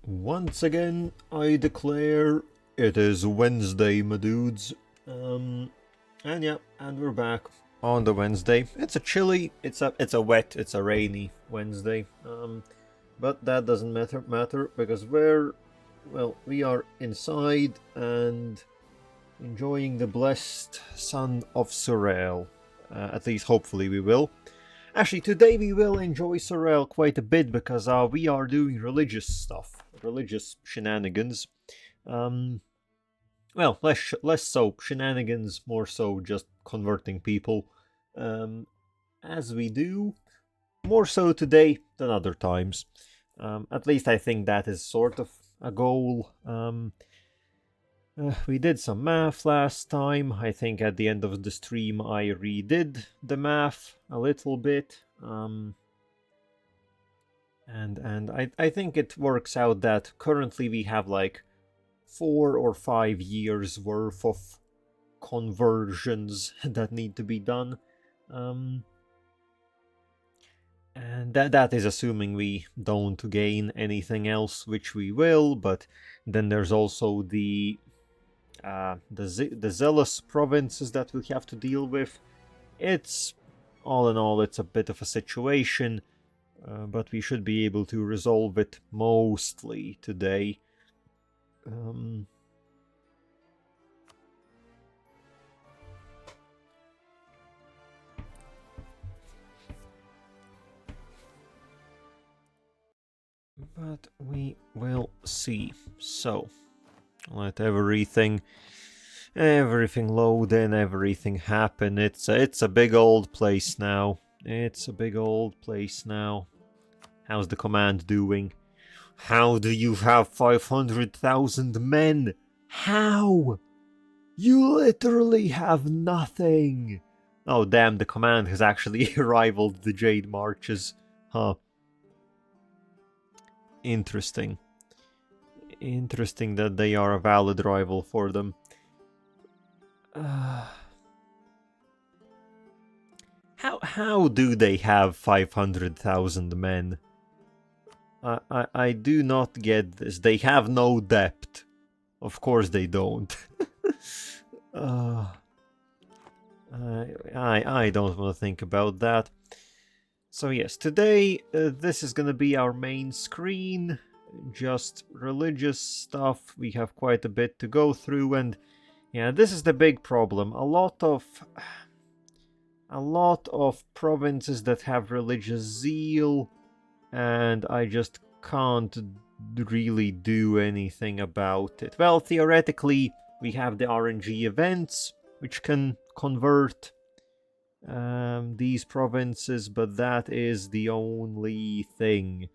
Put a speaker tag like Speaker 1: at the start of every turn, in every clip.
Speaker 1: Once again, I declare it is Wednesday, my dudes. And we're back on the Wednesday. It's a chilly, it's a wet, it's a rainy Wednesday. But that doesn't matter because we are inside and enjoying the blessed sun of Sorel. At least, hopefully, we will. Actually, today we will enjoy Sorel quite a bit because we are doing religious stuff, religious shenanigans. Well, less so shenanigans, more so just converting people, as we do more so today than other times. At least I think that is sort of a goal. We did some math last time. I think at the end of the stream I redid the math a little bit. And I think it works out that currently we have like 4 or 5 years worth of conversions that need to be done. And that is assuming we don't gain anything else, which we will, but then there's also the zealous provinces that we have to deal with. It's all in all, it's a bit of a situation, but we should be able to resolve it mostly today. But we will see. So, let everything load in, everything happen. It's a big old place now. It's a big old place now. How's the command doing? How do you have 500,000 men? How? You literally have nothing. Oh damn, the command has actually rivaled the Jade marches. Huh. Interesting. Interesting that they are a valid rival for them. How do they have 500,000 men? I do not get this. They have no depth. Of course they don't. I don't want to think about that. So yes, today this is gonna be our main screen. Just religious stuff. We have quite a bit to go through, and yeah, this is the big problem. A lot of provinces that have religious zeal, and I just can't really do anything about it. Well, theoretically, we have the RNG events, which can convert these provinces, but that is the only thing.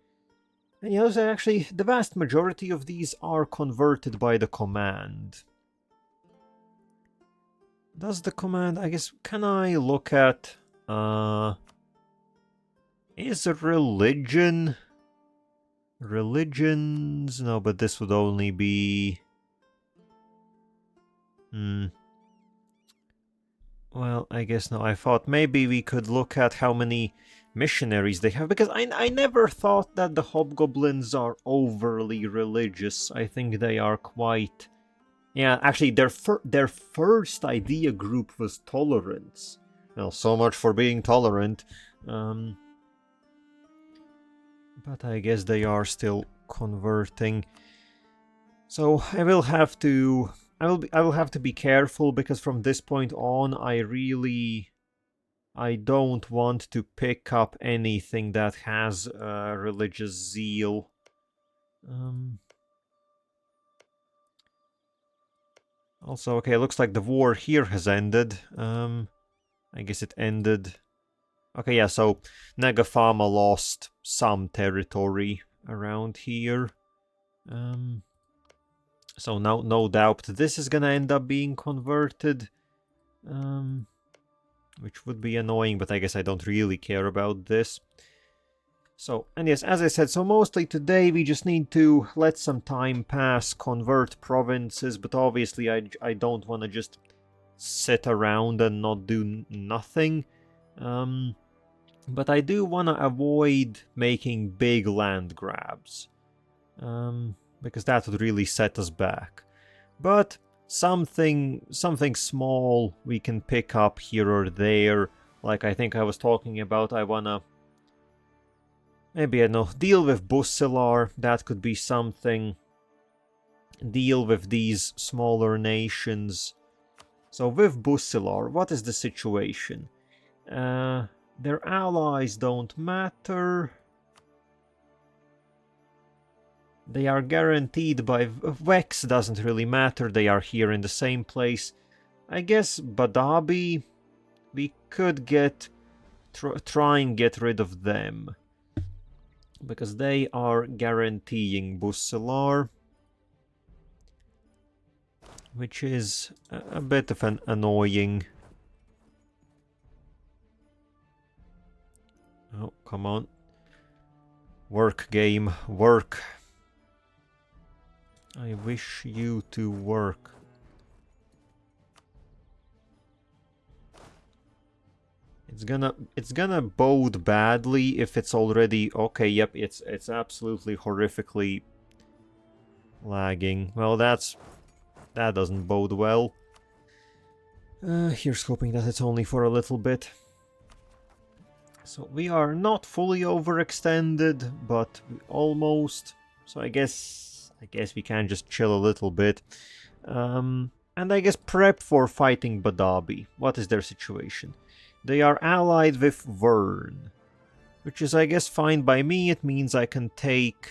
Speaker 1: And you know, so actually, the vast majority of these are converted by the command. Does the command, I guess, can I look at, is a religions? No, but this would only be, well, I guess no, I thought maybe we could look at how many missionaries they have, because I never thought that the hobgoblins are overly religious. I think they are quite... Yeah, actually, their first idea group was tolerance. Well, so much for being tolerant. But I guess they are still converting. So I will have to... I will have to be careful, because from this point on, I don't want to pick up anything that has religious zeal. Also, okay, looks like the war here has ended. I guess it ended... Okay, yeah, so Nagafama lost some territory around here. So no doubt this is gonna end up being converted. Which would be annoying, but I guess I don't really care about this. So, and yes, as I said, so mostly today we just need to let some time pass, convert provinces, but obviously I don't want to just sit around and not do nothing. But I do want to avoid making big land grabs. because that would really set us back. But something small we can pick up here or there. Like I think I was talking about, I wanna maybe, I don't know, deal with Bussilar. That could be something. Deal with these smaller nations. So with Bussilar, what is the situation? Their allies don't matter. They are guaranteed by... Vex doesn't really matter, they are here in the same place. I guess Badabi, we could try and get rid of them. Because they are guaranteeing Bussilar. Which is a bit of an annoying... Oh, come on. Work, game, work. I wish you to work. It's gonna bode badly if it's already... Okay, yep, it's absolutely horrifically lagging. Well, that doesn't bode well. Here's hoping that it's only for a little bit. So we are not fully overextended, but we almost. So I guess we can just chill a little bit. And I guess prep for fighting Badabi. What is their situation? They are allied with Vern, which is, I guess, fine by me. It means I can take...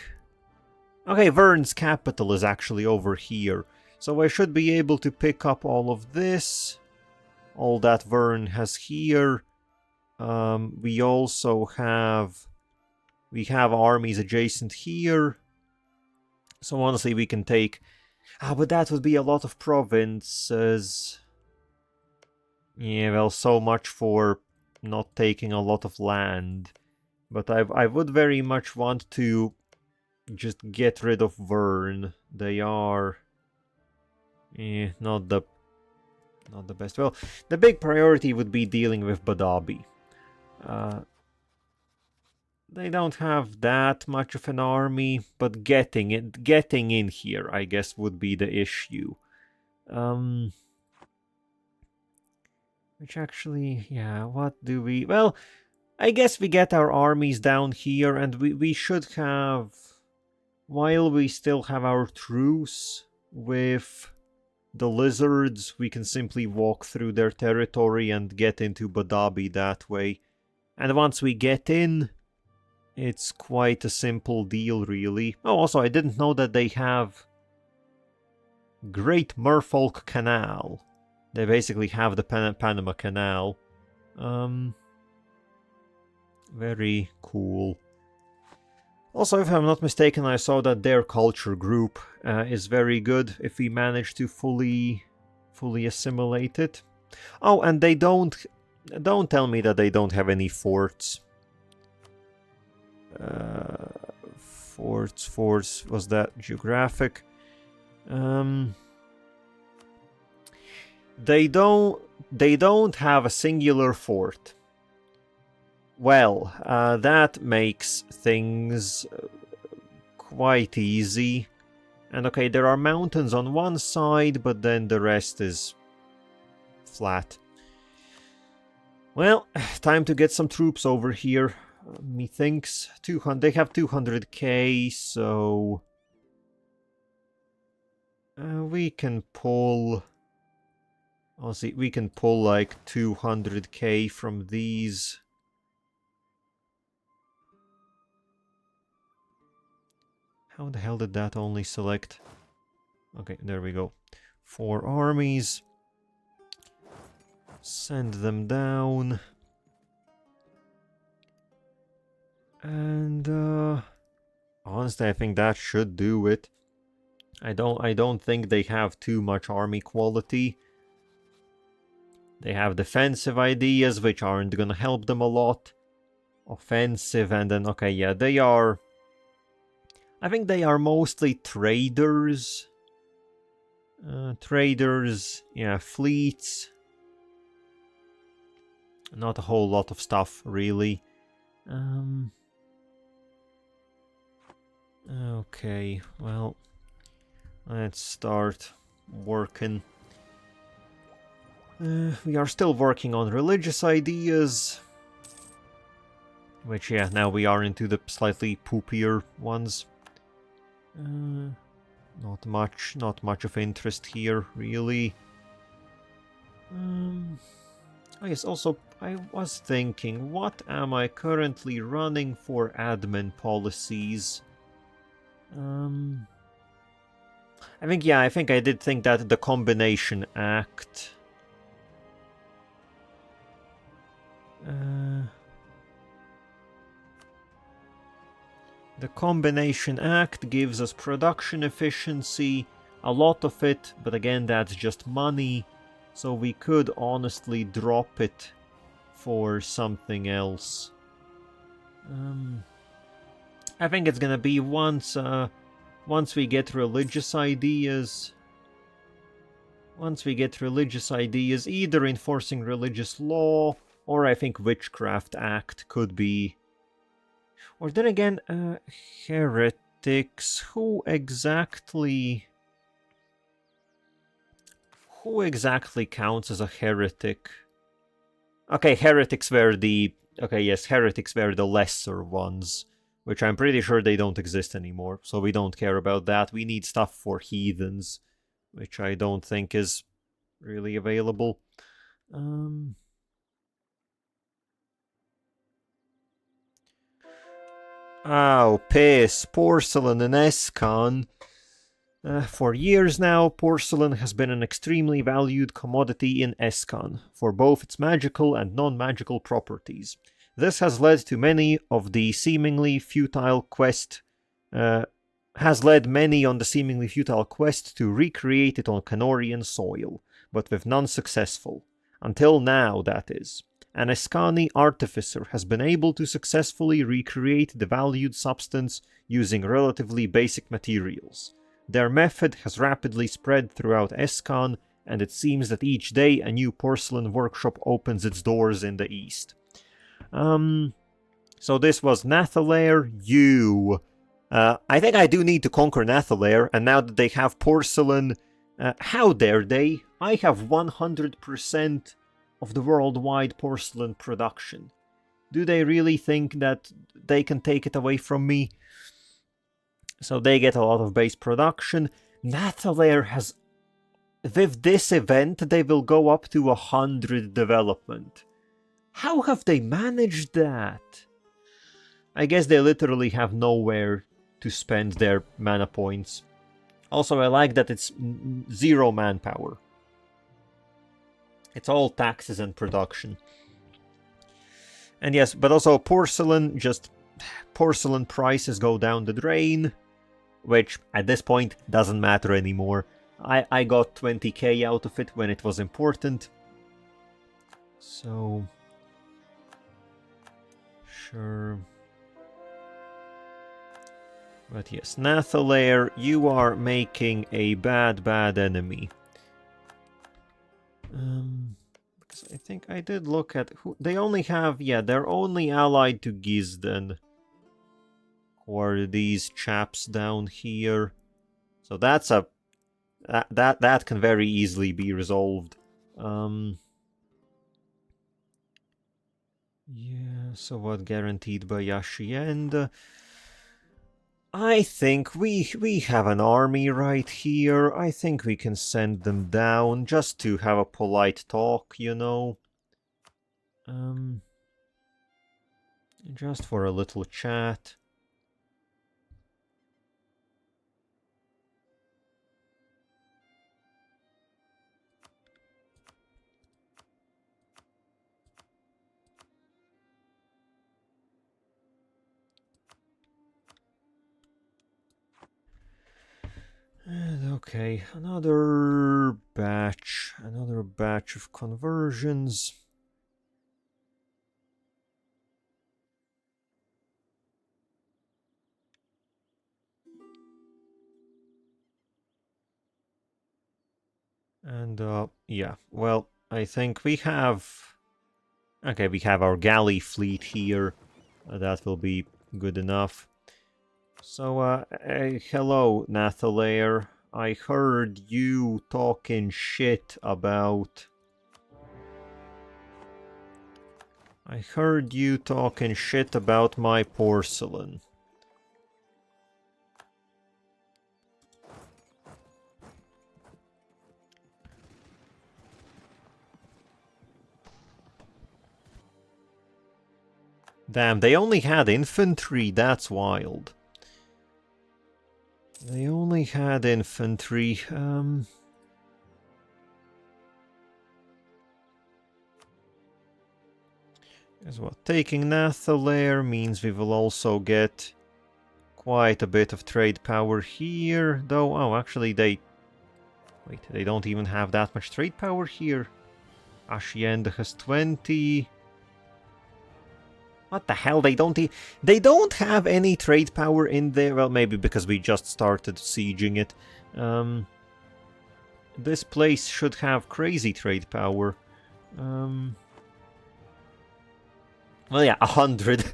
Speaker 1: Okay, Vern's capital is actually over here. So I should be able to pick up all of this. All that Vern has here. We also have... We have armies adjacent here. So honestly, we can take... but that would be a lot of provinces. Yeah, well, so much for not taking a lot of land. But I would very much want to just get rid of Vern. They are... not the best. Well, the big priority would be dealing with Badabi. They don't have that much of an army, but getting in here, I guess, would be the issue. Which actually, yeah, what do we... Well, I guess we get our armies down here, and we should have... While we still have our truce with the lizards, we can simply walk through their territory and get into Badabi that way. And once we get in, it's quite a simple deal, really. Oh, also, I didn't know that they have Great Merfolk Canal. They basically have the Panama Canal. Very cool. Also, if I'm not mistaken, I saw that their culture group is very good if we manage to fully assimilate it. Oh, and they don't tell me that they don't have any forts. Forts, was that geographic? They don't have a singular fort. Well, that makes things quite easy. And okay, there are mountains on one side, but then the rest is flat. Well, time to get some troops over here. Methinks 200. They have 200k, so we can pull. Honestly, we can pull like 200k from these. How the hell did that only select? Okay, there we go. 4 armies. Send them down. And honestly, I think that should do it. I don't think they have too much army quality. They have defensive ideas, which aren't gonna help them a lot. Offensive, and then okay, yeah, they are. I think they are mostly traders. Traders, yeah, fleets. Not a whole lot of stuff, really. Okay, well, let's start working. We are still working on religious ideas. Which, yeah, now we are into the slightly poopier ones. Not much of interest here, really. I guess also, I was thinking, what am I currently running for admin policies? I think I did think that the Combination Act... The Combination Act gives us production efficiency, a lot of it, but again that's just money, so we could honestly drop it for something else. I think it's gonna be once we get religious ideas. Once we get religious ideas, either enforcing religious law, or I think Witchcraft Act could be. Or then again, heretics. Who exactly counts as a heretic? Okay, heretics were the... Okay, yes, heretics were the lesser ones, which I'm pretty sure they don't exist anymore, so we don't care about that. We need stuff for heathens, which I don't think is really available. Oh, piss. Porcelain and Escon. For years now, porcelain has been an extremely valued commodity in Escon, for both its magical and non-magical properties. This has led to many of the seemingly futile quest... has led many on the seemingly futile quest to recreate it on Canorian soil, but with none successful. Until now, that is. An Escani artificer has been able to successfully recreate the valued substance using relatively basic materials. Their method has rapidly spread throughout Escon, and it seems that each day a new porcelain workshop opens its doors in the east. So this was Nathalair. I think I do need to conquer Nathalair, and now that they have porcelain, how dare they? I have 100% of the worldwide porcelain production. Do they really think that they can take it away from me? So they get a lot of base production. Nathalair has... With this event, they will go up to 100 development. How have they managed that? I guess they literally have nowhere to spend their mana points. Also, I like that it's 0 manpower. It's all taxes and production. And yes, but also porcelain prices go down the drain, which at this point doesn't matter anymore. I got 20k out of it when it was important. So... Sure. But yes, Nathalair, you are making a bad enemy. Because I think I did look at who they only have. Yeah, they're only allied to Gizden, who are these chaps down here. So that's a that can very easily be resolved. Yeah. So what guaranteed by Yashiend? I think we have an army right here. I think we can send them down just to have a polite talk, you know. Just for a little chat. And okay, another batch of conversions. And yeah, well, I think we have... Okay, we have our galley fleet here. That will be good enough. So, hello, Nathalair. I heard you talking shit about... I heard you talking shit about my porcelain. Damn, they only had infantry, that's wild. They only had infantry, Guess what? Taking Nathalair means we will also get quite a bit of trade power here, though. Oh, actually, they... Wait, they don't even have that much trade power here. Ashienda has 20. What the hell? They don't have any trade power in there. Well, maybe because we just started sieging it. This place should have crazy trade power. Well, yeah, 100.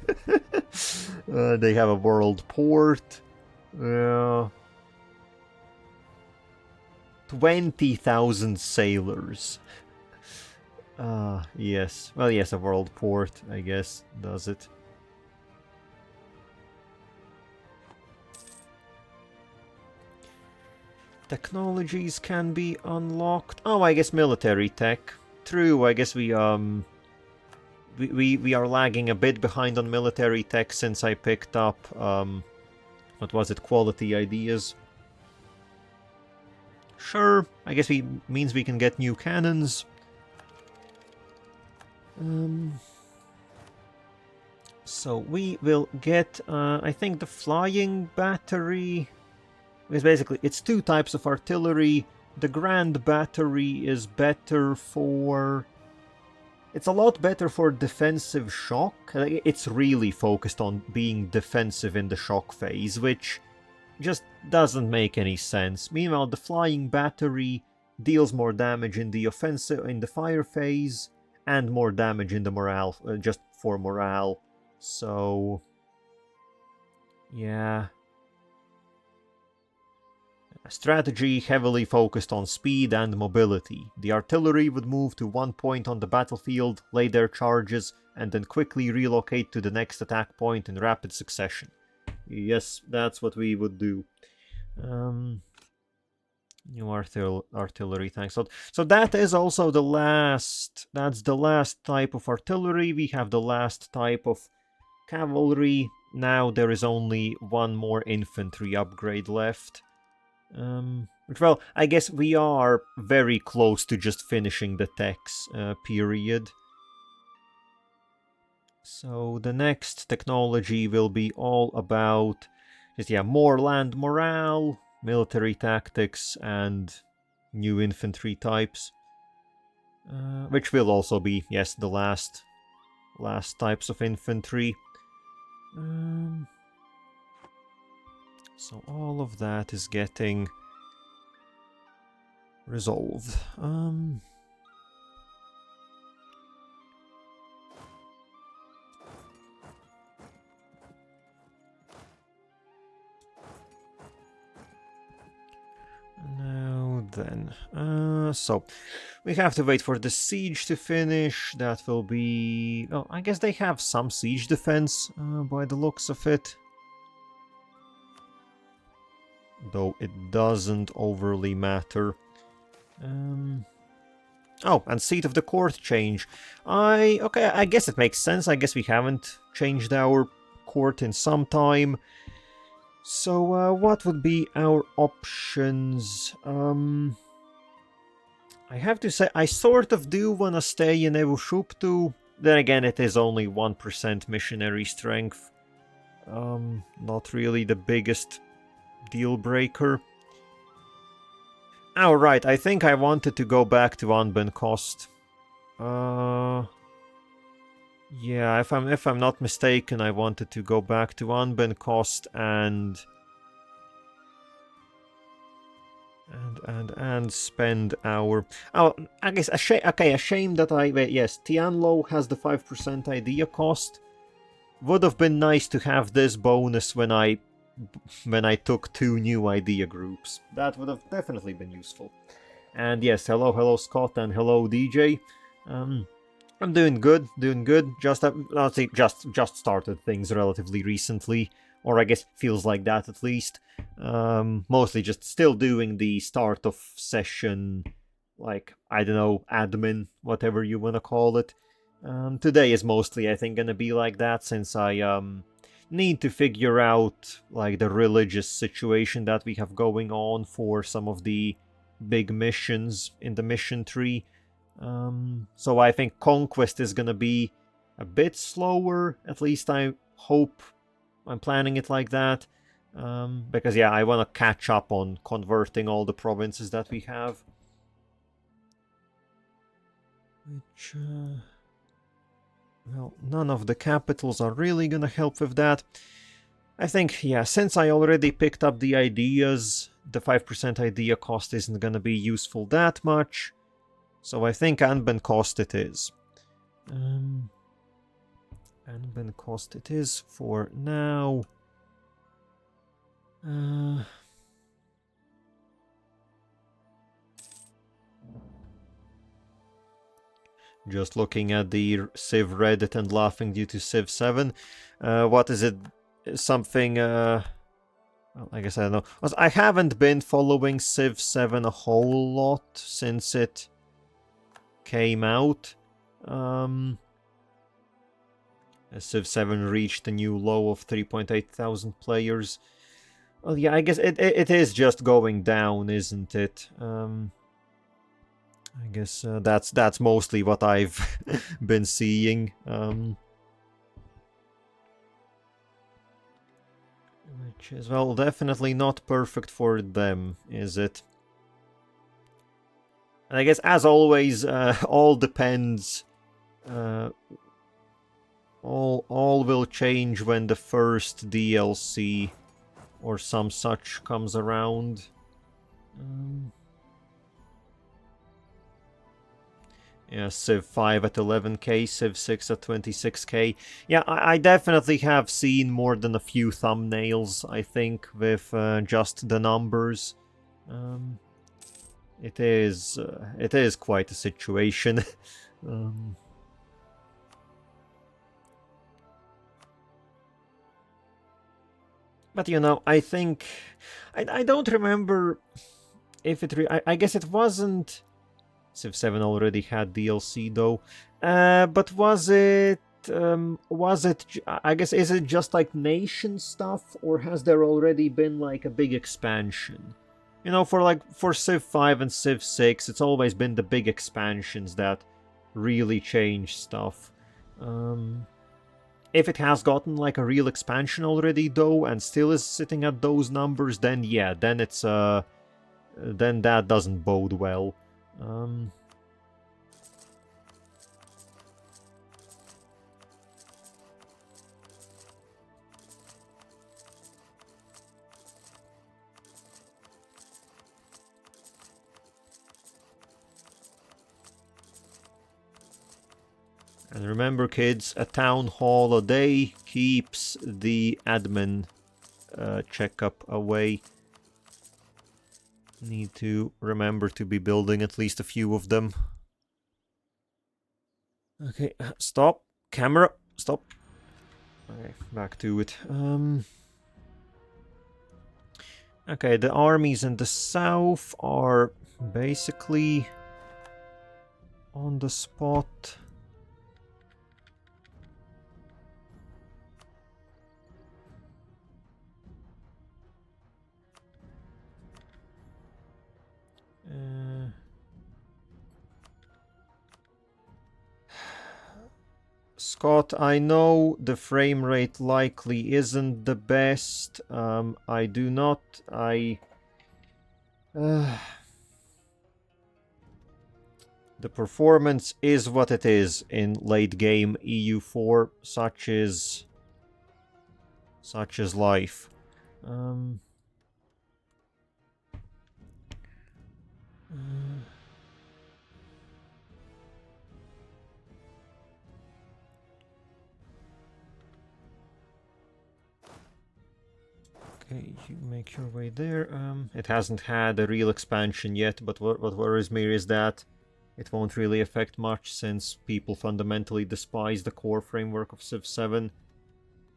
Speaker 1: They have a world port. 20,000 sailors. Yes. Well, yes, a world port, I guess, does it. Technologies can be unlocked. Oh, I guess military tech. True, I guess we are lagging a bit behind on military tech since I picked up, what was it, quality ideas. Sure, I guess means we can get new cannons. So we will get, I think, the flying battery. Because basically, it's two types of artillery. The Grand Battery is better for... It's a lot better for defensive shock. It's really focused on being defensive in the shock phase, which just doesn't make any sense. Meanwhile, the Flying Battery deals more damage in the offensive, in the fire phase, and more damage in the morale, just for morale. So, yeah. A strategy heavily focused on speed and mobility. The artillery would move to one point on the battlefield, lay their charges, and then quickly relocate to the next attack point in rapid succession. Yes, that's what we would do. New artillery, thanks. So that is also the last... That's the last type of artillery. We have the last type of cavalry. Now there is only one more infantry upgrade left. Well, I guess we are very close to just finishing the techs period. So the next technology will be all about just, yeah, more land morale, military tactics, and new infantry types. Which will also be, yes, the last types of infantry. So all of that is getting resolved. Now then, so we have to wait for the siege to finish. That will be... Oh, I guess they have some siege defense by the looks of it. Though it doesn't overly matter. Oh, and seat of the court change. Okay, I guess it makes sense. I guess we haven't changed our court in some time. So, what would be our options? I have to say, I sort of do want to stay in Evushuptu. Then again, it is only 1% missionary strength. Not really the biggest deal breaker. Oh, right, I think I wanted to go back to Unbencost. Yeah, if I'm not mistaken, I wanted to go back to Unbencost and spend our... Oh, I guess a shame that wait, yes, Tianlo has the 5% idea cost. Would have been nice to have this bonus when I when I took 2 new idea groups. That would have definitely been useful. And yes, hello Scott, and hello DJ. I'm doing good, Just let's see, just started things relatively recently, or I guess feels like that at least. Mostly just still doing the start of session, like, I don't know, admin, whatever you wanna call it. Today is mostly, I think, gonna be like that, since I need to figure out like the religious situation that we have going on for some of the big missions in the mission tree. So I think conquest is gonna be a bit slower, at least I hope. I'm planning it like that. Because yeah, I want to catch up on converting all the provinces that we have. Which, well, none of the capitals are really gonna help with that. I think, yeah, since I already picked up the ideas, the 5% idea cost isn't gonna be useful that much. So I think Anben cost it is. Anben cost it is for now. Just looking at the Civ Reddit and laughing due to Civ 7. What is it? Something, well, I guess I don't know. I haven't been following Civ 7 a whole lot since it came out. Civ 7 reached a new low of 3.8 thousand players. Well, yeah, I guess it is just going down, isn't it? I guess that's mostly what I've been seeing. Which is, well, definitely not perfect for them, is it? And I guess, as always, all depends. All will change when the first DLC or some such comes around. Yeah, Civ 5 at 11k, Civ 6 at 26k. Yeah, I definitely have seen more than a few thumbnails, I think, with just the numbers. It is quite a situation. But you know, I think I don't remember if it. I guess it wasn't. Civ 7 already had DLC though. But was it? I guess, is it just like nation stuff, or has there already been like a big expansion? You know, for Civ 5 and Civ 6, it's always been the big expansions that really change stuff. If it has gotten like a real expansion already though, and still is sitting at those numbers, then yeah, then it's then that doesn't bode well. And remember, kids, a town hall a day keeps the admin checkup away. Need to remember to be building at least a few of them. Okay, stop. Camera, stop. Okay, back to it. Okay, the armies in the south are basically on the spot. Scott, I know the frame rate likely isn't the best. I do not. The performance is what it is in late game EU4, such is life. Okay, you make your way there. It hasn't had a real expansion yet, but what worries me is that it won't really affect much since people fundamentally despise the core framework of Civ 7.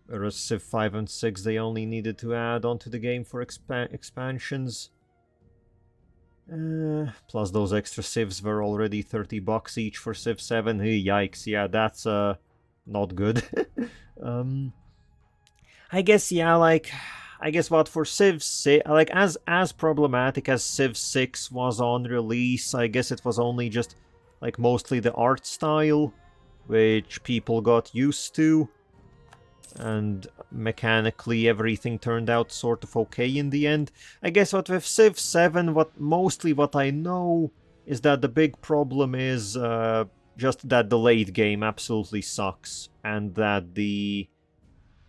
Speaker 1: Whereas Civ 5 and 6 they only needed to add onto the game for expansions. Plus those extra civs were already $30 each for Civ 7. Yikes, yeah, that's not good. I guess, yeah, like, I guess what for Civ 6, like, as problematic as Civ 6 was on release, I guess it was only just, like, mostly the art style, which people got used to, and mechanically everything turned out sort of okay in the end. I guess what with Civ 7, what I know is that the big problem is just that the late game absolutely sucks, and that the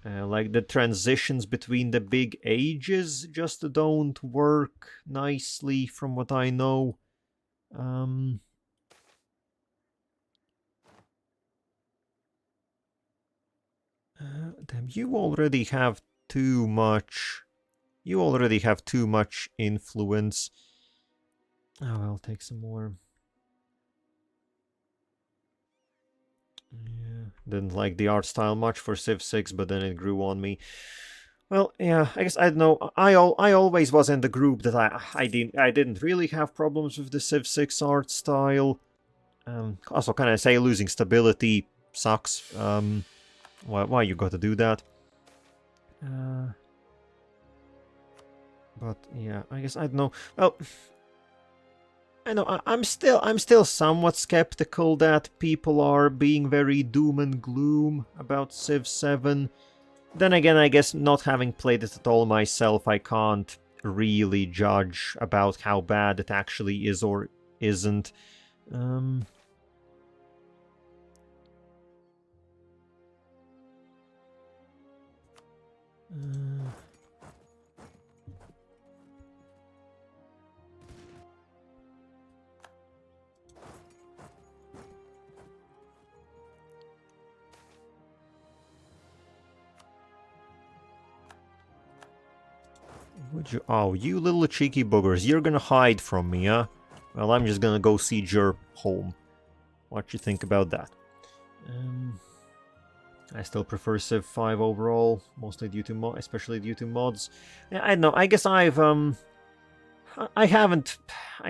Speaker 1: like the transitions between the big ages just don't work nicely from what I know. Damn, you already have too much. You already have too much influence. Oh, I'll take some more. Yeah, didn't like the art style much for Civ 6, but then it grew on me. Well, yeah, I guess I don't know. I always was in the group that I didn't really have problems with the Civ 6 art style. Also, can I say losing stability sucks? Why you got to do that? But yeah, I guess I don't know. Well, I know I'm still somewhat skeptical that people are being very doom and gloom about Civ 7. Then again, I guess not having played it at all myself, I can't really judge about how bad it actually is or isn't. Would you? Oh, you little cheeky boogers! You're gonna hide from me, huh? Well, I'm just gonna go siege your home. What you think about that? I still prefer Civ 5 overall, mostly due to especially due to mods. Yeah, I don't know. I guess I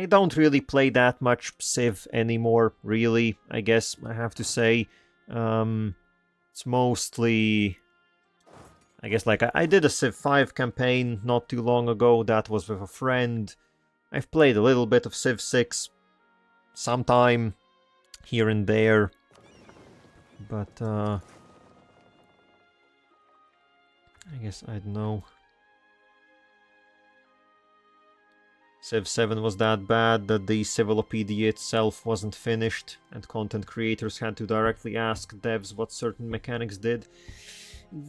Speaker 1: don't really play that much Civ anymore. Really, I guess I have to say, it's mostly. I guess like I did a Civ 5 campaign not too long ago. That was with a friend. I've played a little bit of Civ 6 sometime here and there, but I guess I don't know. Civ 7 was that bad that the Civilopedia itself wasn't finished, and content creators had to directly ask devs what certain mechanics did.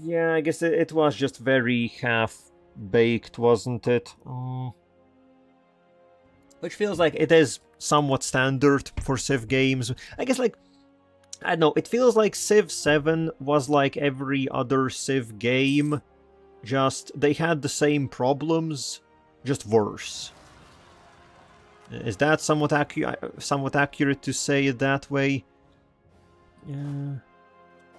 Speaker 1: Yeah, I guess it was just very half-baked, wasn't it? Which feels like it is somewhat standard for Civ games. I guess, like, I don't know, it feels like Civ 7 was like every other Civ game, just they had the same problems, just worse. Is that somewhat accurate to say it that way? Yeah.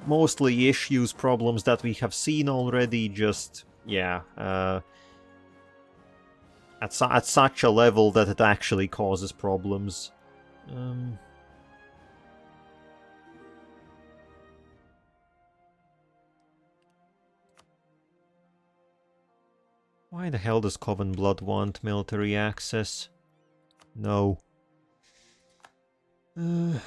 Speaker 1: Mostly issues, problems that we have seen already, just, yeah, at such a level that it actually causes problems. Why the hell does Coven Blood want military access? No. Okay.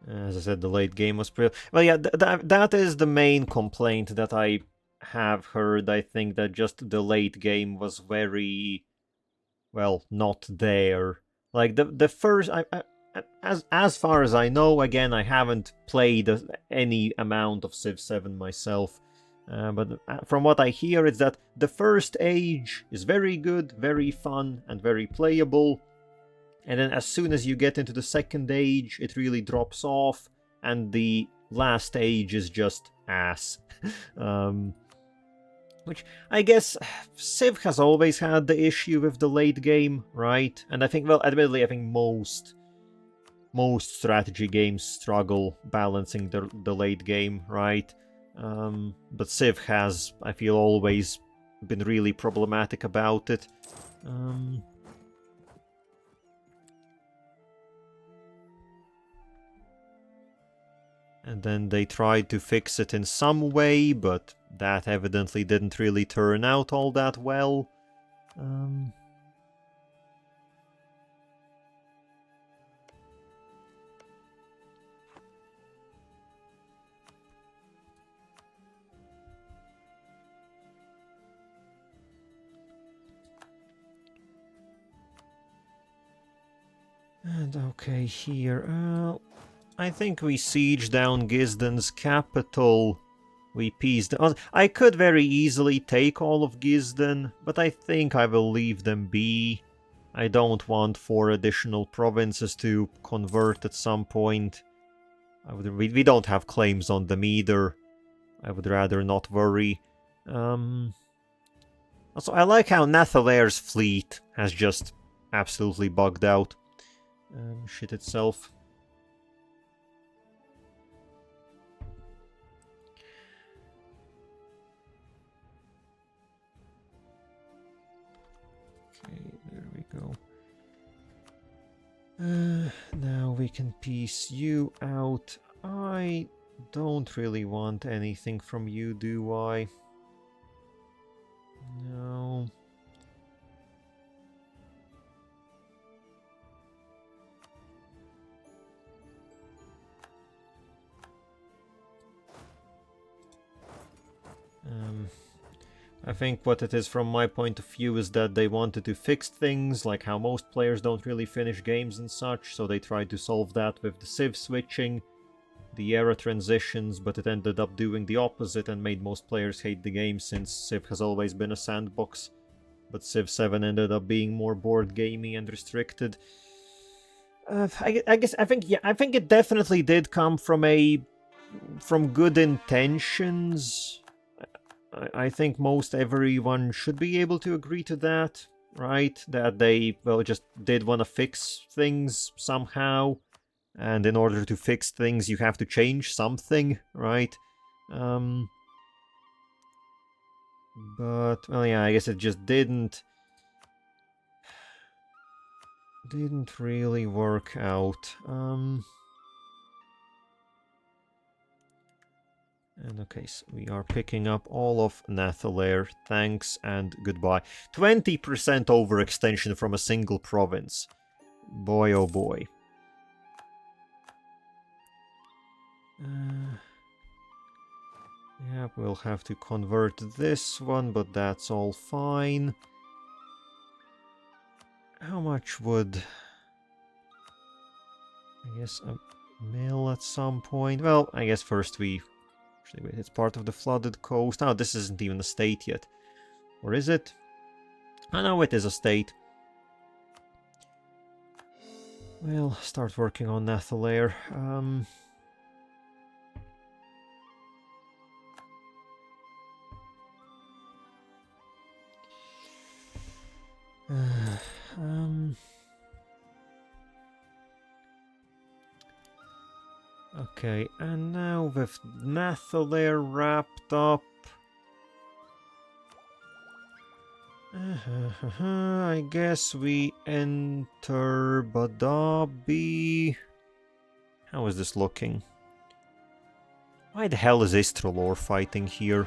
Speaker 1: As I said, the late game was pretty... Well, yeah, that is the main complaint that I have heard. I think that just the late game was very... well, not there. Like, the first... as far as I know, again, I haven't played any amount of Civ 7 myself. But from what I hear, it's that the first age is very good, very fun, and very playable. And then as soon as you get into the second age, it really drops off, and the last age is just ass. Which, I guess, Civ has always had the issue with the late game, right? And I think, well, admittedly, I think most strategy games struggle balancing the late game, right? But Civ has, I feel, always been really problematic about it. And then they tried to fix it in some way, but that evidently didn't really turn out all that well. And okay, here, I think we siege down Gisdan's capital. We pieced... I could very easily take all of Gisdan, but I think I will leave them be. I don't want 4 additional provinces to convert at some point. We don't have claims on them either. I would rather not worry. Also, I like how Nathalair's fleet has just absolutely bugged out. Shit itself. Okay, there we go. Now we can piece you out. I don't really want anything from you, do I? No. I think what it is from my point of view is that they wanted to fix things, like how most players don't really finish games and such, so they tried to solve that with the Civ switching, the era transitions, but it ended up doing the opposite and made most players hate the game since Civ has always been a sandbox. But Civ 7 ended up being more board gamey and restricted. I think it definitely did come from good intentions. I think most everyone should be able to agree to that, right? That they, well, just did want to fix things somehow. And in order to fix things, you have to change something, right? But, well, yeah, I guess it just didn't really work out. And okay, so we are picking up all of Nathalair. Thanks and goodbye. 20% overextension from a single province. Boy, oh boy. Yeah, we'll have to convert this one, but that's all fine. How much would... I guess a mill at some point? Well, I guess first we... Actually, wait, it's part of the flooded coast. Oh, this isn't even a state yet. Or is it? Oh, no, it is a state. We'll start working on Nathalair. Okay, and now with Nathalair wrapped up, I guess we enter Badabi. How is this looking? Why the hell is Istralor fighting here?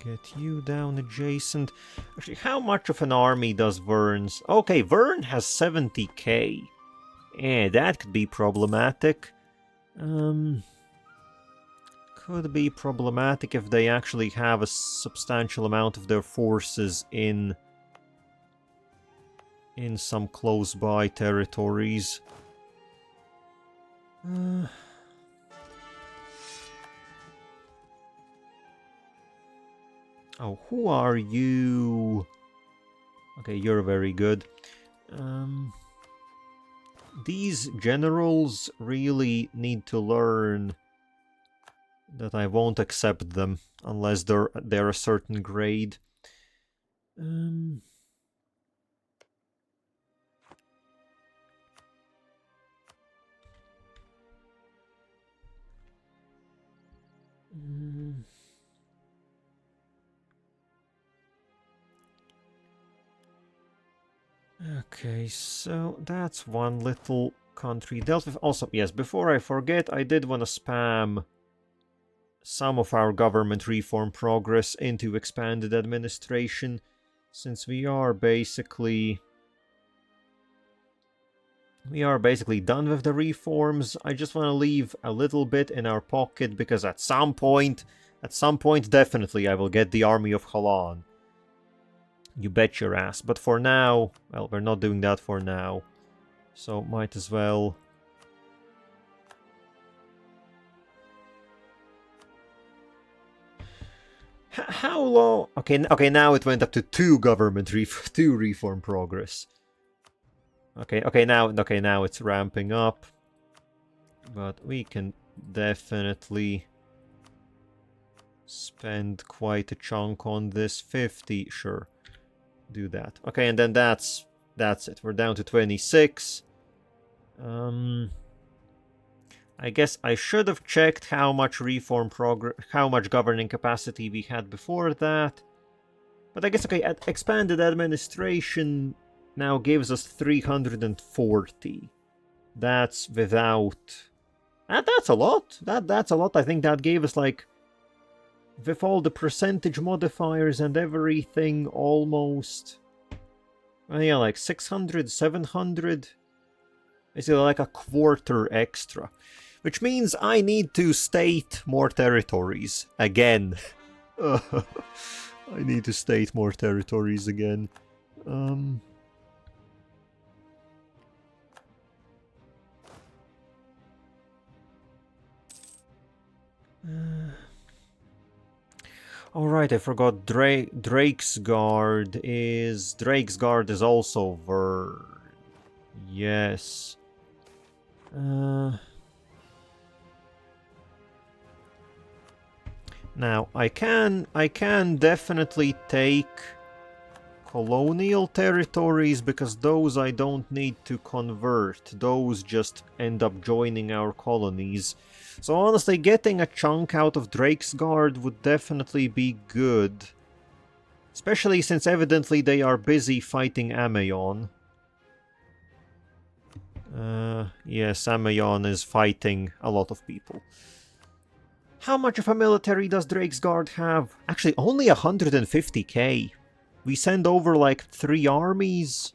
Speaker 1: Get you down adjacent. Actually, how much of an army does Vern's... Okay, Vern has 70k. Yeah, that could be problematic. Could be problematic if they actually have a substantial amount of their forces in some close-by territories. Oh, who are you? Okay, you're very good. These generals really need to learn that I won't accept them unless they're a certain grade. Okay, so that's one little country dealt with. Also, yes, before I forget, I did want to spam some of our government reform progress into expanded administration, since we are basically done with the reforms. I just want to leave a little bit in our pocket, because at some point, definitely I will get the army of Halan. You bet your ass. But for now, well, we're not doing that for now. So might as well. How long? Okay, now it went up to two reform progress. Okay, now it's ramping up. But we can definitely spend quite a chunk on this. 50, sure. Do that. Okay, and then that's it. We're down to 26. I guess I should have checked how much how much governing capacity we had before that. But I guess, okay, expanded administration now gives us 340. That's without... That's a lot. That's a lot. I think that gave us, like, with all the percentage modifiers and everything, almost... Well, yeah, like 600, 700. It's like a quarter extra. Which means I need to state more territories. Again. I need to state more territories again. Alright, I forgot Drake's Guard is also Ver. Yes. Now I can definitely take colonial territories, because those I don't need to convert. Those just end up joining our colonies. So honestly, getting a chunk out of Drake's Guard would definitely be good. Especially since evidently they are busy fighting Amayon. Yes, Amayon is fighting a lot of people. How much of a military does Drake's Guard have? Actually, only 150k. We send over like 3 armies,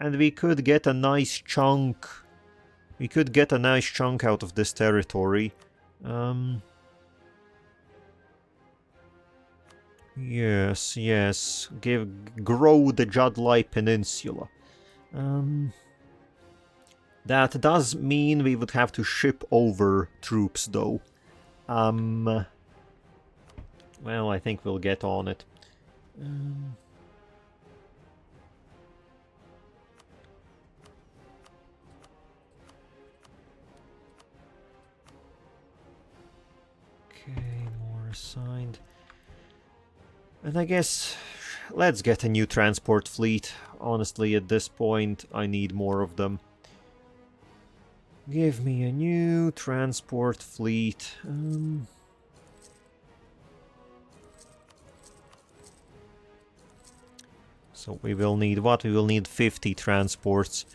Speaker 1: and we could get a nice chunk. We could get a nice chunk out of this territory. Yes. Grow the Jadd Peninsula. That does mean we would have to ship over troops, though. Well, I think we'll get on it. Okay, more assigned. And I guess let's get a new transport fleet. Honestly, at this point, I need more of them. Give me a new transport fleet. So we will need what? We will need 50 transports.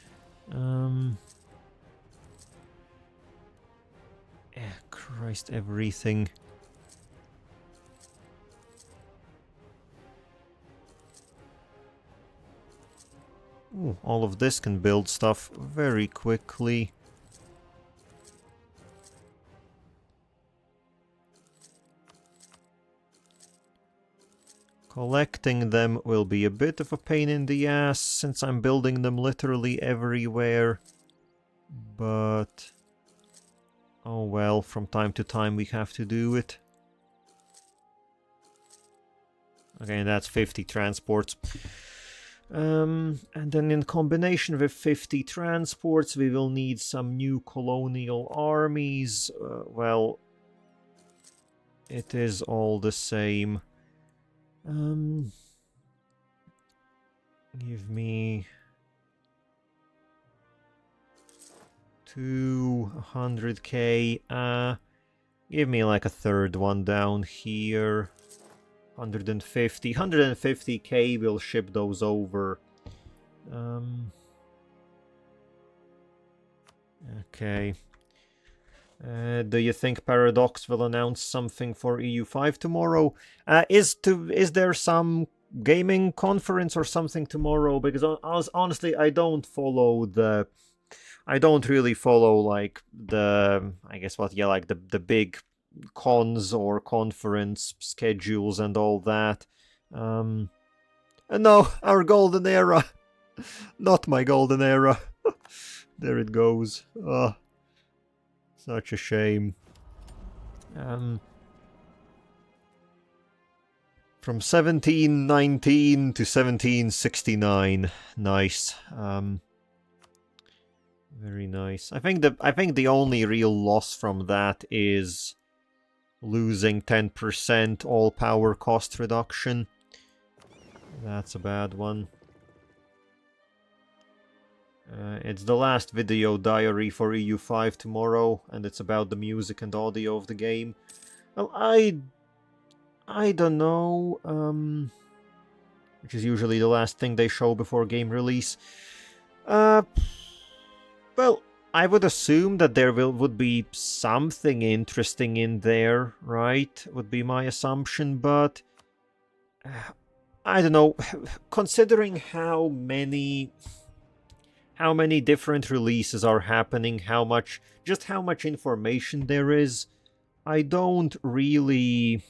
Speaker 1: Christ, everything. Ooh, all of this can build stuff very quickly. Collecting them will be a bit of a pain in the ass, since I'm building them literally everywhere. But... oh well, from time to time we have to do it. Okay, that's 50 transports. And then in combination with 50 transports, we will need some new colonial armies. Well, it is all the same. Give me 200k. Give me like a third one down here. 150k, we'll ship those over. Okay. Do you think Paradox will announce something for EU5 tomorrow? Is there some gaming conference or something tomorrow? Because honestly, I don't really follow like the, I guess what, yeah, like the big cons or conference schedules and all that. And no, our golden era. Not my golden era. There it goes. Oh, such a shame. From 1719 to 1769. Nice. Very nice. I think the only real loss from that is losing 10% all power cost reduction. That's a bad one. It's the last video diary for EU5 tomorrow, and it's about the music and audio of the game. Well, I don't know, which is usually the last thing they show before game release. Well, I would assume that there would be something interesting in there, right? Would be my assumption, but I don't know. Considering how many different releases are happening, how much information there is, I don't really...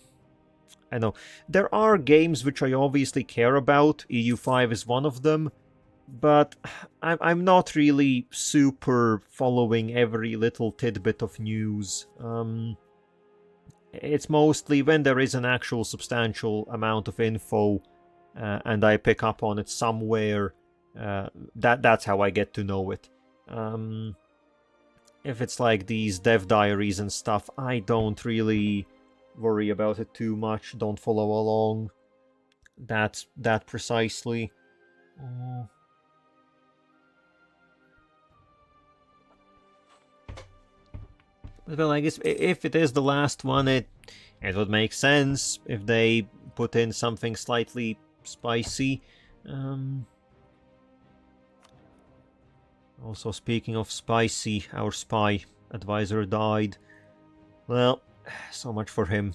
Speaker 1: I know. There are games which I obviously care about, EU5 is one of them, but I'm not really super following every little tidbit of news. It's mostly when there is an actual substantial amount of info, and I pick up on it somewhere. That's how I get to know it. If it's like these dev diaries and stuff, I don't really worry about it too much. Don't follow along that precisely. Well, I guess if it is the last one, it would make sense if they put in something slightly spicy. Also, speaking of spicy, our spy advisor died. Well, so much for him.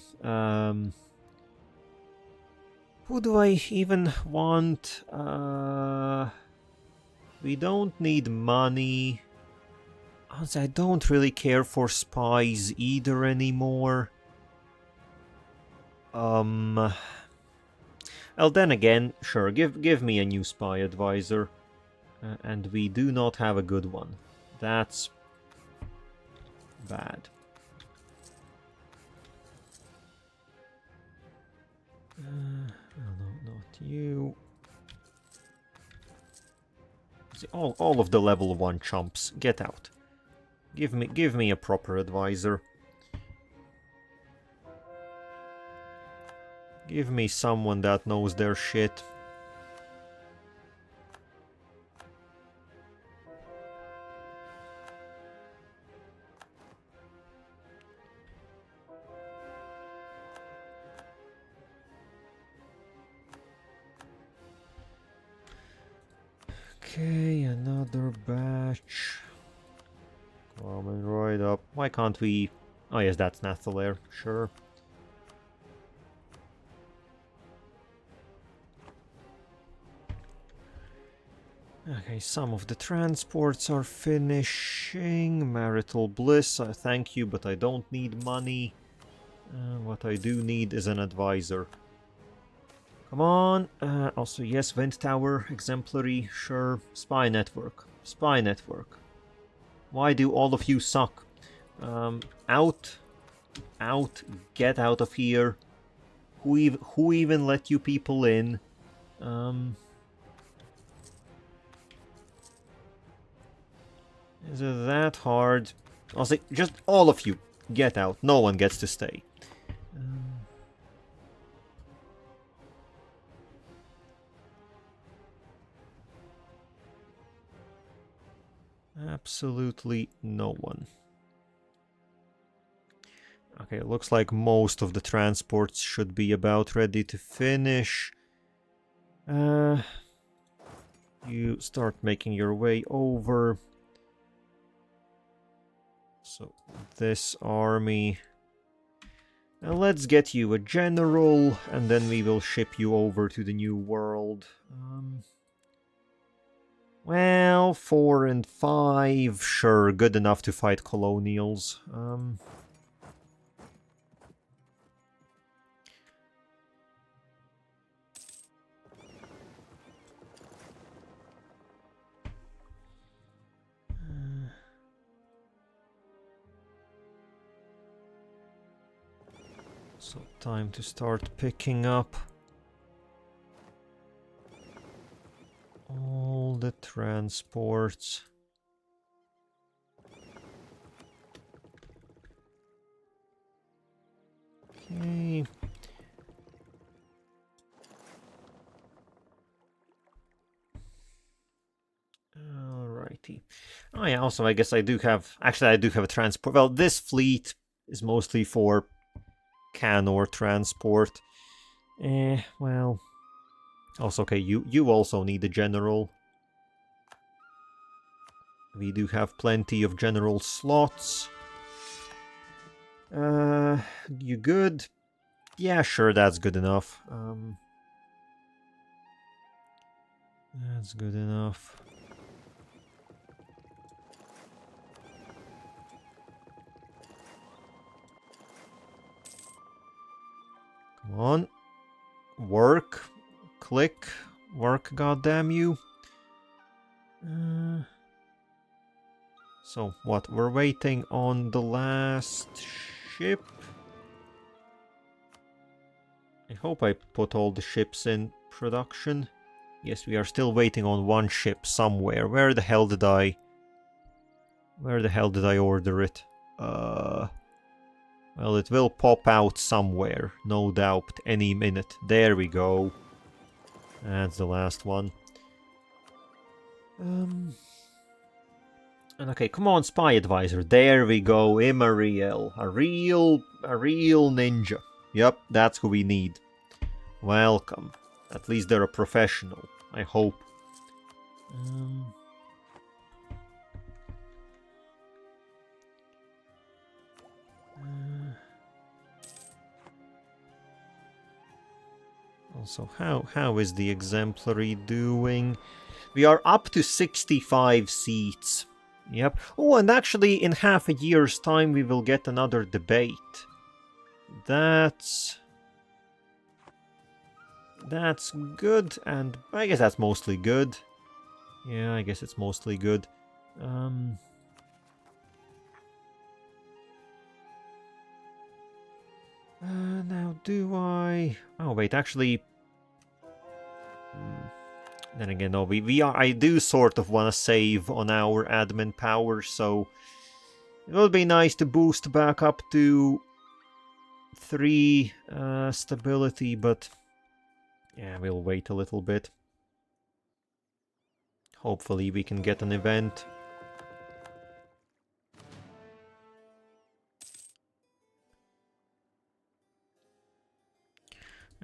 Speaker 1: Who do I even want? We don't need money. Honestly, I don't really care for spies either anymore. Well, then again, sure, give me a new spy advisor. And we do not have a good one. That's bad. No, not you. See, all of the level 1 chumps, get out. Give me a proper advisor. Give me someone that knows their shit. Okay, another batch. Coming right up. Why can't we... Oh yes, that's Nathalair, sure. Okay, some of the transports are finishing. Marital bliss, thank you, but I don't need money. What I do need is an advisor. Come on. Also, yes, Wind Tower, exemplary, sure. Spy network. Spy network. Why do all of you suck? Out. Out. Get out of here. Who even let you people in? Is it that hard? I'll say, just all of you, get out. No one gets to stay. Absolutely no one. Okay, it looks like most of the transports should be about ready to finish. You start making your way over. So, this army... Now let's get you a general, and then we will ship you over to the new world. Well, 4 and 5, sure, good enough to fight colonials. So, time to start picking up all the transports. Okay. Alrighty. Oh yeah, also I guess I do have... Actually, I do have a transport. Well, this fleet is mostly for Canor transport. Well... Also, okay, you also need a general. We do have plenty of general slots. You good? Yeah, sure, that's good enough. That's good enough. Come on. Work. Click. Work, goddamn you. So, what? We're waiting on the last ship. I hope I put all the ships in production. Yes, we are still waiting on one ship somewhere. Where the hell did I order it? Well, it will pop out somewhere, no doubt, any minute. There we go. That's the last one. And okay, come on, spy advisor. There we go, Imariel. A real ninja. Yep, that's who we need. Welcome. At least they're a professional, I hope. Also, how is the exemplary doing? We are up to 65 seats. Yep. Oh, and actually, in half a year's time, we will get another debate. That's good, and I guess that's mostly good. Yeah, I guess it's mostly good. Now do I... Oh, wait, actually... Then again, no, I do sort of want to save on our admin power, so... It will be nice to boost back up to 3 stability, but... Yeah, we'll wait a little bit. Hopefully we can get an event.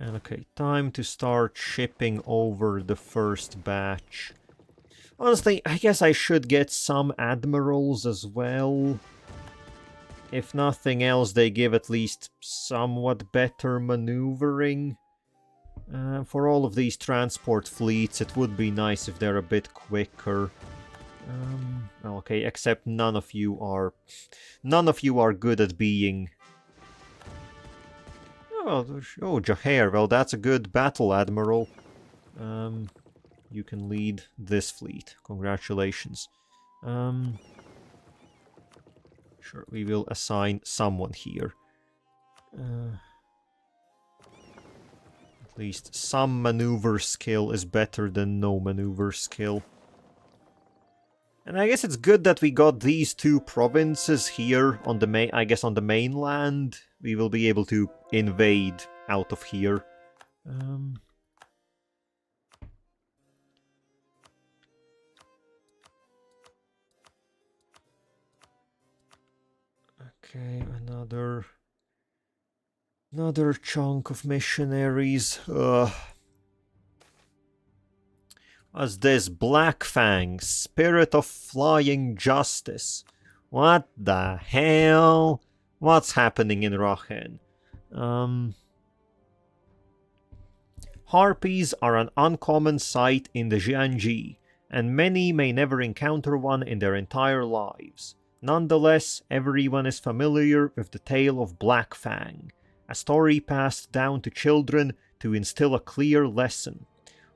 Speaker 1: And okay, time to start shipping over the first batch. Honestly, I guess I should get some admirals as well. If nothing else, they give at least somewhat better maneuvering. For all of these transport fleets, it would be nice if they're a bit quicker. Okay, except none of you are good at being... Oh, Jahair, well, that's a good battle admiral. You can lead this fleet. Congratulations. Sure, we will assign someone here. least some maneuver skill is better than no maneuver skill. And I guess it's good that we got these two provinces here on the on the mainland. We will be able to invade out of here. Okay, another chunk of missionaries. What's this? Black Fang, Spirit of Flying Justice. What the hell? What's happening in Rachen? Harpies are an uncommon sight in the Jiangji, and many may never encounter one in their entire lives. Nonetheless, everyone is familiar with the tale of Black Fang, a story passed down to children to instill a clear lesson.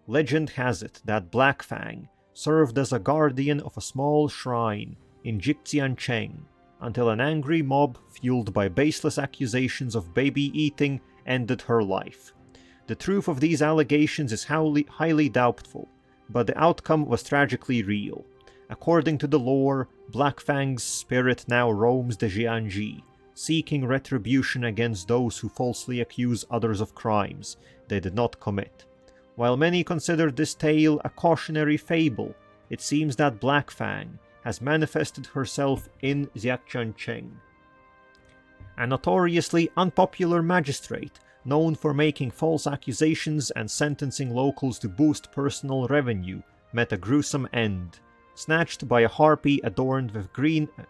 Speaker 1: Legend has it that Black Fang served as a guardian of a small shrine in Jikziancheng until an angry mob fueled by baseless accusations of baby eating ended her life. The truth of these allegations is highly doubtful, but the outcome was tragically real. According to the lore, Black Fang's spirit now roams the Jiangji, seeking retribution against those who falsely accuse others of crimes they did not commit. While many consider this tale a cautionary fable, it seems that Black Fang has manifested herself in Xiaqiancheng. A notoriously unpopular magistrate, known for making false accusations and sentencing locals to boost personal revenue, met a gruesome end. Snatched by a harpy adorned with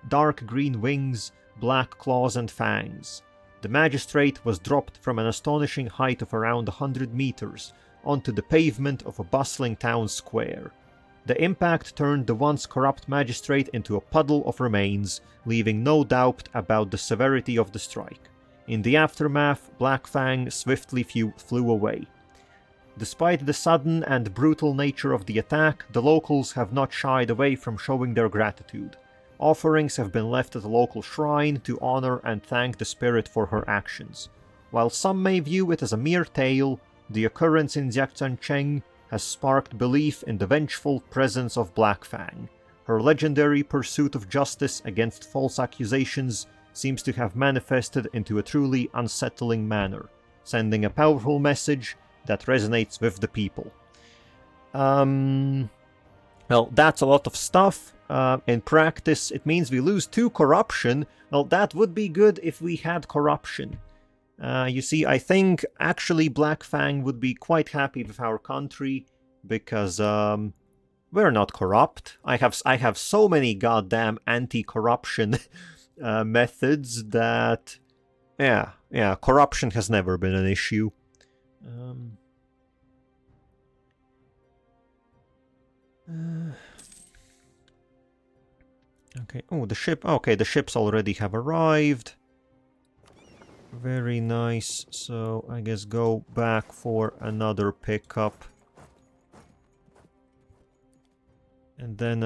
Speaker 1: dark green wings, black claws and fangs. The magistrate was dropped from an astonishing height of around 100 meters, onto the pavement of a bustling town square. The impact turned the once corrupt magistrate into a puddle of remains, leaving no doubt about the severity of the strike. In the aftermath, Black Fang swiftly flew away. Despite the sudden and brutal nature of the attack, the locals have not shied away from showing their gratitude. Offerings have been left at the local shrine to honor and thank the spirit for her actions. While some may view it as a mere tale, the occurrence in Xiaqiancheng has sparked belief in the vengeful presence of Black Fang. Her legendary pursuit of justice against false accusations seems to have manifested into a truly unsettling manner, sending a powerful message that resonates with the people. Well, that's a lot of stuff. In practice, it means we lose 2 corruption. Well, that would be good if we had corruption. You see, I think actually Black Fang would be quite happy with our country because we're not corrupt. I have so many goddamn anti-corruption methods that yeah, corruption has never been an issue. Okay. Oh, the ship. Okay, the ships already have arrived. Very nice. So I guess go back for another pickup. And then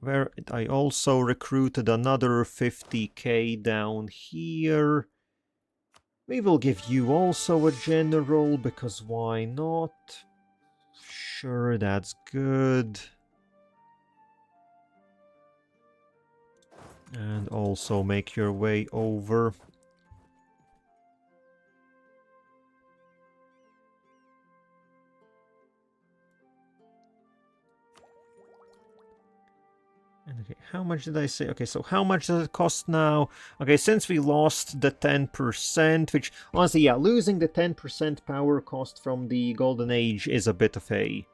Speaker 1: where I also recruited another 50k down here. We will give you also a general, because why not? Sure, that's good. And also make your way over. Okay, how much did I say? Okay, so how much does it cost now? Okay, since we lost the 10%, which, honestly, yeah, losing the 10% power cost from the Golden Age is a bit of a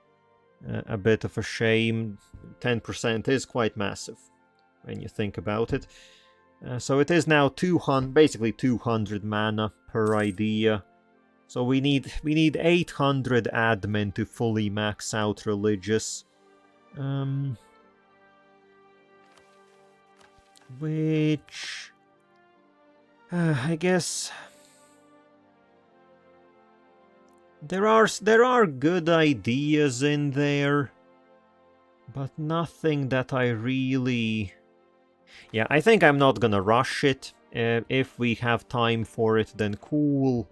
Speaker 1: shame. 10% is quite massive when you think about it. So it is now basically 200 mana per idea. So we need 800 admin to fully max out religious. Which I guess there are good ideas in there, but nothing that I really... Yeah, I think I'm not gonna rush it. If we have time for it, then cool.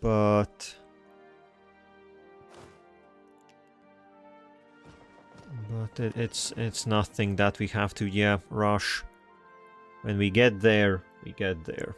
Speaker 1: But But it's nothing that we have to, rush. When we get there, we get there.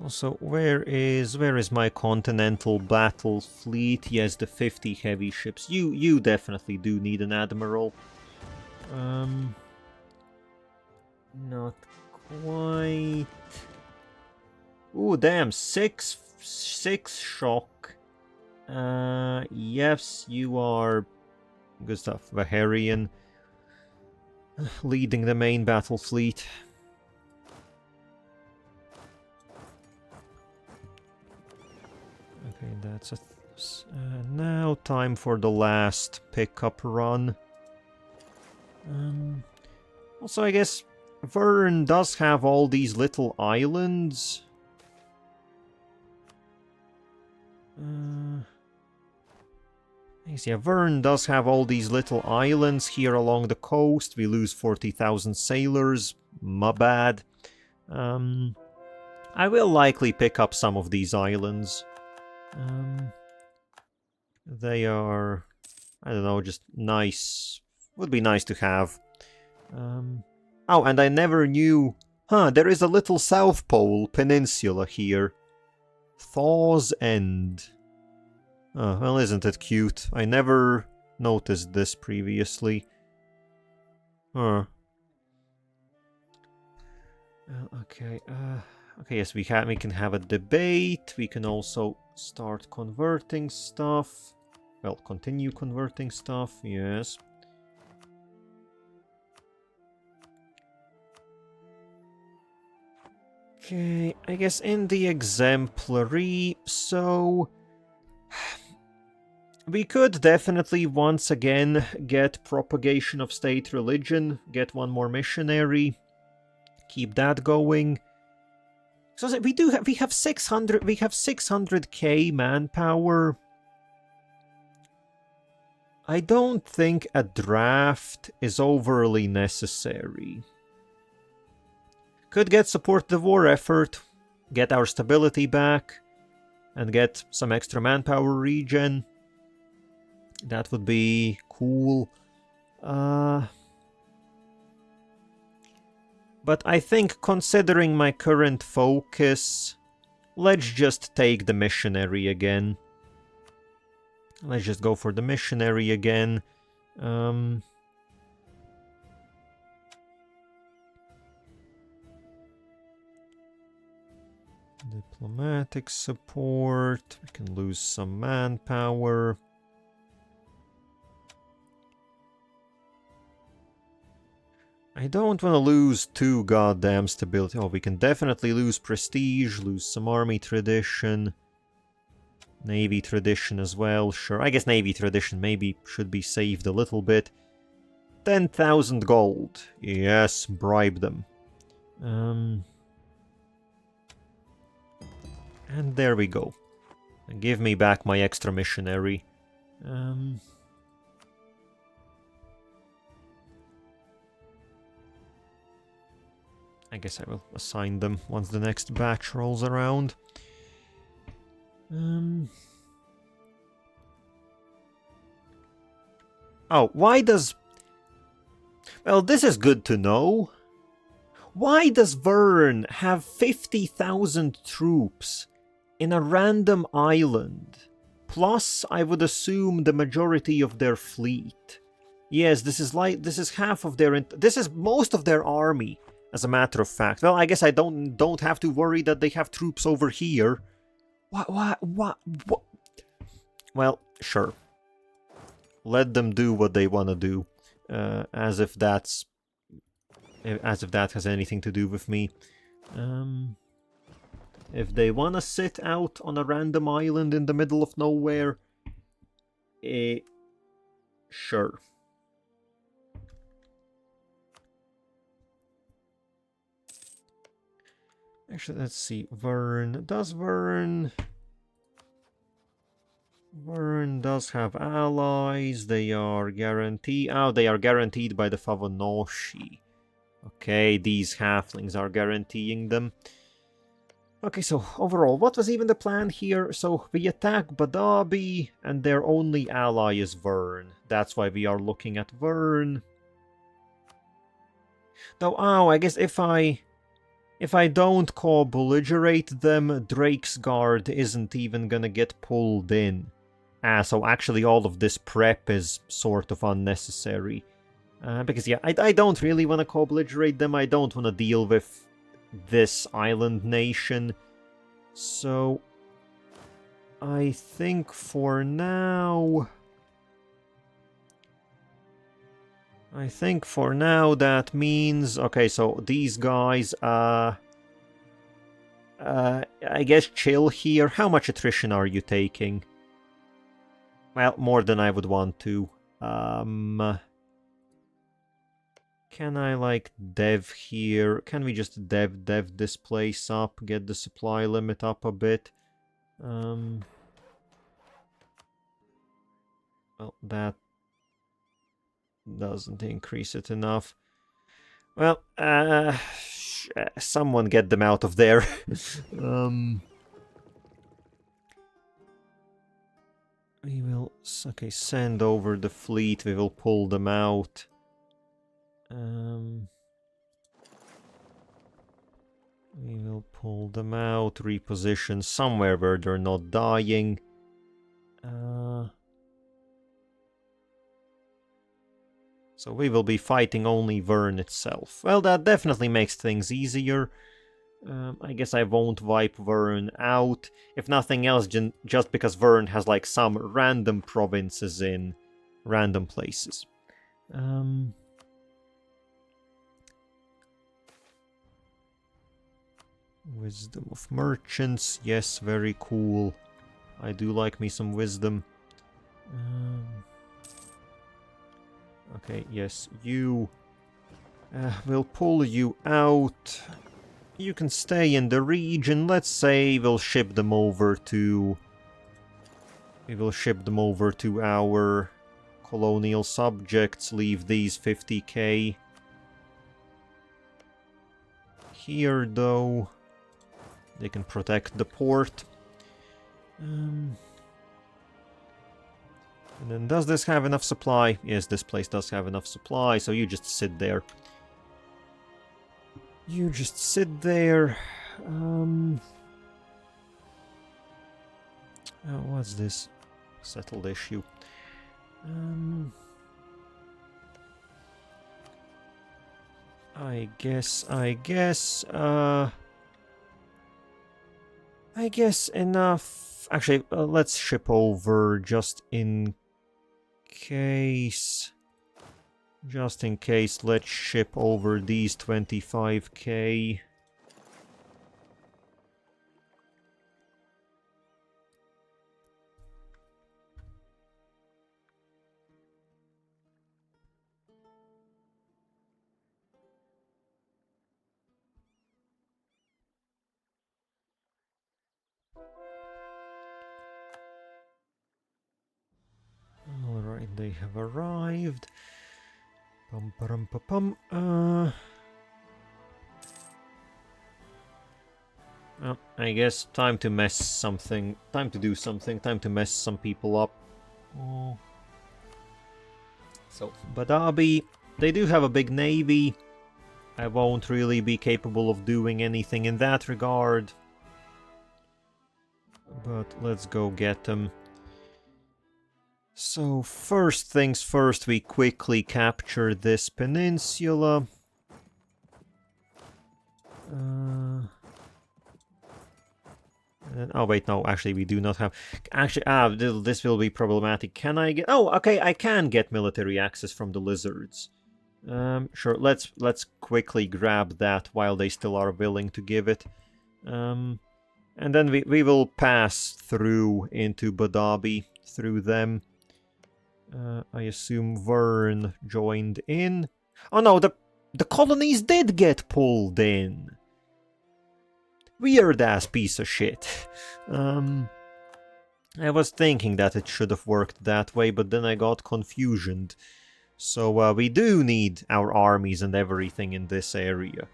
Speaker 1: Also, where is my continental battle fleet? Yes, the 50 heavy ships. You definitely do need an admiral. Not quite. Ooh, damn, six shock. Yes, you are good stuff. Vaharian leading the main battle fleet. Okay, that's now time for the last pickup run. Also, I guess Vern does have all these little islands. Yeah, Vern does have all these little islands here along the coast. We lose 40,000 sailors. My bad. I will likely pick up some of these islands. They are, I don't know, just nice. Would be nice to have. Oh, and I never knew... there is a little South Pole peninsula here. Thaw's End. Oh, well, isn't it cute? I never noticed this previously. Huh. Okay, okay, yes, we can have a debate. We can also start converting stuff. Well, continue converting stuff, yes. Okay, I guess in the exemplary, so... We could definitely once again get propagation of state religion, get one more missionary, keep that going. So we have 600k manpower. I don't think a draft is overly necessary. Could get support the war effort, get our stability back, and get some extra manpower regen. That would be cool. But I think, considering my current focus, let's just take the missionary again. Let's just go for the missionary again. Diplomatic support. We can lose some manpower. I don't want to lose too goddamn stability. Oh, we can definitely lose prestige, lose some army tradition. Navy tradition as well, sure. I guess Navy tradition maybe should be saved a little bit. 10,000 gold. Yes, bribe them. And there we go. Give me back my extra missionary. I guess I will assign them once the next batch rolls around. Oh, why does... Well, this is good to know. Why does Vern have 50,000 troops in a random island? Plus, I would assume the majority of their fleet. Yes, this is half of their... This is most of their army. As a matter of fact. Well, I guess I don't have to worry that they have troops over here. What? Well, sure. Let them do what they want to do. As if that has anything to do with me. If they want to sit out on a random island in the middle of nowhere, sure. Actually, let's see. Vern. Does Vern... Vern does have allies. They are guaranteed... Oh, they are guaranteed by the Favonoshi. Okay, these halflings are guaranteeing them. Okay, so overall, what was even the plan here? So we attack Badabi, and their only ally is Vern. That's why we are looking at Vern. Though, oh, I guess if I don't co-belligerate them, Drake's Guard isn't even gonna get pulled in. So actually all of this prep is sort of unnecessary. Because yeah, I don't really want to co-belligerate them. I don't want to deal with this island nation. So I think for now... that means... Okay, so these guys, I guess chill here. How much attrition are you taking? Well, more than I would want to. Can I, like, dev here? Can we just dev this place up? Get the supply limit up a bit? Well, that doesn't increase it enough. Well, someone get them out of there. We will... Okay, send over the fleet. We will pull them out. We will pull them out, reposition somewhere where they're not dying. So we will be fighting only Vern itself. Well, that definitely makes things easier. I guess I won't wipe Vern out. If nothing else, just because Vern has like some random provinces in random places. Wisdom of merchants. Yes, very cool. I do like me some wisdom. Okay, yes, you... we'll pull you out. You can stay in the region. Let's say we'll ship them over to... We will ship them over to our colonial subjects. Leave these 50k. Here, though... They can protect the port. And then does this have enough supply? Yes, this place does have enough supply, so you just sit there. You just sit there. What's this? Settled issue. I guess enough. Actually, let's ship over just in case. Just in case, let's ship over these 25k. Alright, they have arrived. Well, I guess time to mess something. Time to do something. Time to mess some people up. So, Badabi, they do have a big navy. I won't really be capable of doing anything in that regard. But let's go get them. So, first things first, we quickly capture this peninsula. Oh wait, no, actually we do not have... Actually, this will be problematic. Can I get... Oh, okay, I can get military access from the lizards. Sure, let's quickly grab that while they still are willing to give it. And then we will pass through into Badabi, through them. I assume Vern joined in. Oh no, the colonies did get pulled in. weird-ass piece of shit. I was thinking that it should have worked that way, but then I got confusioned. So we do need our armies and everything in this area.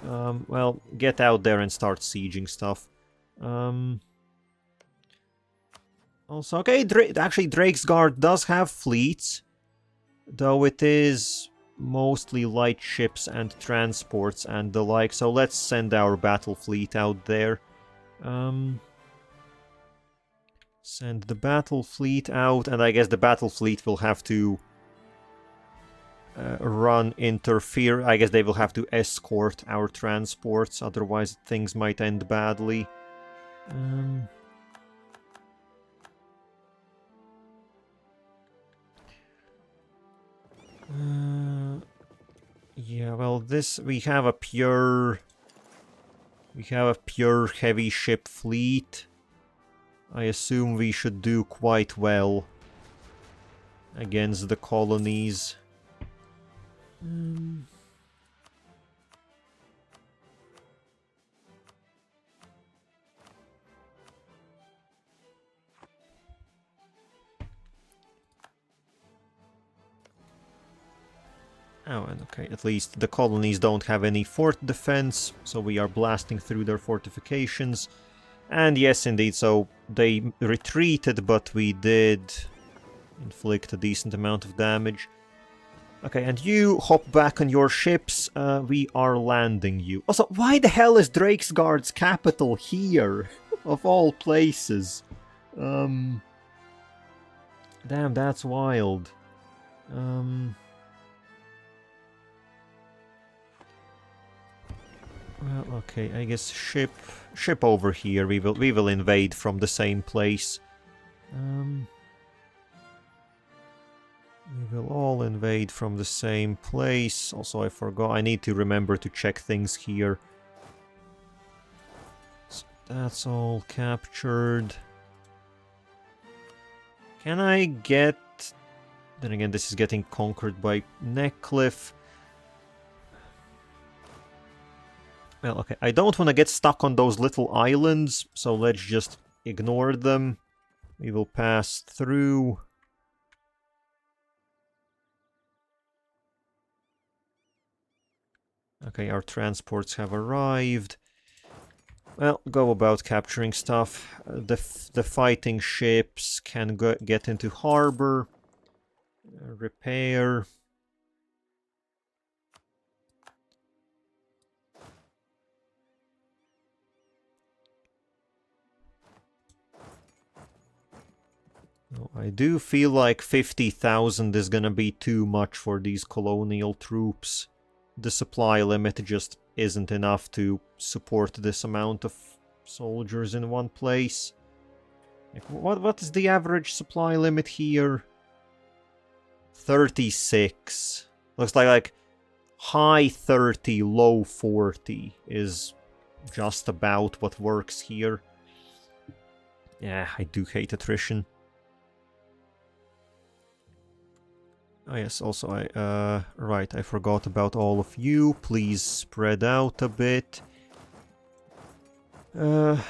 Speaker 1: Well, get out there and start sieging stuff. Also, okay, actually Drake's Guard does have fleets, though it is mostly light ships and transports and the like, so let's send our battle fleet out there. Send the battle fleet out, and I guess the battle fleet will have to interfere. I guess they will have to escort our transports, otherwise things might end badly. Yeah, well, we have a pure heavy ship fleet. I assume we should do quite well against the colonies. Oh, and okay, at least the colonies don't have any fort defense, so we are blasting through their fortifications. And yes, indeed, so they retreated, but we did inflict a decent amount of damage. Okay, and you hop back on your ships. We are landing you. Also, why the hell is Drake's Guard's capital here? Of all places. Damn, that's wild. Well, okay, I guess ship over here. We will invade from the same place. We will all invade from the same place. Also, I forgot. I need to remember to check things here. So that's all captured. Can I get... Then again, this is getting conquered by Neckcliff. Well, okay, I don't want to get stuck on those little islands, so let's just ignore them. We will pass through. Okay, our transports have arrived. Well, go about capturing stuff. The fighting ships can get into harbor. Repair. I do feel like 50,000 is gonna be too much for these colonial troops. The supply limit just isn't enough to support this amount of soldiers in one place. Like, what is the average supply limit here? 36. Looks like high 30, low 40 is just about what works here. Yeah, I do hate attrition. Oh yes, also right, I forgot about all of you. Please spread out a bit. Yes,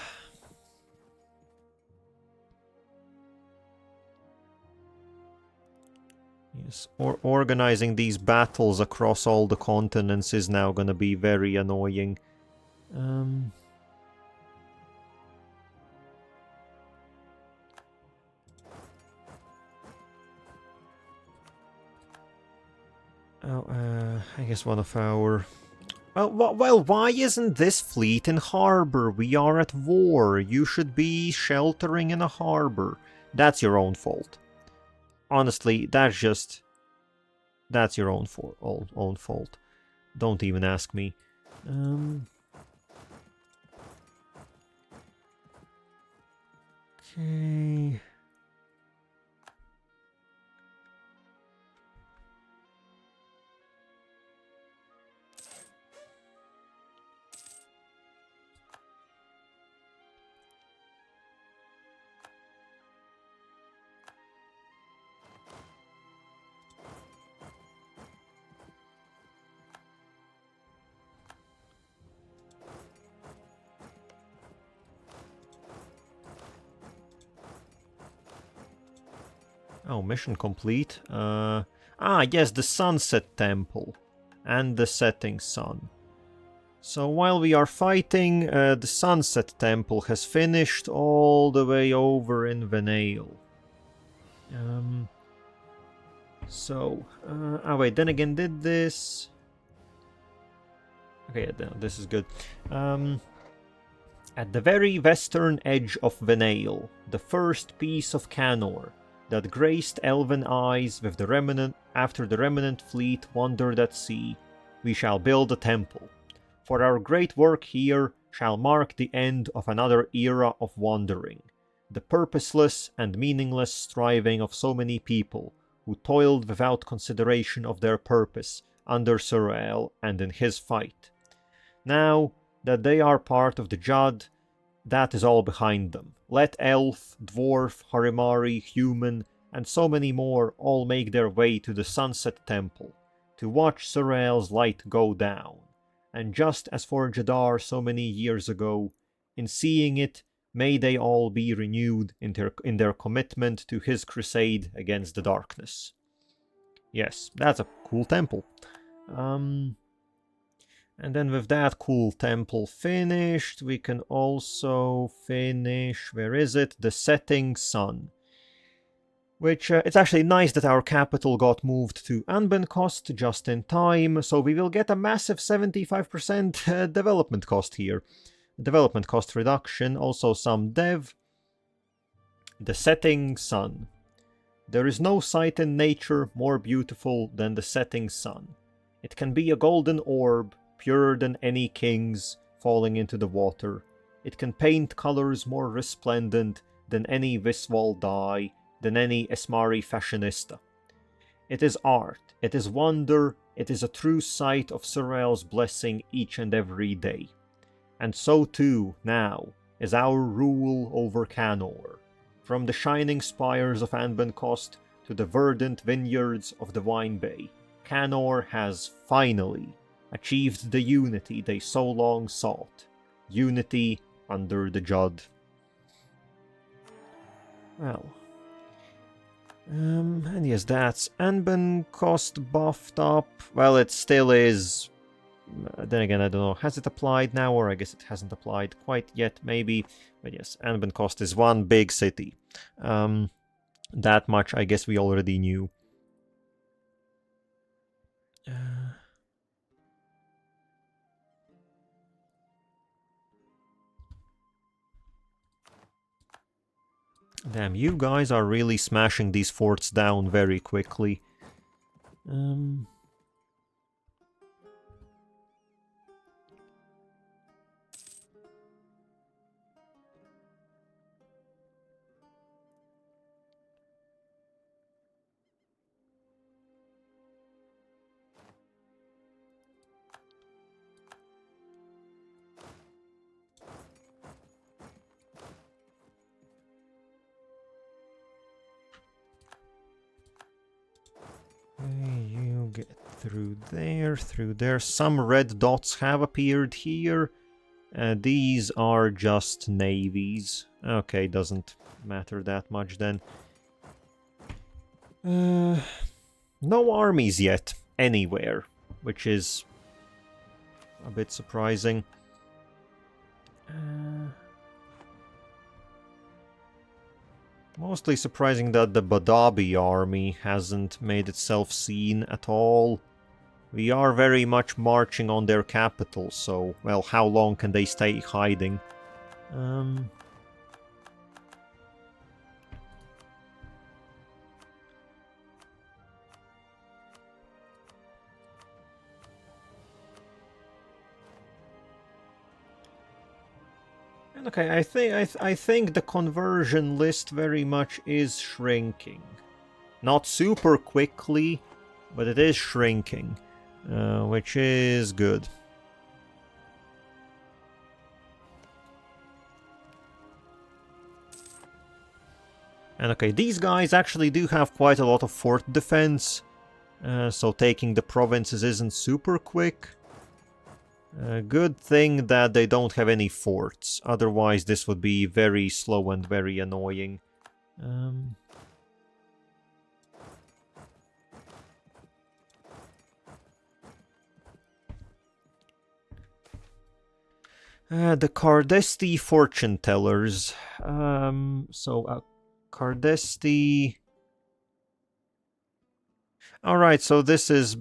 Speaker 1: organizing these battles across all the continents is now gonna be very annoying. I guess one of our... Well, why isn't this fleet in harbor? We are at war. You should be sheltering in a harbor. That's your own fault. Honestly, that's your own fault. Don't even ask me. Okay... Oh, mission complete. Yes, the Sunset Temple and the Setting Sun. So while we are fighting, the Sunset Temple has finished all the way over in Venail. Wait, then again, did this... Okay, yeah, this is good. At the very western edge of Venail, the first piece of Canor that graced elven eyes with the remnant after the remnant fleet wandered at sea, we shall build a temple. For our great work here shall mark the end of another era of wandering, the purposeless and meaningless striving of so many people who toiled without consideration of their purpose under Surael and in his fight. Now that they are part of the Jadd, that is all behind them. Let elf, dwarf, Harimari, human, and so many more all make their way to the Sunset Temple, to watch Surael's light go down. And just as for Jadar so many years ago, in seeing it, may they all be renewed in their commitment to his crusade against the darkness. Yes, that's a cool temple. And then with that cool temple finished, we can also finish, where is it? The Setting Sun. Which, it's actually nice that our capital got moved to Anbenkost just in time, so we will get a massive 75% development cost here. Development cost reduction, also some dev. The Setting Sun. There is no sight in nature more beautiful than the setting sun. It can be a golden orb, purer than any king's, falling into the water. It can paint colors more resplendent than any Viswal dye, than any Esmari fashionista. It is art, it is wonder, it is a true sight of Surael's blessing each and every day. And so too, now, is our rule over Canor. From the shining spires of Anbenkost to the verdant vineyards of the Wine Bay, Canor has finally achieved the unity they so long sought. Unity under the Jadd. Well. And yes, that's Anbenkost buffed up. Well, it still is. Then again, I don't know. Has it applied now? Or I guess it hasn't applied quite yet, maybe. But yes, Anbenkost is one big city. That much, I guess, we already knew. Damn, you guys are really smashing these forts down very quickly. You get through there. Some red dots have appeared here. These are just navies. Okay, doesn't matter that much then. No armies yet, anywhere, which is a bit surprising. Mostly surprising that the Badabi army hasn't made itself seen at all. We are very much marching on their capital, so, well, how long can they stay hiding? Okay, I think the conversion list very much is shrinking. Not super quickly, but it is shrinking, which is good. And okay, these guys actually do have quite a lot of fort defense, so taking the provinces isn't super quick. Good thing that they don't have any forts, otherwise this would be very slow and very annoying. The Cardesti fortune tellers. Cardesti. Alright, so this is...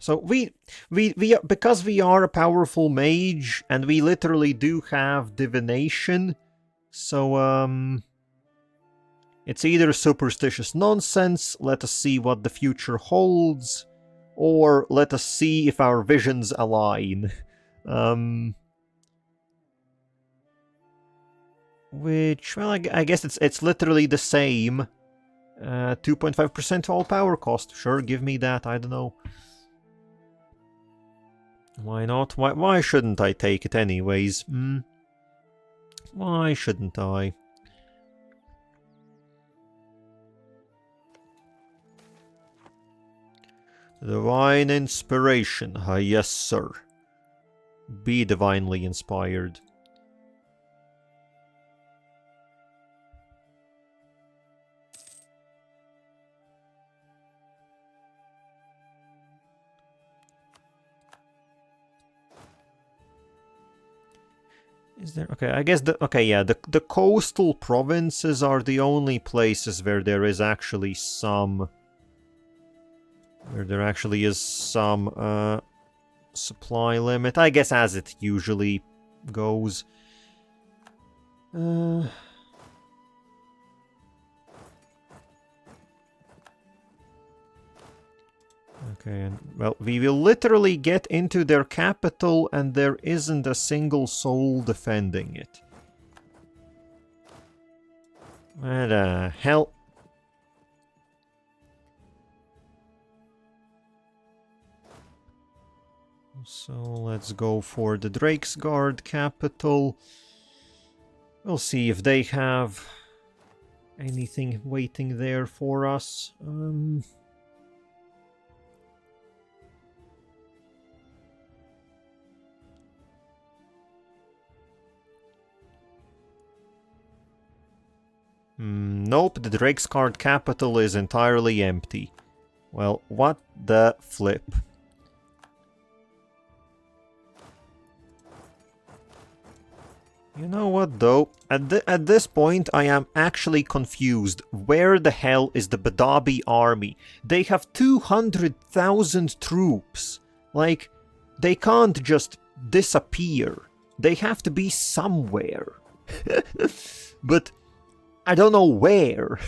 Speaker 1: So we because we are a powerful mage, and we literally do have divination, so it's either superstitious nonsense, let us see what the future holds, or let us see if our visions align. Which, well, I guess it's literally the same. 2.5% all power cost. Sure, give me that, I don't know. Why not? Why shouldn't I take it anyways? Why shouldn't I? Divine inspiration. Yes, sir. Be divinely inspired. Is there... Okay, I guess the coastal provinces are the only places where there is actually some... Where there actually is some, supply limit. I guess as it usually goes. Okay, and well, we will literally get into their capital and there isn't a single soul defending it. What the hell? So let's go for the Drakesguard capital. We'll see if they have anything waiting there for us. Nope, the Drakesguard capital is entirely empty. Well, what the flip? You know what though? At this point I am actually confused. Where the hell is the Badabi army? They have 200,000 troops. Like, they can't just disappear. They have to be somewhere. But I don't know where.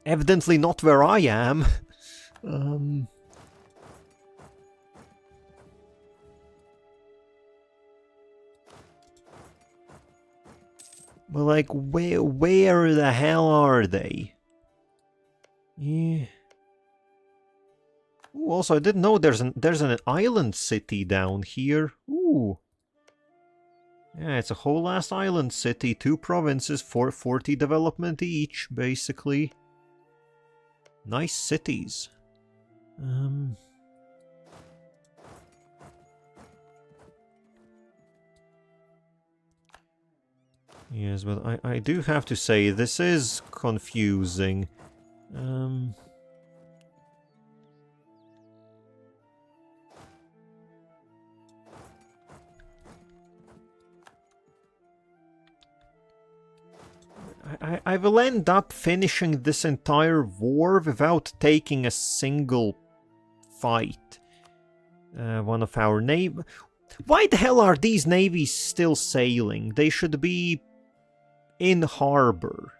Speaker 1: Evidently not where I am. But like, where the hell are they? Yeah. Ooh, also, I didn't know there's an island city down here. Ooh. Yeah, it's a whole ass island city, 2 provinces, 40 development each, basically. Nice cities. Yes, but I do have to say, this is confusing. I will end up finishing this entire war without taking a single fight. One of our navy... Why the hell are these navies still sailing? They should be in harbor.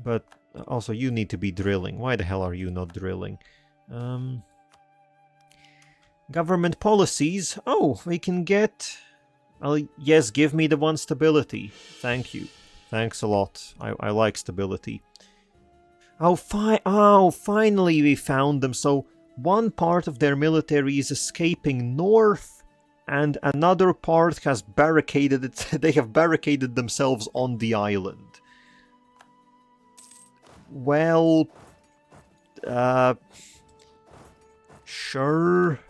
Speaker 1: But also you need to be drilling. Why the hell are you not drilling? Government policies. Oh, we can get... yes, give me the 1 stability. Thank you. Thanks a lot. I like stability. Oh, finally we found them. So one part of their military is escaping north, and another part has barricaded it. They have barricaded themselves on the island. Well, sure.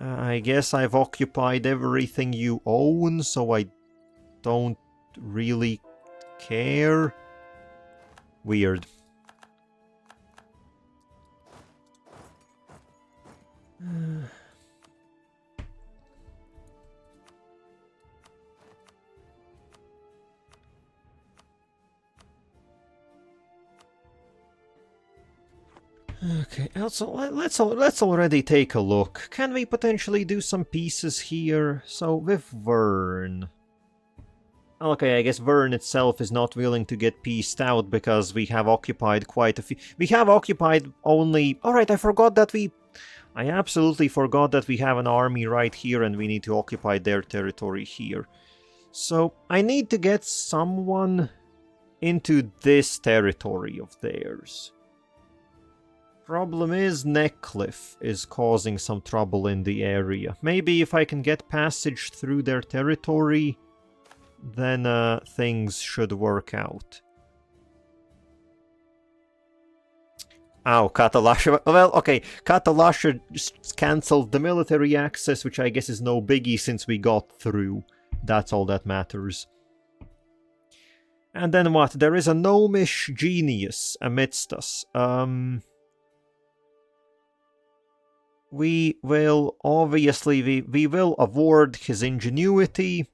Speaker 1: I guess I've occupied everything you own, so I don't really care. Weird. Okay, also let's already take a look. Can we potentially do some pieces here? So with Vern. Okay, I guess Vern itself is not willing to get pieced out because we have occupied quite a few. We have occupied only. Alright, I absolutely forgot that we have an army right here and we need to occupy their territory here. So I need to get someone into this territory of theirs. Problem is, Neckcliff is causing some trouble in the area. Maybe if I can get passage through their territory, then things should work out. Ow, Catalasha. Well, okay, Catalasha just cancelled the military access, which I guess is no biggie since we got through. That's all that matters. And then what? There is a gnomish genius amidst us. We will, obviously, we will award his ingenuity,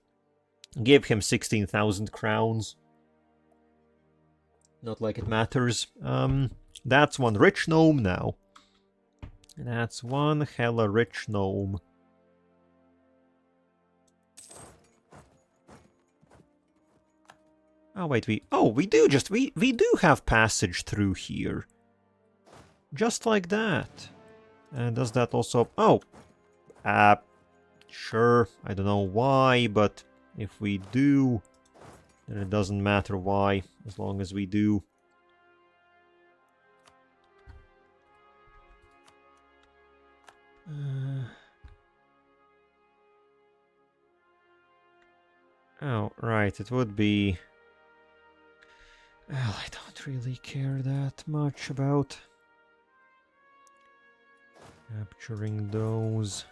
Speaker 1: give him 16,000 crowns. Not like it matters. That's one rich gnome now. That's one hella rich gnome. Oh wait, we do have passage through here. Just like that. And does that also... Oh! Sure, I don't know why, but if we do, then it doesn't matter why, as long as we do. Oh, right, it would be... Well, I don't really care that much about capturing those.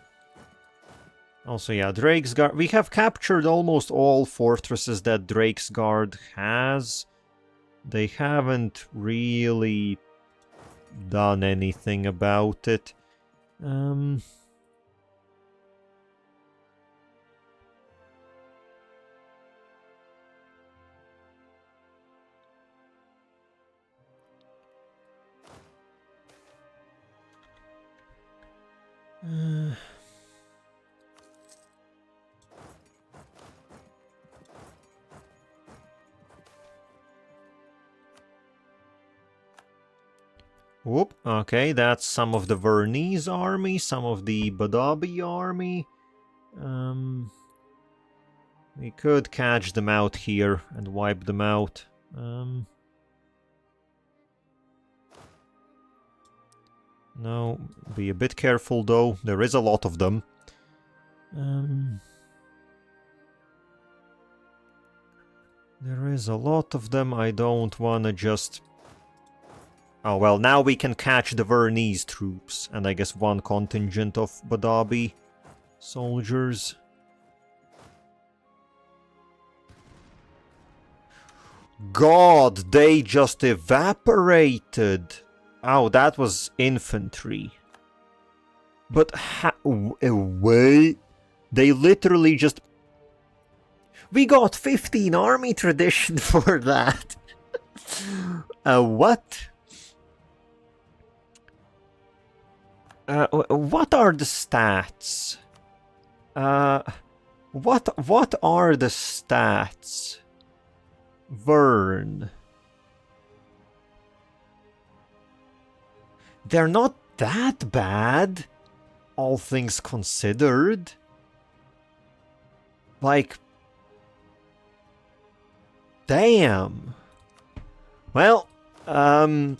Speaker 1: Also, yeah, Drake's Guard. We have captured almost all fortresses that Drake's Guard has. They haven't really done anything about it. Whoop, okay, that's some of the Vernese army, some of the Badabi army. We could catch them out here and wipe them out. No, be a bit careful though, there is a lot of them. There is a lot of them, I don't wanna just... Oh well, now we can catch the Vernese troops, and I guess one contingent of Badabi soldiers. God, they just evaporated! Oh, that was infantry. But wait, they literally just... We got 15 army tradition for that! What? What are the stats? What are the stats? Vern. They're not that bad, all things considered. Like, damn. Well, I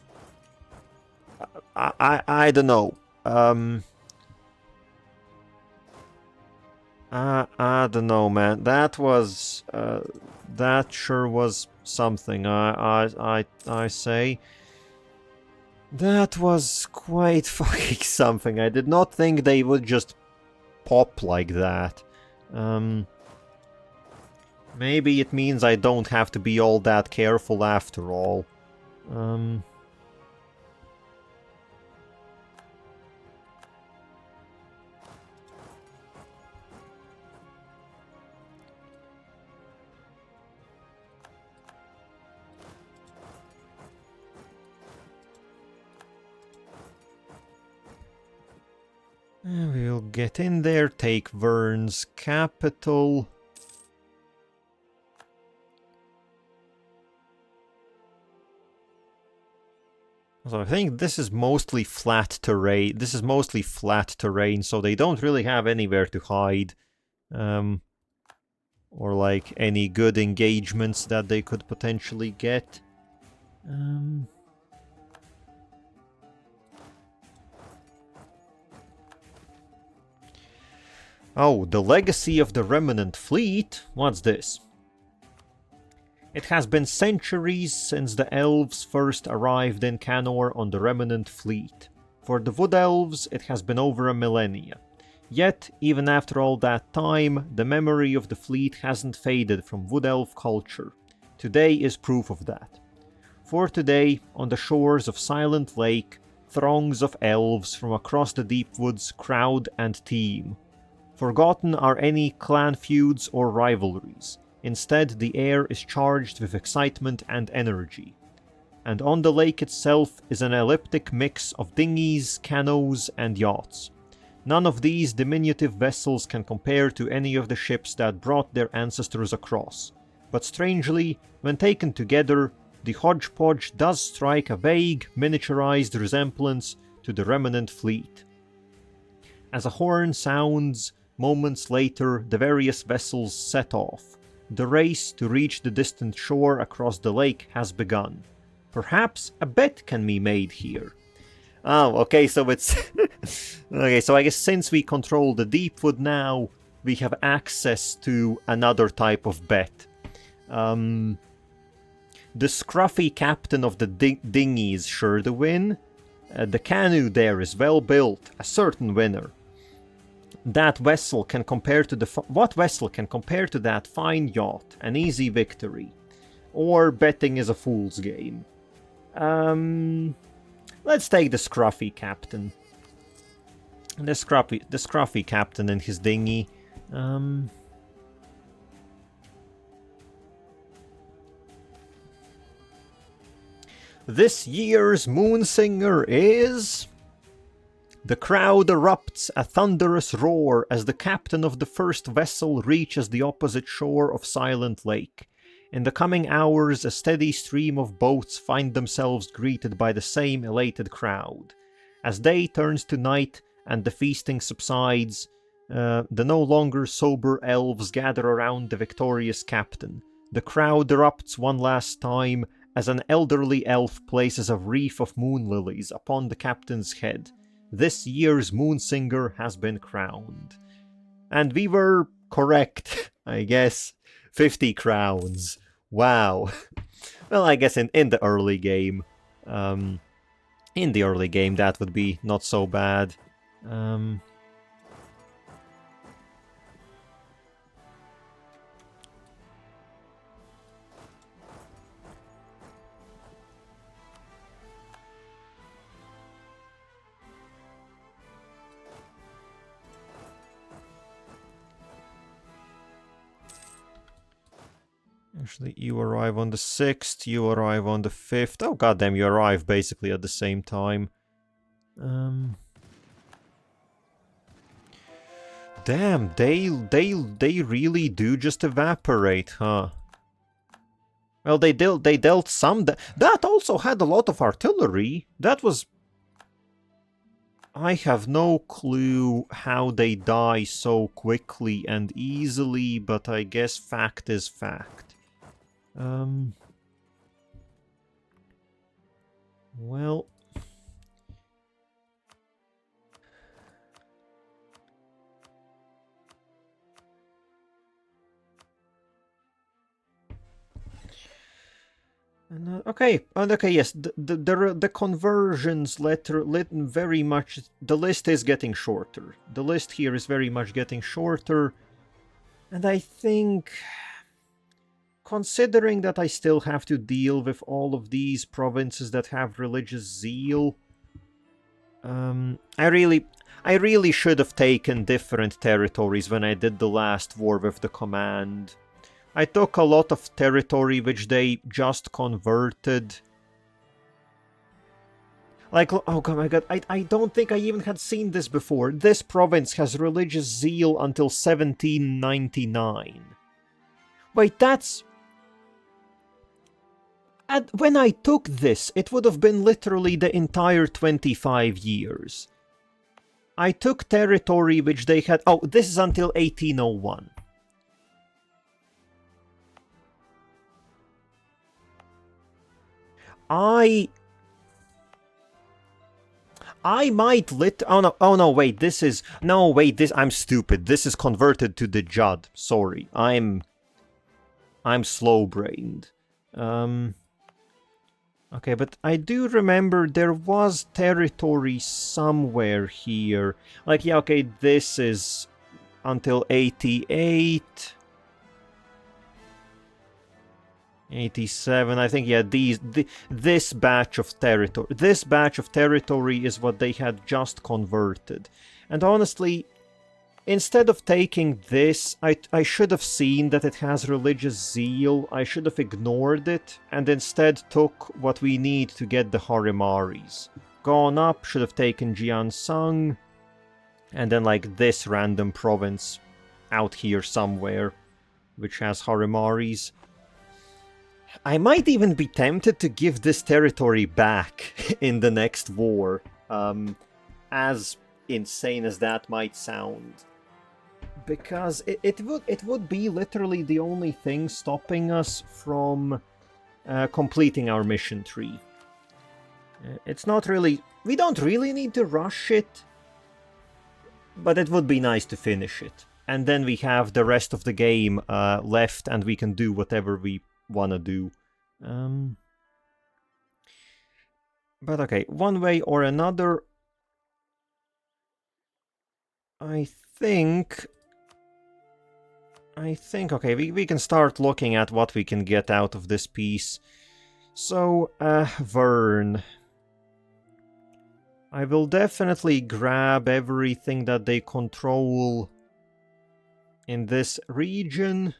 Speaker 1: don't know. I don't know, man. That was that sure was something. I say that was quite fucking something. I did not think they would just pop like that. Maybe it means I don't have to be all that careful after all. We'll get in there, take Vern's capital. So I think this is mostly flat terrain. This is mostly flat terrain, so they don't really have anywhere to hide. Or like any good engagements that they could potentially get. Oh, the legacy of the remnant fleet? What's this? It has been centuries since the elves first arrived in Canor on the remnant fleet. For the Wood Elves, it has been over a millennia. Yet, even after all that time, the memory of the fleet hasn't faded from Wood Elf culture. Today is proof of that. For today, on the shores of Silent Lake, throngs of elves from across the deep woods crowd and teem. Forgotten are any clan feuds or rivalries. Instead, the air is charged with excitement and energy. And on the lake itself is an elliptic mix of dinghies, canoes, and yachts. None of these diminutive vessels can compare to any of the ships that brought their ancestors across. But strangely, when taken together, the hodgepodge does strike a vague, miniaturized resemblance to the remnant fleet. As a horn sounds, moments later, the various vessels set off. The race to reach the distant shore across the lake has begun. Perhaps a bet can be made here. Oh, okay, so it's... okay, so I guess since we control the Deepwood now, we have access to another type of bet. The scruffy captain of the dinghy is sure to win. The canoe there is well built, a certain winner. That vessel can compare to what vessel can compare to that fine yacht? An easy victory. Or betting is a fool's game. Let's take the scruffy captain. The scruffy captain and his dinghy. This year's Moonsinger is... The crowd erupts a thunderous roar as the captain of the first vessel reaches the opposite shore of Silent Lake. In the coming hours, a steady stream of boats find themselves greeted by the same elated crowd. As day turns to night and the feasting subsides, the no longer sober elves gather around the victorious captain. The crowd erupts one last time as an elderly elf places a wreath of moon lilies upon the captain's head. This year's Moonsinger has been crowned. And we were correct, I guess. 50 crowns. Wow. Well, I guess in the early game. In the early game, that would be not so bad. Actually, you arrive on the 6th, you arrive on the 5th. Oh, goddamn, you arrive basically at the same time. Damn, they really do just evaporate, huh? Well, they dealt some... That also had a lot of artillery. That was... I have no clue how they die so quickly and easily, but I guess fact is fact. Well... Okay, yes, the conversions very much... The list is getting shorter. The list here is very much getting shorter. And I think... Considering that I still have to deal with all of these provinces that have religious zeal... I really should have taken different territories when I did the last war with the command. I took a lot of territory which they just converted. Like, oh my god, I don't think I even had seen this before. This province has religious zeal until 1799. Wait, that's... And when I took this, it would have been literally the entire 25 years. I took territory which they had... Oh, this is until 1801. I might oh no, wait, this is... No, wait, this... I'm stupid. This is converted to the Jadd. Sorry. I'm slow-brained. Okay, but I do remember there was territory somewhere here. Like, yeah, okay, this is until 88... 87, I think, yeah, this batch of territory. This batch of territory is what they had just converted. And honestly, instead of taking this, I should have seen that it has religious zeal. I should have ignored it, and instead took what we need to get the Harimaris. Gone up, should have taken Jiansang, and then, like, this random province out here somewhere, which has Harimaris. I might even be tempted to give this territory back in the next war, as insane as that might sound. Because it would be literally the only thing stopping us from completing our mission tree. It's not really... We don't really need to rush it, but it would be nice to finish it. And then we have the rest of the game left, and we can do whatever we wanna do. But okay, one way or another, I think, okay, we can start looking at what we can get out of this piece. So, Vern. I will definitely grab everything that they control in this region.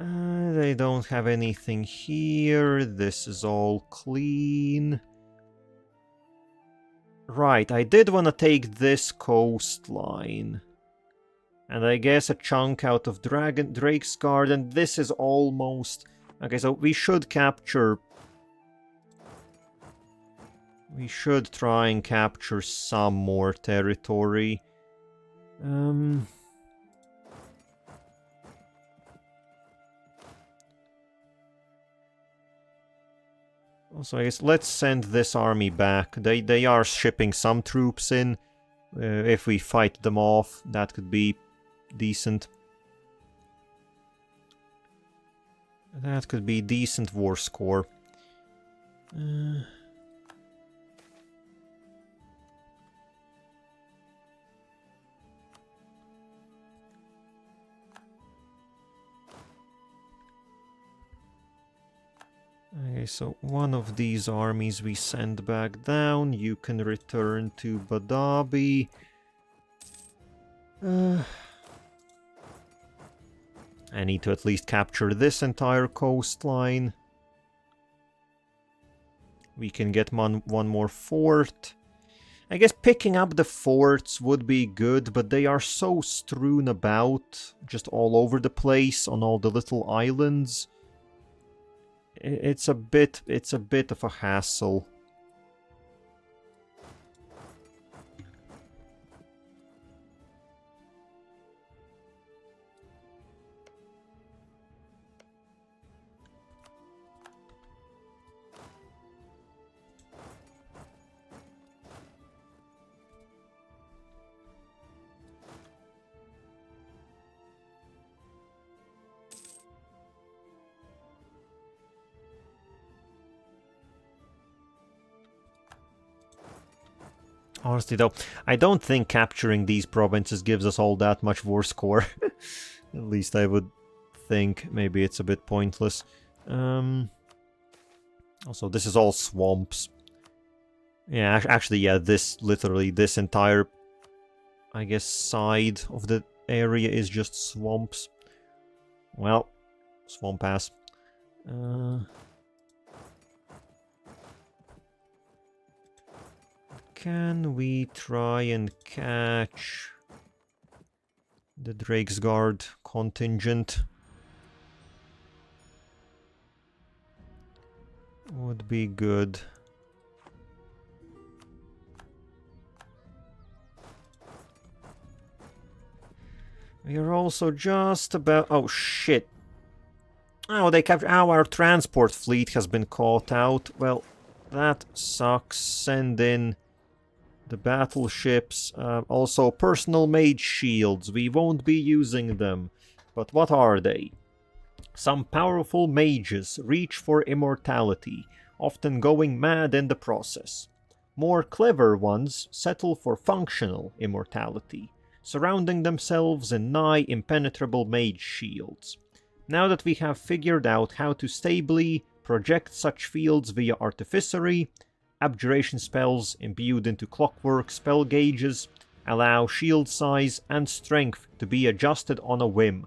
Speaker 1: They don't have anything here. This is all clean. Right, I did want to take this coastline. And I guess a chunk out of Drake's Guard, and this is almost... Okay, so we should capture... We should try and capture some more territory. Also, I guess let's send this army back. They are shipping some troops in. If we fight them off, that could be decent. That could be decent war score. Okay, so one of these armies we send back down. You can return to Badabi. I need to at least capture this entire coastline. We can get one more fort. I guess picking up the forts would be good, but they are so strewn about, just all over the place, on all the little islands. It's a bit of a hassle. Honestly though, I don't think capturing these provinces gives us all that much war score. At least I would think. Maybe it's a bit pointless. Also, this is all swamps. Yeah, actually, yeah, this entire, I guess, side of the area is just swamps. Well, swamp ass. Can we try and catch the Drakesguard contingent? Would be good. We are also just about... Oh, shit. Oh, they captured... Our transport fleet has been caught out. Well, that sucks. Send in the battleships. Also, personal mage shields. We won't be using them. But what are they? Some powerful mages reach for immortality, often going mad in the process. More clever ones settle for functional immortality, surrounding themselves in nigh impenetrable mage shields. Now that we have figured out how to stably project such fields via artificery, abjuration spells imbued into clockwork spell gauges allow shield size and strength to be adjusted on a whim.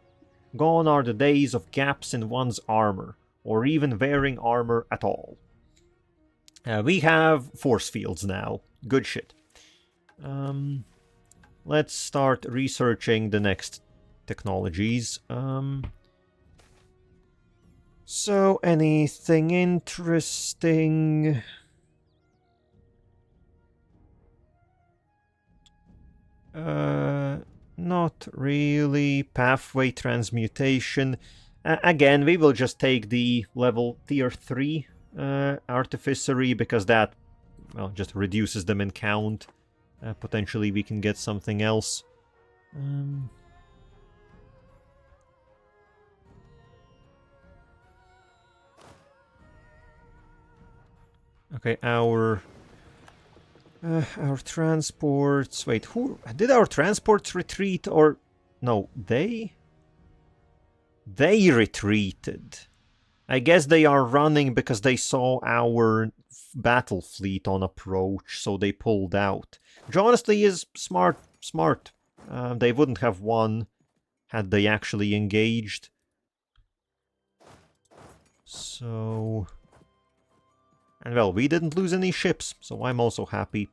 Speaker 1: Gone are the days of gaps in one's armor, or even wearing armor at all. We have force fields now. Good shit. Let's start researching the next technologies. So, anything interesting? Not really. Pathway transmutation. Again, we will just take the level tier 3 artificery, because that, well, just reduces them in count. Potentially we can get something else. Okay, our transports... Wait, who... Did our transports retreat, or... No, they retreated. I guess they are running because they saw our battle fleet on approach, so they pulled out. Which honestly is smart. They wouldn't have won had they actually engaged. So... And well, we didn't lose any ships, so I'm also happy.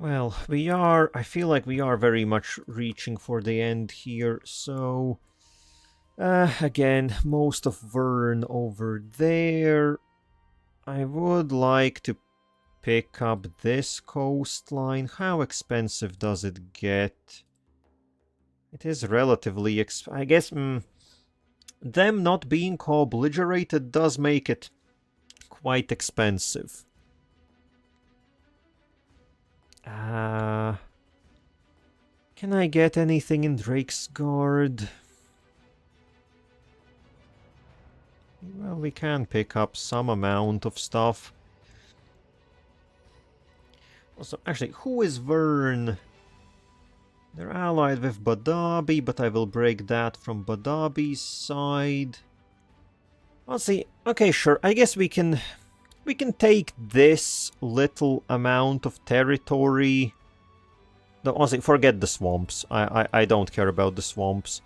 Speaker 1: Well, I feel like we are very much reaching for the end here, so... again, most of Vern over there. I would like to pick up this coastline. How expensive does it get? It is relatively I guess, them not being co-obliterated does make it quite expensive. Can I get anything in Drakesguard? Well, we can pick up some amount of stuff. Also, actually, who is Vern? They're allied with Badabi, but I will break that from Badabi's side. Let's see. Okay, sure. I guess we can take this little amount of territory. No, honestly, forget the swamps. I don't care about the swamps.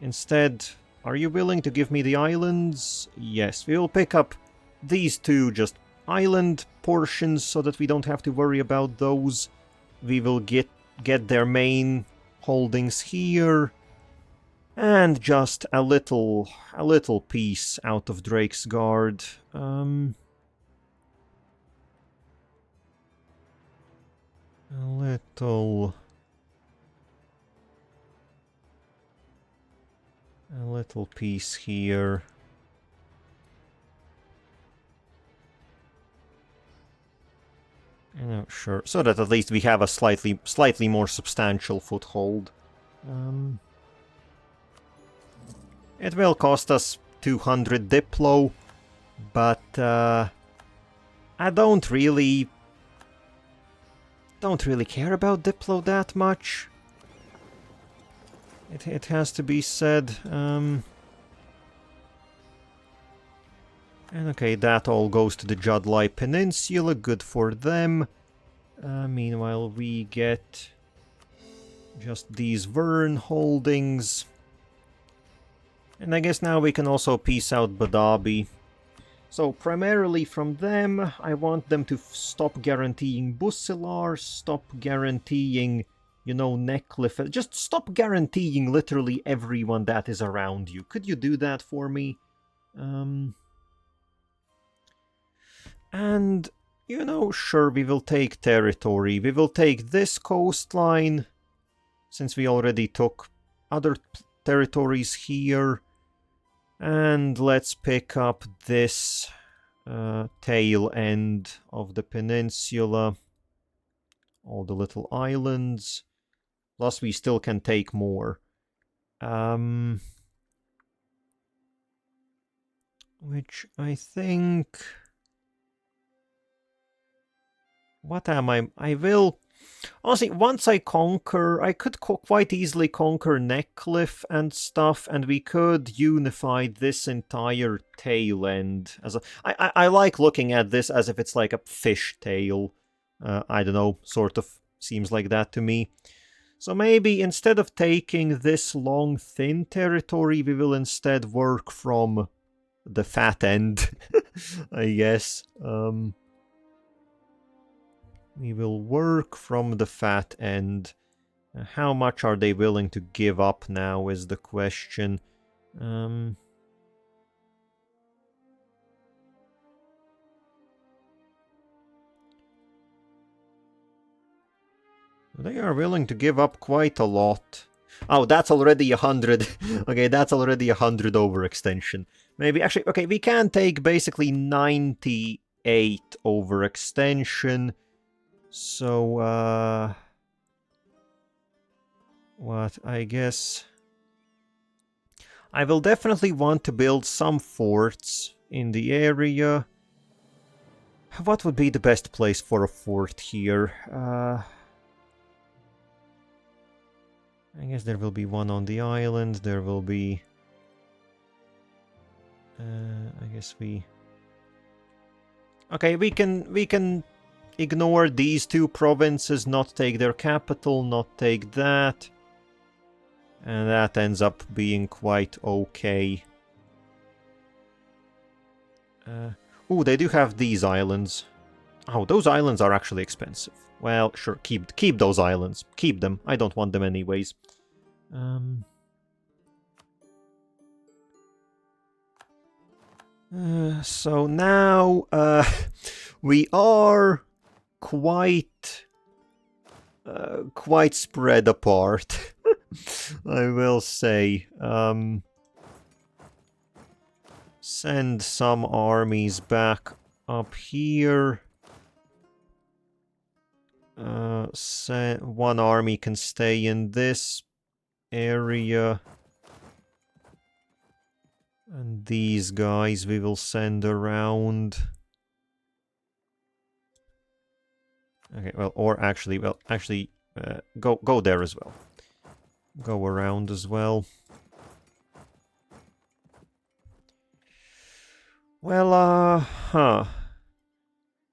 Speaker 1: Instead, are you willing to give me the islands? Yes, we will pick up these two just island portions so that we don't have to worry about those. We will get their main holdings here. And just a little piece out of Drakesguard. A little piece here. Sure. So that at least we have a slightly more substantial foothold. It will cost us 200 Diplo, but I don't really care about Diplo that much. It has to be said. And okay, that all goes to the Jadd Peninsula, good for them. Meanwhile, we get just these Vern holdings. And I guess now we can also peace out Badabi. So primarily from them, I want them to stop guaranteeing Bussilar, stop guaranteeing, you know, Neckliffe. Just stop guaranteeing literally everyone that is around you. Could you do that for me? And, you know, sure, we will take territory. We will take this coastline, since we already took other territories here. And let's pick up this tail end of the peninsula. All the little islands. Plus we still can take more. Which I think... What am I? I will... Honestly, once I conquer, I could quite easily conquer Neckliffe and stuff, and we could unify this entire tail end. I like looking at this as if it's like a fish tail. I don't know, sort of seems like that to me. So maybe instead of taking this long, thin territory, we will instead work from the fat end, I guess. We will work from the fat end. How much are they willing to give up now is the question. They are willing to give up quite a lot. Oh, that's already 100. Okay, that's already 100 overextension. Maybe, actually, okay, we can take basically 98 overextension. So, what, I guess... I will definitely want to build some forts in the area. What would be the best place for a fort here? I guess there will be one on the island, there will be... I guess we... Okay, we can ignore these two provinces, not take their capital, not take that. And that ends up being quite okay. Oh, they do have these islands. Oh, those islands are actually expensive. Well, sure, keep those islands. Keep them. I don't want them anyways. So now we are quite spread apart. I will say. Send some armies back up here. One army can stay in this area. And these guys we will send around. Okay, well, or actually, go there as well. Go around as well. Well,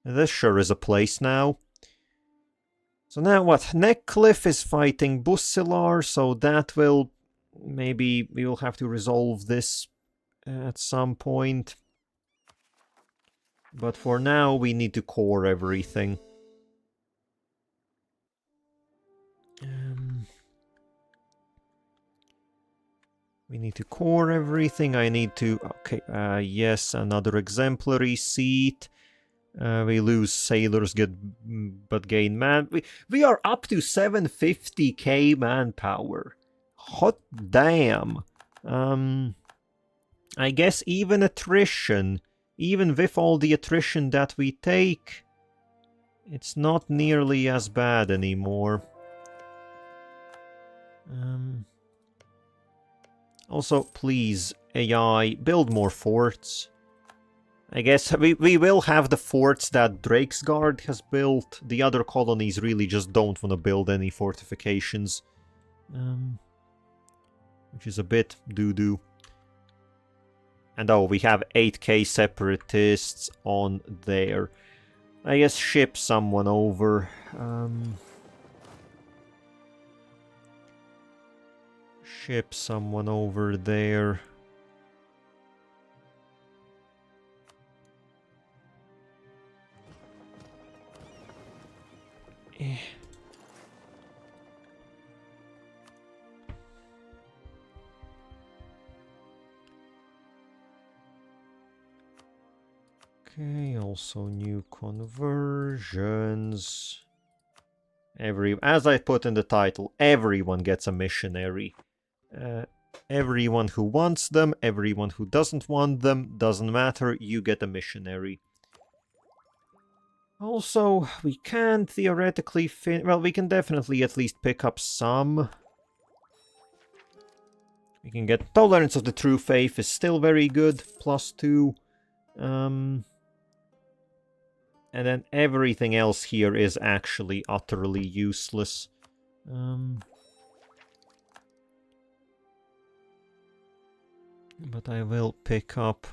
Speaker 1: this sure is a place now. So now what? Neckliffe is fighting Bussilar, so that will... Maybe we will have to resolve this at some point. But for now, we need to core everything. We need to core everything. I need to... Okay, yes, another exemplary seat. We lose sailors, but gain man. We are up to 750k manpower. Hot damn. I guess even attrition, even with all the attrition that we take, it's not nearly as bad anymore. Also, please, AI, build more forts. I guess we will have the forts that Drakesguard has built. The other colonies really just don't want to build any fortifications. Which is a bit doo-doo. And oh, we have 8k separatists on there. I guess ship someone over. Ship someone over there. Okay, also new conversions. As I put in the title, everyone gets a missionary. Everyone who wants them, everyone who doesn't want them, doesn't matter, you get a missionary. Also, we can theoretically well, we can definitely at least pick up some. We can get Tolerance of the True Faith is still very good, +2. And then everything else here is actually utterly useless. But I will pick up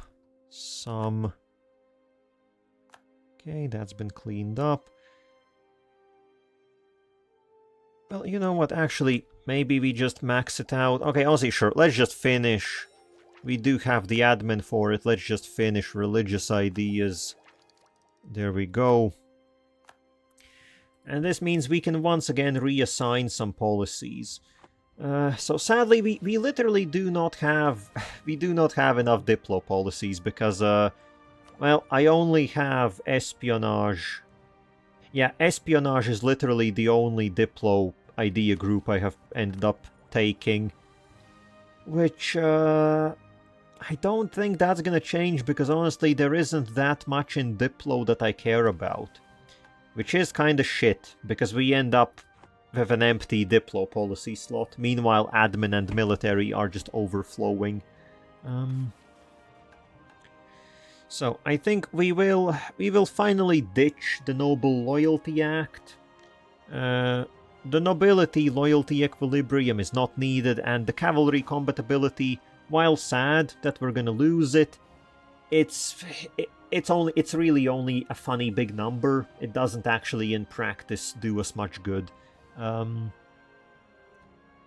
Speaker 1: some. Okay, that's been cleaned up. Well, you know what, actually, maybe we just max it out. Okay, honestly, sure, let's just finish. We do have the admin for it, let's just finish religious ideas. There we go. And this means we can once again reassign some policies. So sadly, we literally do not have enough Diplo policies because well, I only have espionage. Yeah, espionage is literally the only Diplo idea group I have ended up taking, which I don't think that's gonna change because honestly there isn't that much in Diplo that I care about. Which is kinda shit, because we end up with an empty Diplo policy slot. Meanwhile, admin and military are just overflowing. So, I think we will finally ditch the Noble Loyalty Act. The Nobility Loyalty Equilibrium is not needed, and the Cavalry Combatability, while sad that we're gonna lose it, it's really only a funny big number. It doesn't actually in practice do us much good.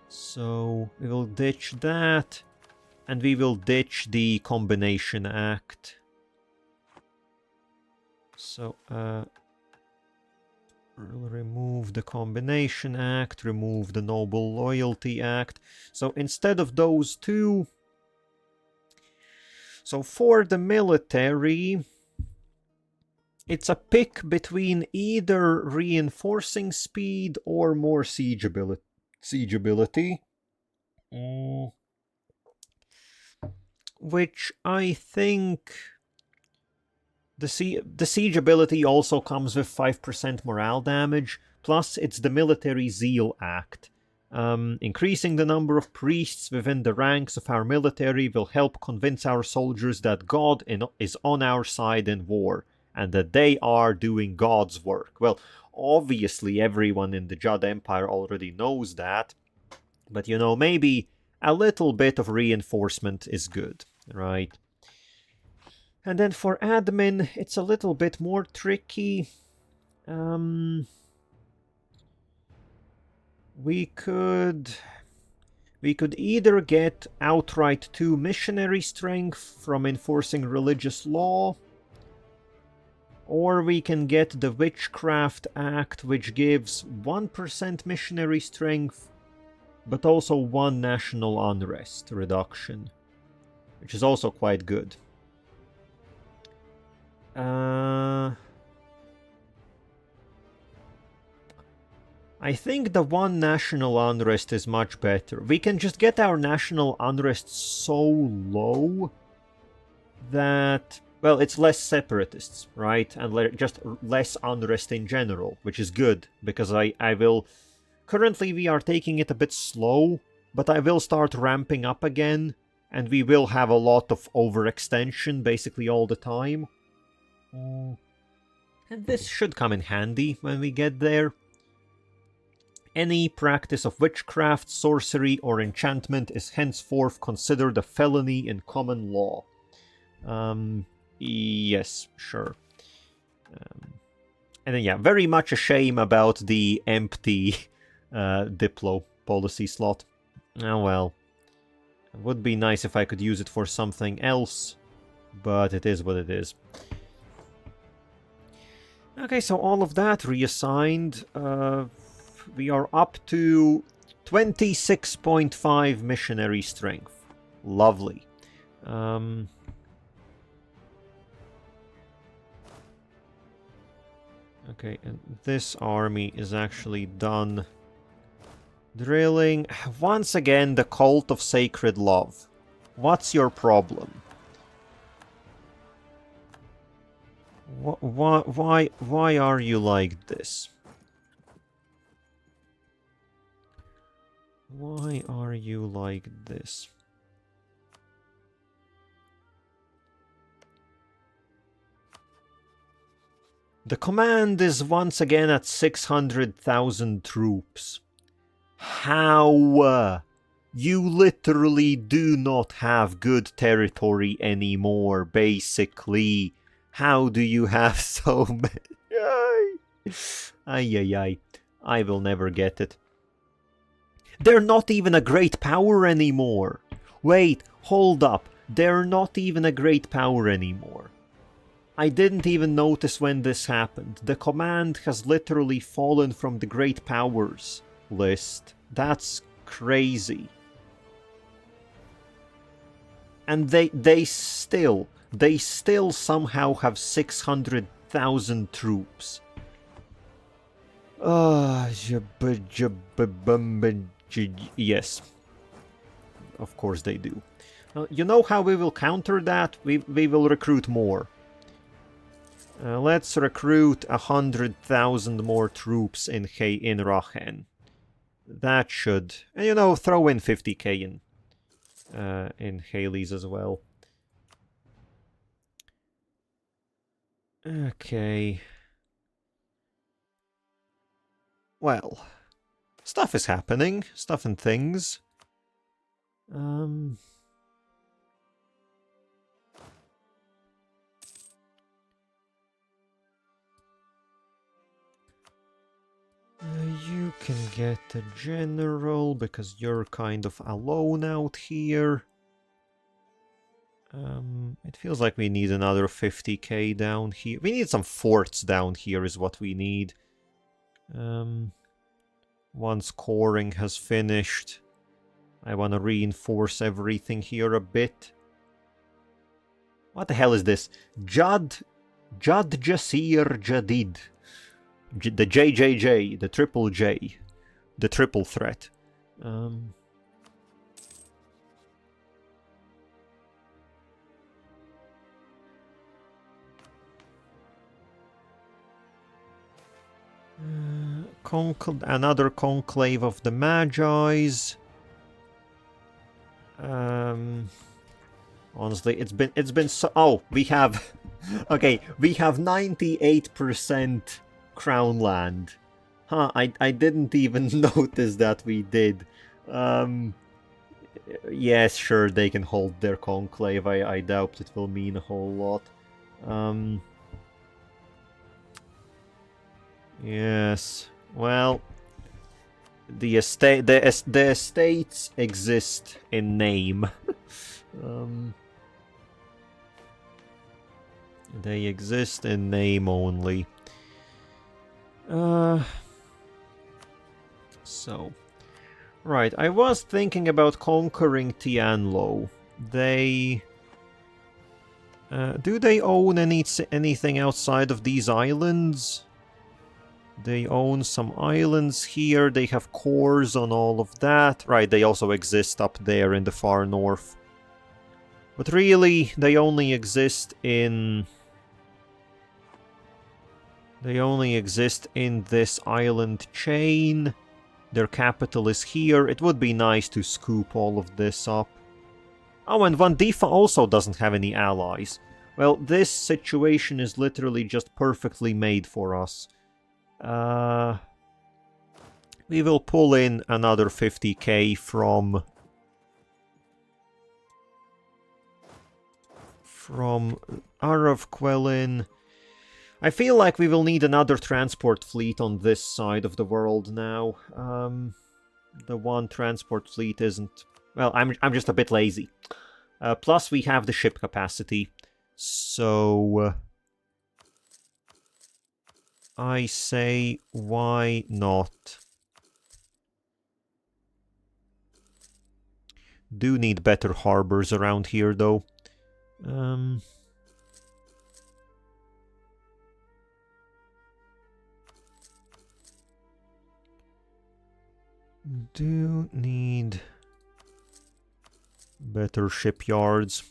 Speaker 1: So we will ditch that, and we will ditch the Combination Act. So we'll remove the Combination Act, remove the Noble Loyalty Act. So instead of those two, so for the military, it's a pick between either reinforcing speed or more siegeability. Which I think the siege ability also comes with 5% morale damage, plus it's the Military Zeal Act. Increasing the number of priests within the ranks of our military will help convince our soldiers that God is on our side in war, and that they are doing God's work. Well, obviously everyone in the Jadd Empire already knows that, but you know, maybe a little bit of reinforcement is good, right? And then for admin, it's a little bit more tricky. We could either get outright 2 missionary strength from enforcing religious law, or we can get the Witchcraft Act, which gives 1% missionary strength, but also 1 national unrest reduction, which is also quite good. I think the 1 national unrest is much better. We can just get our national unrest so low that, well, it's less separatists, right? And just less unrest in general, which is good, because I will... Currently we are taking it a bit slow, but I will start ramping up again, and we will have a lot of overextension basically all the time. And this should come in handy when we get there. Any practice of witchcraft, sorcery, or enchantment is henceforth considered a felony in common law. Yes, sure. And then, yeah, very much a shame about the empty Diplo policy slot. Oh well. It would be nice if I could use it for something else, but it is what it is. Okay, so all of that reassigned. We are up to 26.5 missionary strength. Lovely. Okay, and this army is actually done drilling. Once again, the cult of sacred love. What's your problem? Why are you like this? Why are you like this? The command is once again at 600,000 troops. How? You literally do not have good territory anymore, basically. How do you have so many? Ay. I will never get it. They're not even a great power anymore. Wait, hold up. They're not even a great power anymore. I didn't even notice when this happened. The command has literally fallen from the great powers list. That's crazy. And they still somehow have 600,000 troops. Yes. Of course they do. You know how we will counter that? We will recruit more. Let's recruit 100,000 more troops in Rachen. That should... And you know, throw in 50k in Haley's as well. Okay. Well, stuff is happening. Stuff and things. You can get a general, because you're kind of alone out here. It feels like we need another 50k down here. We need some forts down here is what we need. Once coring has finished, I want to reinforce everything here a bit. What the hell is this? Jadd Jasir Jadid. The JJJ, the triple J, the triple threat. Another conclave of the Magi's. Honestly, it's been so. Oh, we have. Okay, we have 98% crown land. Huh, I didn't even notice that we did. Yes, sure, they can hold their conclave. I doubt it will mean a whole lot. Yes, well, the estates exist in name. They exist in name only. So, right, I was thinking about conquering Tianlo. They... do they own anything outside of these islands? They own some islands here. They have cores on all of that. Right, they also exist up there in the far north. But really, they only exist in... They only exist in this island chain. Their capital is here. It would be nice to scoop all of this up. Oh, and Vandifa also doesn't have any allies. Well, this situation is literally just perfectly made for us. We will pull in another 50k from from Arav Quelin. I feel like we will need another transport fleet on this side of the world now. The one transport fleet isn't... Well, I'm just a bit lazy. Plus, we have the ship capacity. So... I say, why not? Do need better harbors around here, though. Do need better shipyards.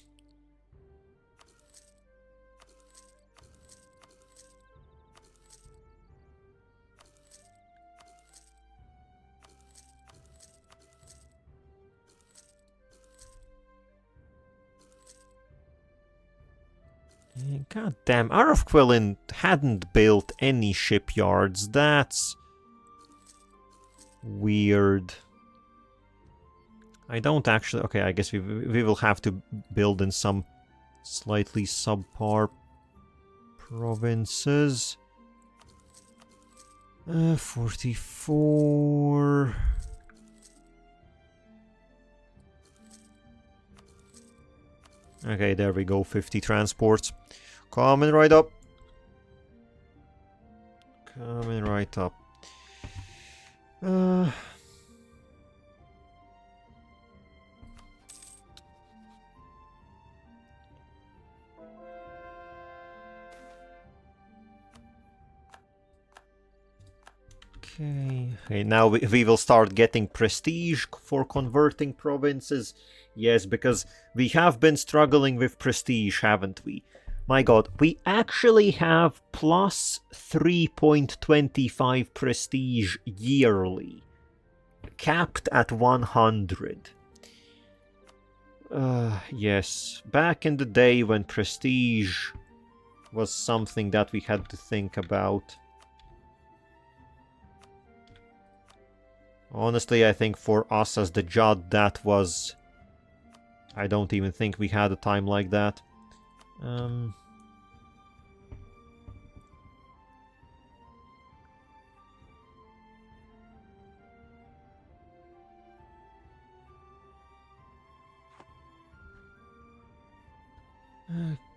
Speaker 1: God damn, Arav Quelin hadn't built any shipyards. That's weird. I don't actually... Okay, I guess we will have to build in some slightly subpar provinces. 44... Okay, there we go, 50 transports. Coming right up. Coming right up. Okay, now we will start getting prestige for converting provinces. Yes, because we have been struggling with prestige, haven't we? My god, we actually have plus 3.25 prestige yearly. Capped at 100. Yes, back in the day when prestige was something that we had to think about. Honestly, I think for us as the Jadd, that was... I don't even think we had a time like that.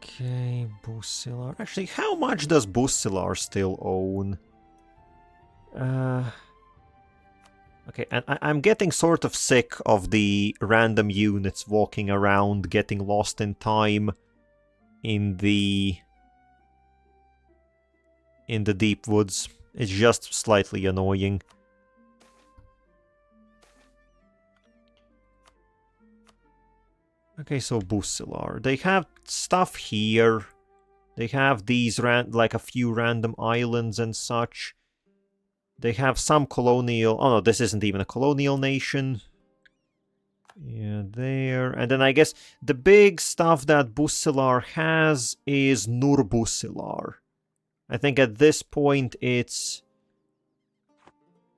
Speaker 1: Okay, Busilar. Actually, how much does Busilar still own? Okay, and I'm getting sort of sick of the random units walking around, getting lost in time in the deep woods. It's just slightly annoying. Okay, so Busilar. They have stuff here. They have these like a few random islands and such. They have some colonial... Oh no, this isn't even a colonial nation. Yeah, there. And then I guess the big stuff that Busilar has is Nur Busilar. I think at this point it's...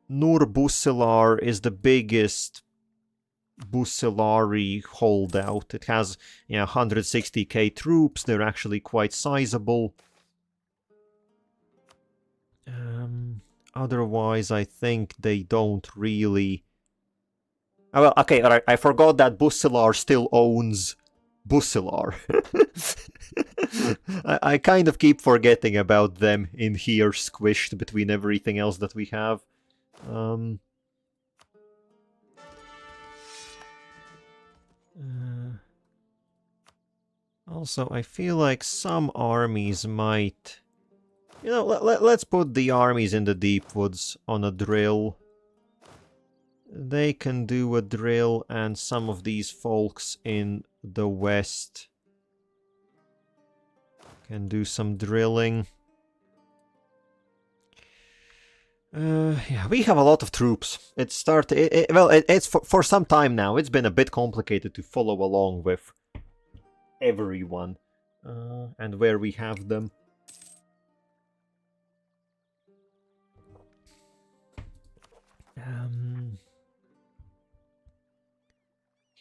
Speaker 1: Nur Busilar is the biggest Busilari holdout. It has, 160k troops. They're actually quite sizable. Otherwise, I think they don't really... Oh, well, okay, alright, I forgot that Busilar still owns Busilar. I kind of keep forgetting about them in here, squished between everything else that we have. Also, I feel like some armies might... let's put the armies in the deep woods on a drill. They can do a drill, and some of these folks in the west can do some drilling. Yeah, we have a lot of troops. It's for some time now. It's been a bit complicated to follow along with everyone and where we have them.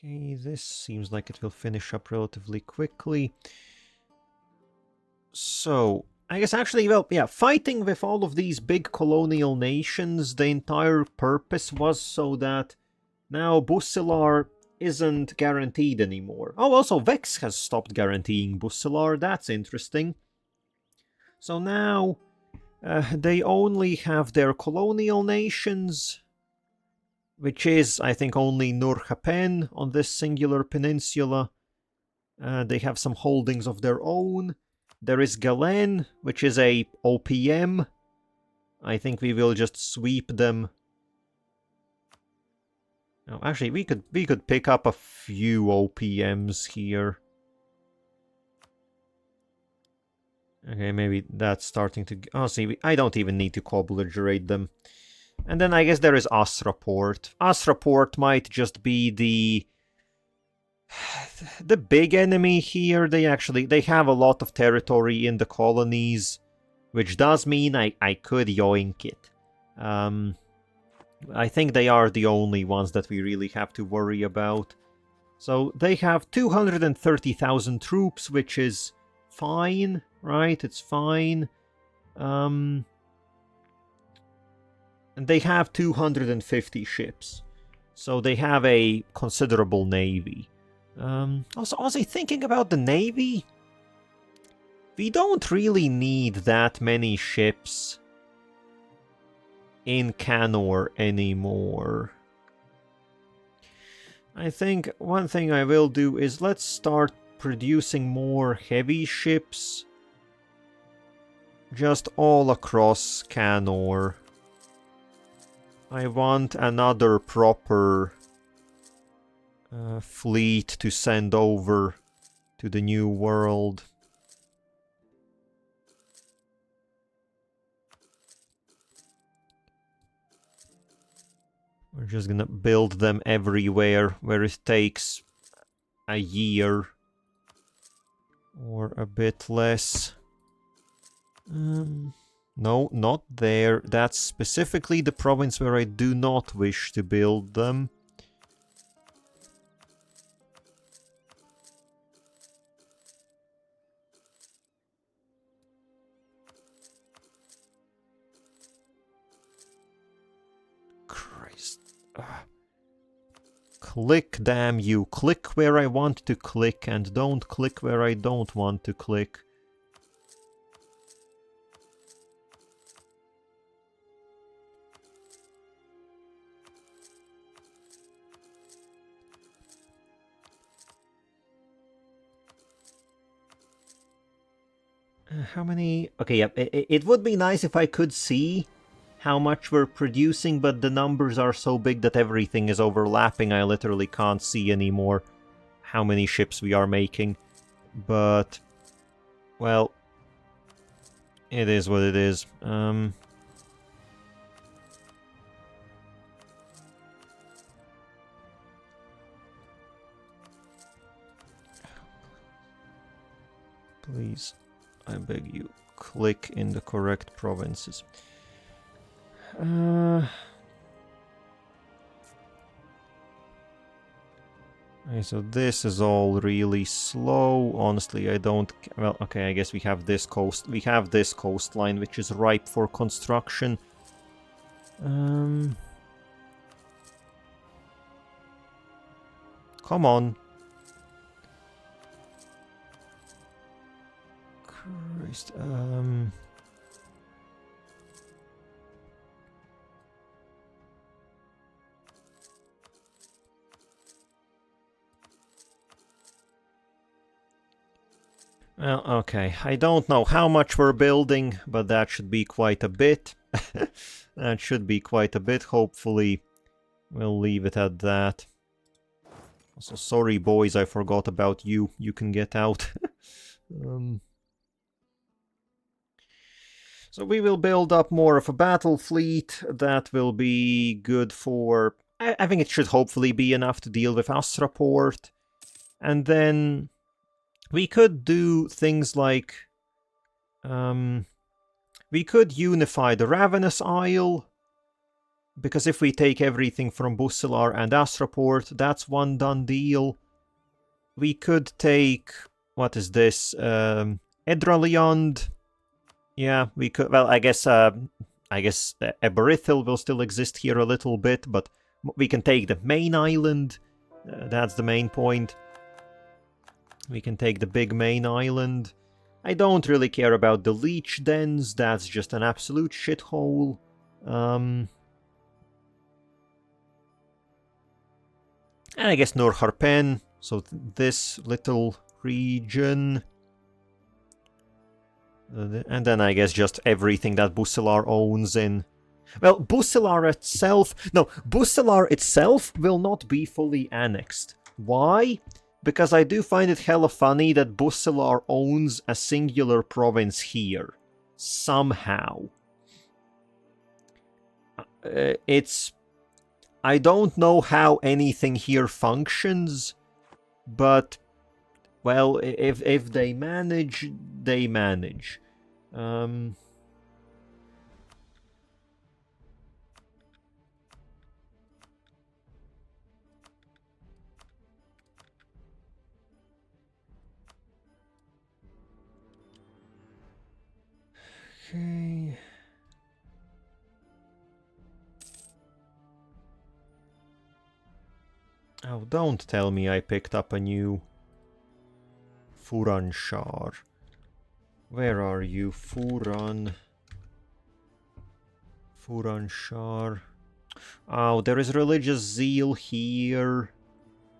Speaker 1: Okay, this seems like it will finish up relatively quickly. So, I guess actually, well, yeah, fighting with all of these big colonial nations, the entire purpose was so that now Bussilar isn't guaranteed anymore. Oh, also Vex has stopped guaranteeing Bussilar, that's interesting. So now they only have their colonial nations, which is, I think, only Nur Hapen on this singular peninsula. They have some holdings of their own. There is Galen, which is a OPM. I think we will just sweep them. No, actually, we could pick up a few OPMs here. Okay, maybe that's starting to... Oh, see, I don't even need to co-belligerate them. And then I guess there is Asraport. Asraport might just be the big enemy here. They have a lot of territory in the colonies, which does mean I could yoink it. I think they are the only ones that we really have to worry about. So they have 230,000 troops, which is fine, right? It's fine. And they have 250 ships. So they have a considerable navy. Also, was I thinking about the navy? We don't really need that many ships in Canor anymore. I think one thing I will do is let's start producing more heavy ships just all across Canor. I want another proper fleet to send over to the new world. We're just gonna build them everywhere where it takes a year or a bit less. No, not there. That's specifically the province where I do not wish to build them. Christ. Click, damn you. Click where I want to click and don't click where I don't want to click. How many... Okay, yeah, it would be nice if I could see how much we're producing, but the numbers are so big that everything is overlapping. I literally can't see anymore how many ships we are making. But, well, it is what it is. Please, I beg you, click in the correct provinces. Okay, so this is all really slow. Honestly, I don't... Well, okay, I guess we have this coast. We have this coastline, which is ripe for construction. Come on. Christ, Well, okay, I don't know how much we're building, but that should be quite a bit. That should be quite a bit, hopefully. We'll leave it at that. Also, sorry boys, I forgot about you. You can get out. So we will build up more of a battle fleet. That will be good for... I think it should hopefully be enough to deal with Asraport. And then... we could do things like... we could unify the Ravenous Isle, because if we take everything from Bussilar and Asraport, that's one done deal. We could take... what is this? Edraliond. Yeah, we could. Well, I guess Eberithil will still exist here a little bit, but we can take the main island. That's the main point. We can take the big main island. I don't really care about the leech dens. That's just an absolute shithole. And I guess Nur Harpen. So this little region. And then I guess just everything that Buselar owns in... Well, Buselar itself... No, Buselar itself will not be fully annexed. Why? Because I do find it hella funny that Buselar owns a singular province here. Somehow. It's... I don't know how anything here functions, but... Well, if they manage, they manage. Okay. Oh, don't tell me I picked up a new Furanshar. Where are you, Furanshar? Oh, there is religious zeal here.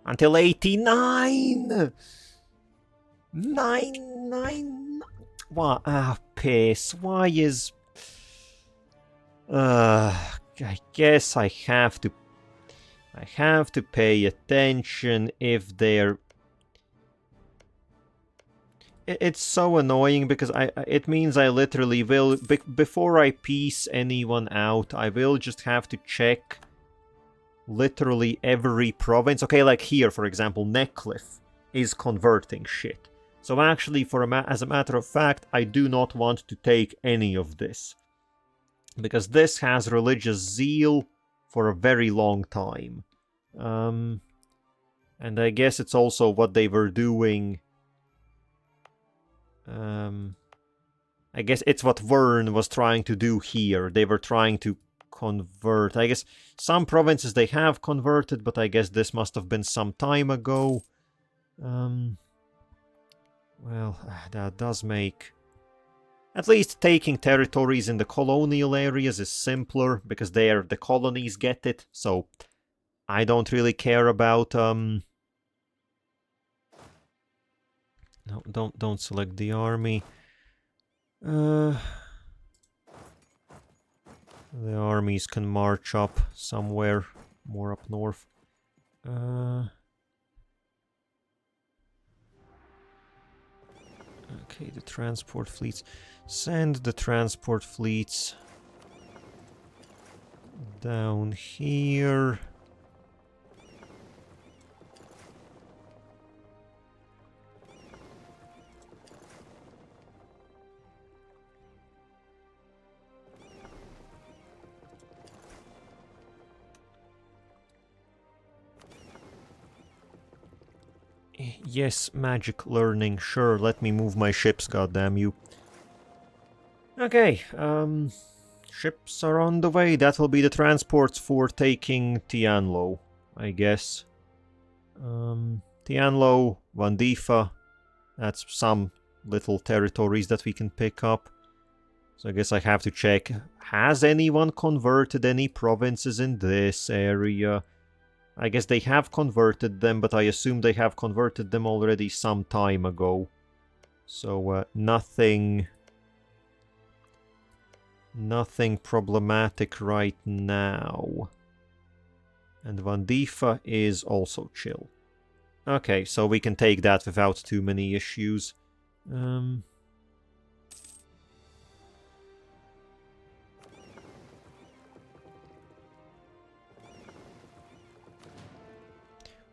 Speaker 1: Until 89! 9. What? Ah, piss. Why is... I guess I have to pay attention if they're... It's so annoying because it means I literally will, before I piece anyone out, I will just have to check literally every province. Okay, like here, for example, Neckliffe is converting shit. So actually, as a matter of fact, I do not want to take any of this. Because this has religious zeal for a very long time. And I guess it's also what they were doing... I guess it's what Vern was trying to do here. They were trying to convert. I guess some provinces they have converted, but I guess this must have been some time ago. Well, that does make... At least taking territories in the colonial areas is simpler, because there the colonies get it, so I don't really care about... No, don't select the army. The armies can march up somewhere more up north. Okay, the transport fleets. Send the transport fleets down here. Yes, magic learning. Sure, let me move my ships, goddamn you. Okay, ships are on the way. That will be the transports for taking Tianlo, I guess. Tianlo, Vandifa. That's some little territories that we can pick up. So I guess I have to check. Has anyone converted any provinces in this area? I guess they have converted them, but I assume they have converted them already some time ago. So, nothing problematic right now. And Vandifa is also chill. Okay, so we can take that without too many issues.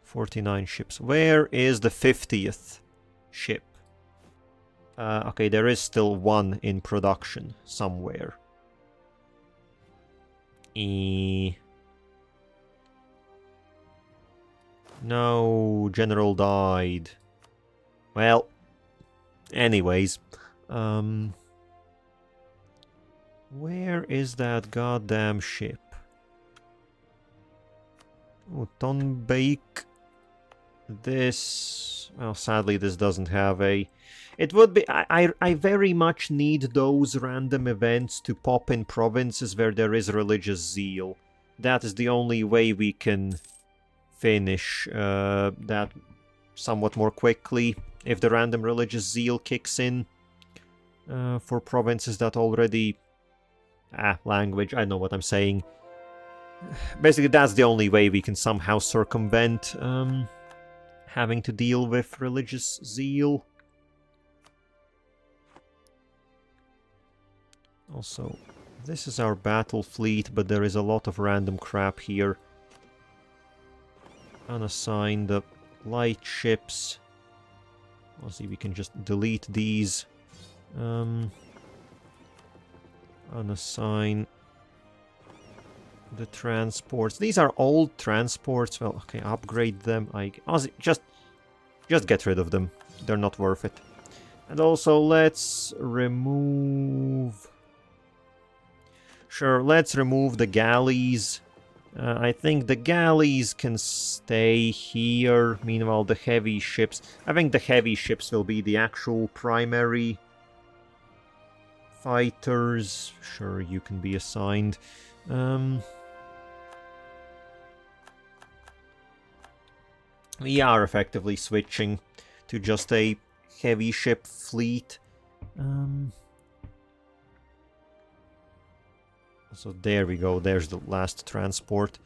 Speaker 1: 49 ships. Where is the 50th ship? Okay, there is still one in production somewhere. No, General died. Well, anyways, Where is that goddamn ship? Oh, Tonbake. This... Well, sadly this doesn't have a... It would be... I very much need those random events to pop in provinces where there is religious zeal. That is the only way we can finish that somewhat more quickly, if the random religious zeal kicks in for provinces that already... language, I know what I'm saying. Basically, that's the only way we can somehow circumvent having to deal with religious zeal. Also, this is our battle fleet, but there is a lot of random crap here. Unassign the light ships. Let's see, we can just delete these. Unassign the transports. These are old transports. Well, okay, upgrade them. Just get rid of them. They're not worth it. And also, let's remove... Sure, let's remove the galleys. I think the galleys can stay here. Meanwhile, the heavy ships... I think the heavy ships will be the actual primary fighters. Sure, you can be assigned. We are effectively switching to just a heavy ship fleet. So there we go, there's the last transport.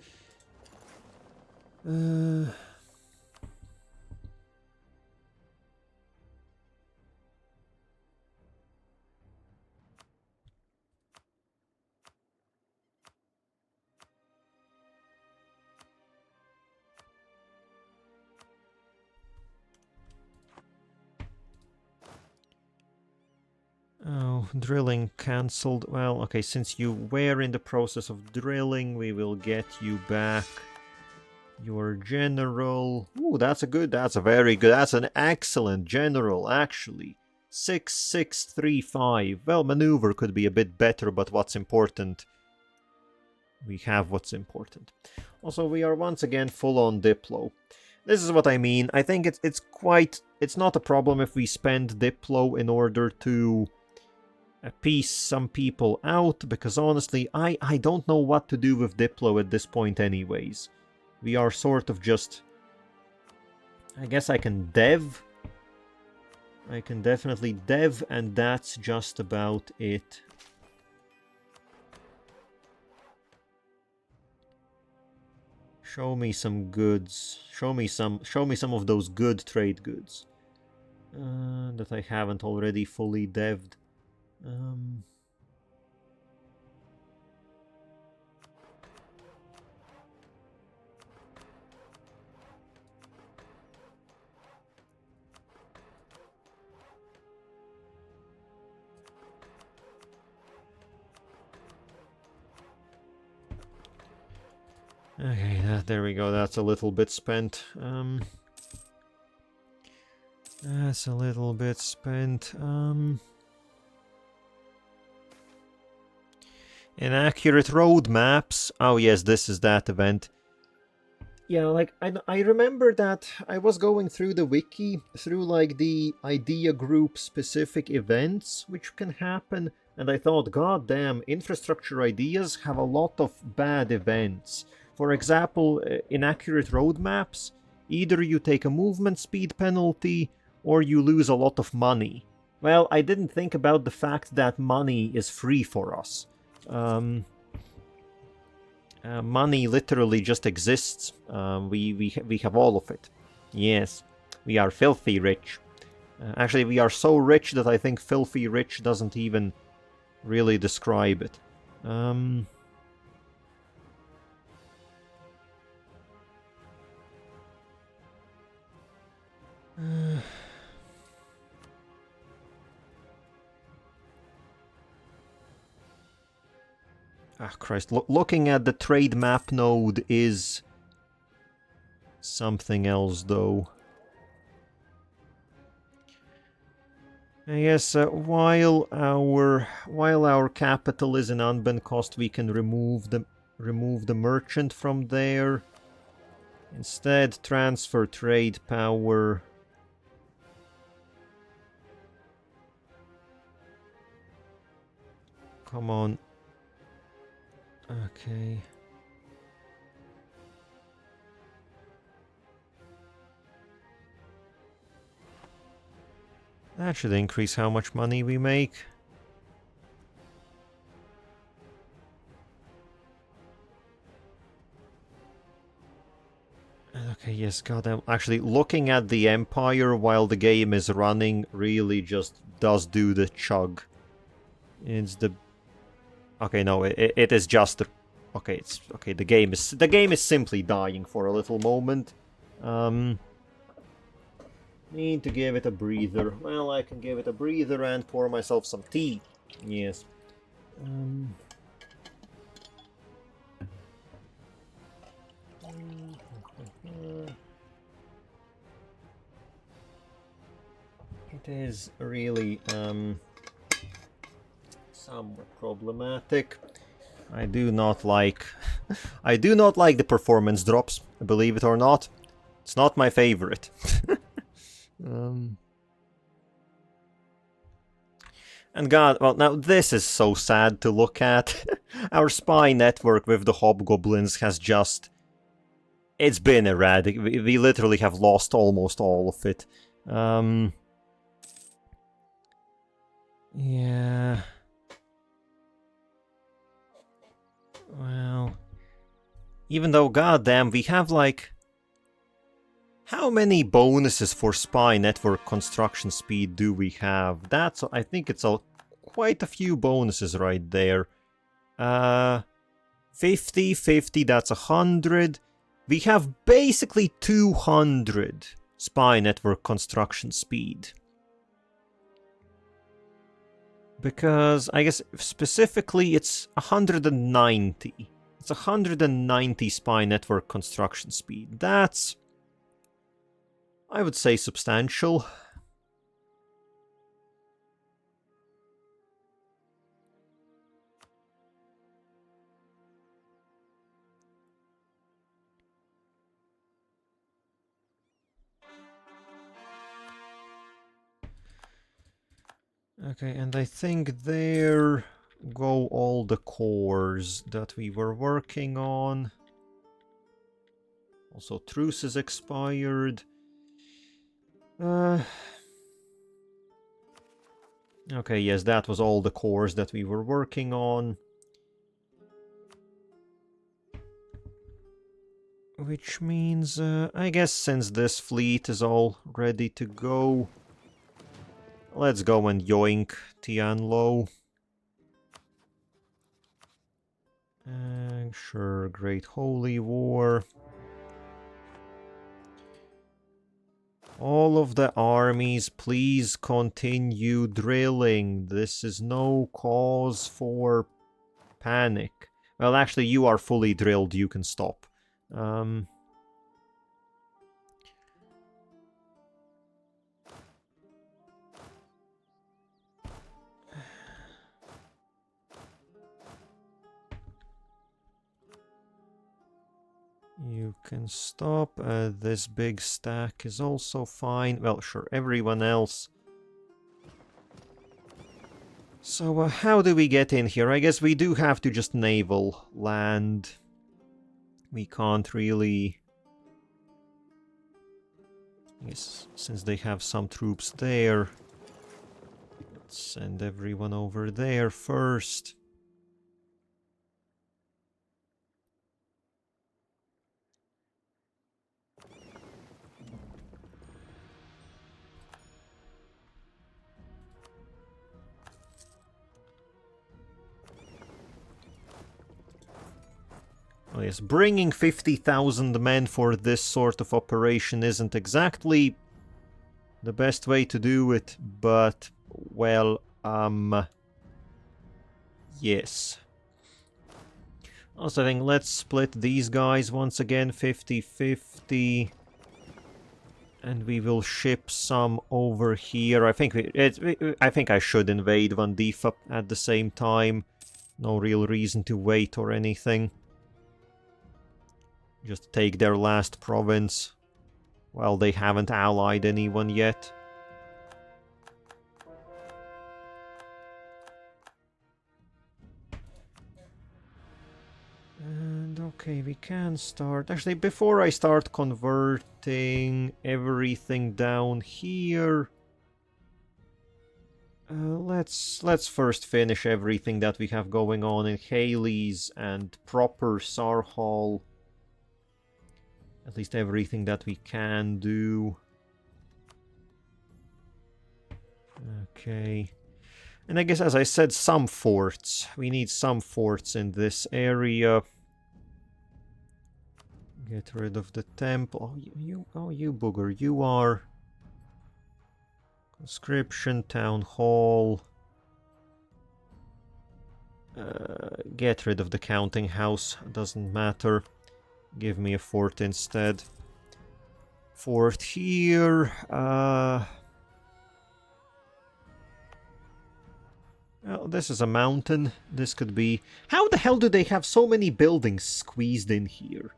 Speaker 1: Oh, drilling cancelled. Well, okay, since you were in the process of drilling, we will get you back. Your general... Ooh, that's a very good, that's an excellent general, actually. 6635. Well, maneuver could be a bit better, but what's important? We have what's important. Also, we are once again full on Diplo. This is what I mean. I think it's not a problem if we spend Diplo in order to appease some people out, because honestly, I don't know what to do with Diplo at this point anyways. We are sort of just... I guess I can dev. I can definitely dev, and that's just about it. Show me some goods. Show me some of those good trade goods that I haven't already fully devved. Okay, there we go. That's a little bit spent. That's a little bit spent. Inaccurate road maps. Oh yes, this is that event. Yeah, like, I remember that I was going through the wiki, through like the idea group specific events which can happen, and I thought, god damn, infrastructure ideas have a lot of bad events. For example, inaccurate road maps. Either you take a movement speed penalty, or you lose a lot of money. Well, I didn't think about the fact that money is free for us. Money literally just exists. We have all of it. Yes, we are filthy rich. Actually, we are so rich that I think filthy rich doesn't even really describe it. Ah, Christ. Looking at the trade map node is something else, though. Yes, while our capital is in unbent cost, we can remove the merchant from there. Instead, transfer trade power. Come on. Okay. That should increase how much money we make. Okay, yes, goddamn. Actually, looking at the Empire while the game is running really just does do the chug. It's the... Okay, no, it is just... Okay, it's... Okay, the game is simply dying for a little moment. Need to give it a breather. Well, I can give it a breather and pour myself some tea. Yes. It is really somewhat problematic. I do not like the performance drops, believe it or not. It's not my favorite. And god, well, now this is so sad to look at. Our spy network with the hobgoblins has just... It's been erratic. We literally have lost almost all of it. Yeah... Well... Even though, goddamn, we have like... How many bonuses for spy network construction speed do we have? I think it's quite a few bonuses right there. 50, 50, that's 100. We have basically 200 spy network construction speed. Because I guess specifically it's 190. It's 190 spy network construction speed. That's... I would say substantial. Okay, and I think there go all the cores that we were working on. Also, truce is expired. Okay, yes, that was all the cores that we were working on. Which means, I guess since this fleet is all ready to go, let's go and yoink Tianlo. Sure, Great Holy War. All of the armies, please continue drilling. This is no cause for panic. Well, actually, you are fully drilled. You can stop. You can stop. This big stack is also fine. Well, sure, everyone else. So, how do we get in here? I guess we do have to just naval land. We can't really... Yes, since they have some troops there. Let's send everyone over there first. Oh yes, bringing 50,000 men for this sort of operation isn't exactly the best way to do it, but, well, yes. Also, I think let's split these guys once again, 50-50. And we will ship some over here. I think I think I should invade Van Difa at the same time. No real reason to wait or anything. Just take their last province. Well, they haven't allied anyone yet. And okay, we can start. Actually, before I start converting everything down here, let's first finish everything that we have going on in Haley's and proper Sarhal. At least everything that we can do. Okay. And I guess, as I said, some forts. We need some forts in this area. Get rid of the temple. Oh, you booger. You are... Conscription, Town Hall. Get rid of the counting house. Doesn't matter. Give me a fort instead. Fort here. Well, this is a mountain. This could be... How the hell do they have so many buildings squeezed in here?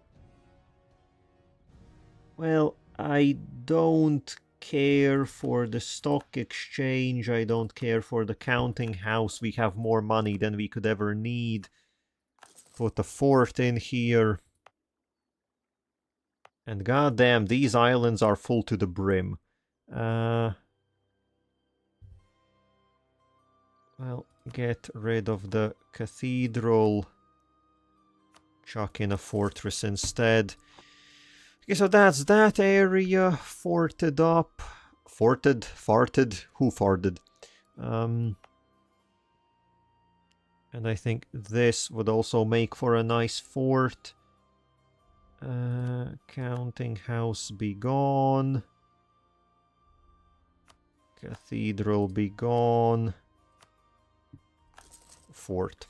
Speaker 1: Well, I don't care for the stock exchange. I don't care for the counting house. We have more money than we could ever need. Put a fort in here. And goddamn, these islands are full to the brim. Well, get rid of the cathedral. Chuck in a fortress instead. Okay, so that's that area forted up. Forted? Farted? Who farted? And I think this would also make for a nice fort. Counting house be gone. Cathedral be gone. Fort.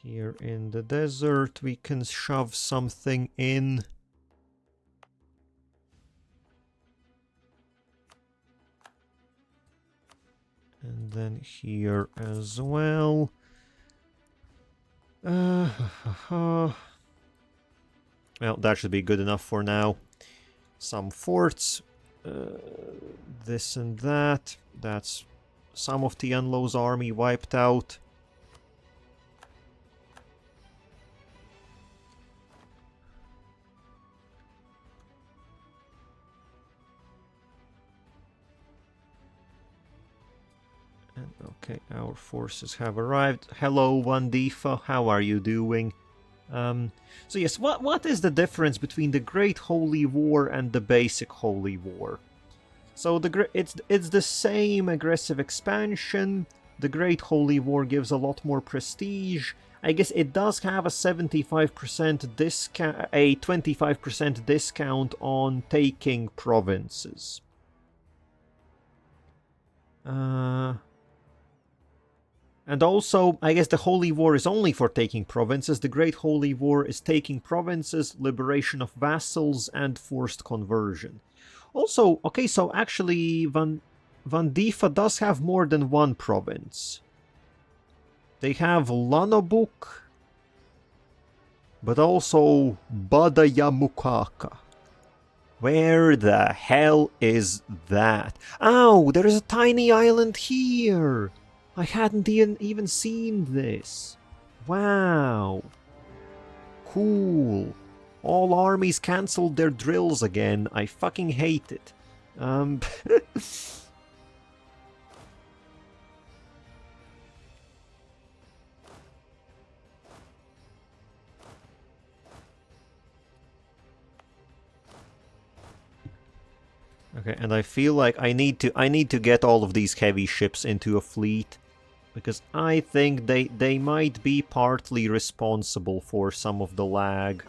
Speaker 1: Here in the desert we can shove something in. And then here as well. Well, that should be good enough for now. Some forts. This and that. That's some of Tianlo's army wiped out. And okay, our forces have arrived. Hello, Wandifa, how are you doing? So yes, what is the difference between the Great Holy War and the basic Holy War? So it's the same aggressive expansion. The Great Holy War gives a lot more prestige. I guess it does have a 75% discount, a 25% discount on taking provinces. And also, I guess the Holy War is only for taking provinces. The Great Holy War is taking provinces, liberation of vassals, and forced conversion. Also, okay, so actually Van Difa does have more than one province. They have Lanabuk, but also Badayamukaka. Where the hell is that? Oh, there is a tiny island here! I hadn't even seen this. Wow. Cool. All armies cancelled their drills again. I fucking hate it. Okay, and I feel like I need to get all of these heavy ships into a fleet, because I think they might be partly responsible for some of the lag.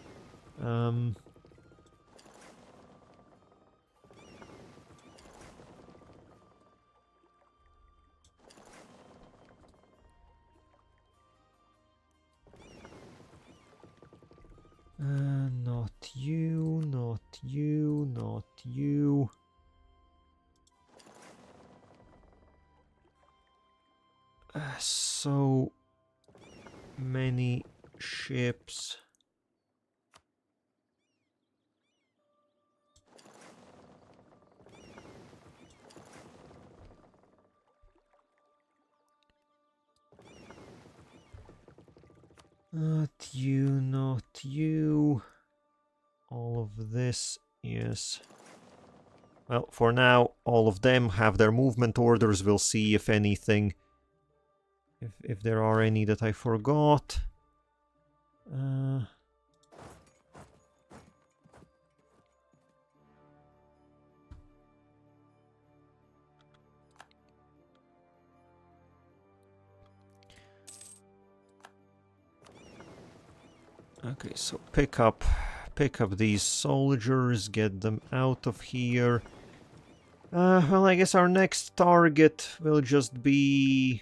Speaker 1: you. So many ships. Not you, not you. All of this, yes. Well, for now, all of them have their movement orders. We'll see if anything... If there are any that I forgot. Okay, so pick up these soldiers, get them out of here. Well, I guess our next target will just be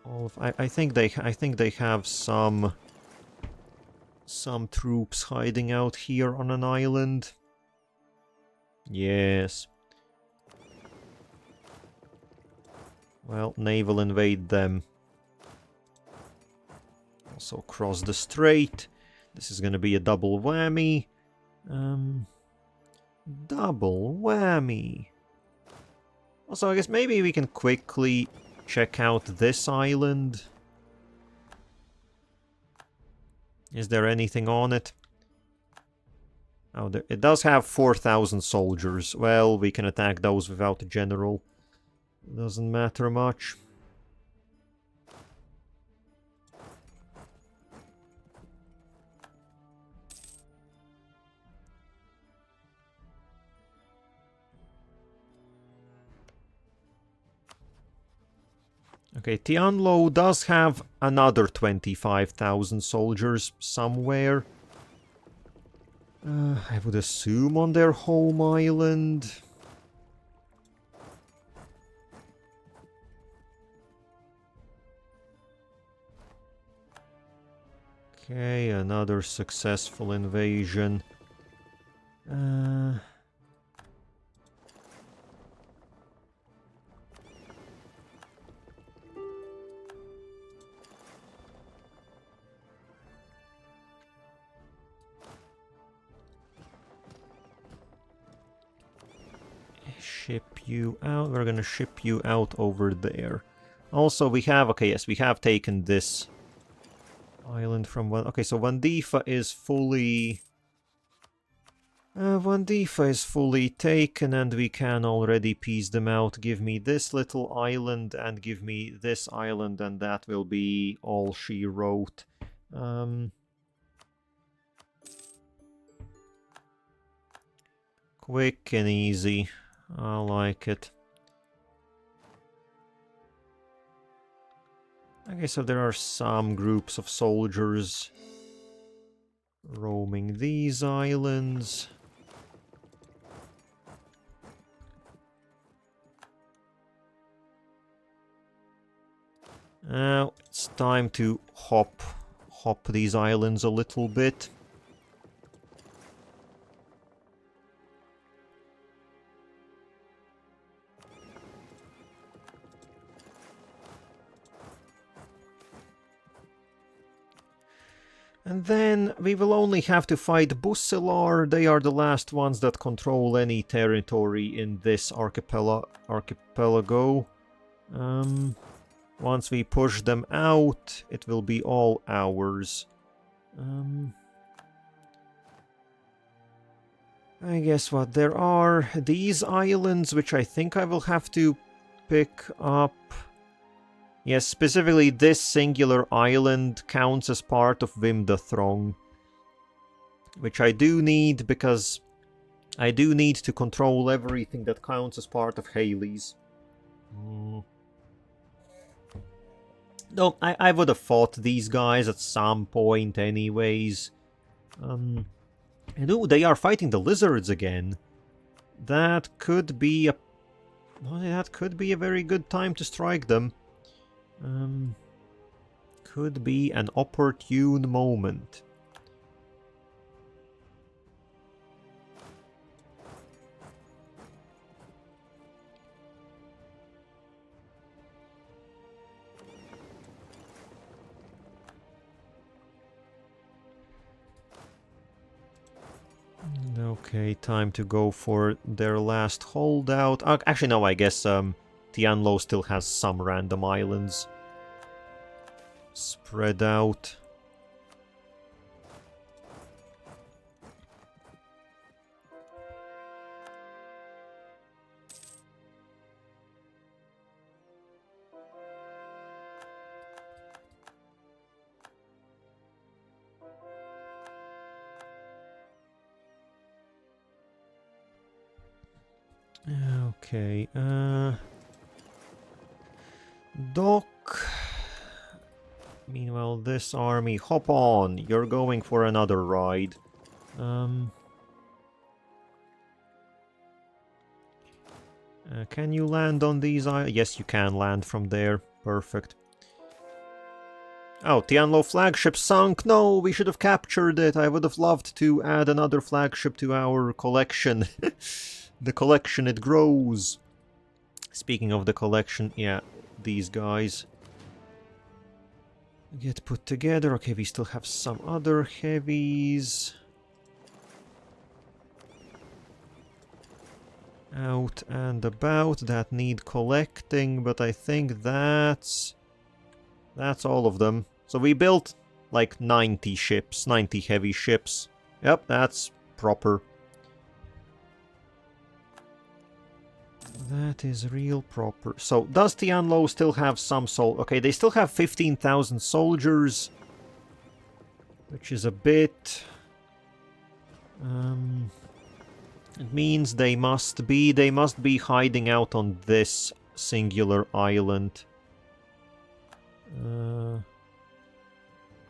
Speaker 1: all of, I think they have some troops hiding out here on an island. Yes. Well, naval invade them. Also cross the strait. This is gonna be a double whammy. Double whammy. Also, I guess maybe we can quickly check out this island. Is there anything on it? Oh, it does have 4,000 soldiers. Well, we can attack those without a general. Doesn't matter much. Okay, Tianlo does have another 25,000 soldiers somewhere. I would assume on their home island. Okay, another successful invasion. Ship you out. We're gonna ship you out over there. Also, we have... Okay, yes, we have taken this island from one... Okay, so Wandifa is fully... Wandifa is fully taken, and we can already piece them out. Give me this little island, and give me this island, and that will be all she wrote. Quick and easy. I like it. Okay, so there are some groups of soldiers roaming these islands. Now it's time to hop these islands a little bit. And then we will only have to fight Bussilar. They are the last ones that control any territory in this archipelago. Once we push them out, it will be all ours. I guess what there are these islands, which I think I will have to pick up. Yes, specifically this singular island counts as part of Wim the Throng. Which I do need, because I do need to control everything that counts as part of Haley's. No, I would have fought these guys at some point anyways. And ooh, they are fighting the lizards again. That could be a... that could be a very good time to strike them. Could be an opportune moment. Okay, time to go for their last holdout. Actually, no, I guess Tianlo still has some random islands spread out. Okay, Doc. Meanwhile, this army, hop on, you're going for another ride. Can you land on these islands? Yes, you can land from there. Perfect. Oh, Tianlo flagship sunk! No, we should have captured it! I would have loved to add another flagship to our collection. The collection, it grows. Speaking of the collection, yeah, these guys get put together. Okay, we still have some other heavies out and about that need collecting, but I think that's all of them. So we built like 90 ships, 90 heavy ships. Yep, that's proper. That is real proper. So, does Tianlo still have some Okay, they still have 15,000 soldiers, which is a bit... it means they must be hiding out on this singular island.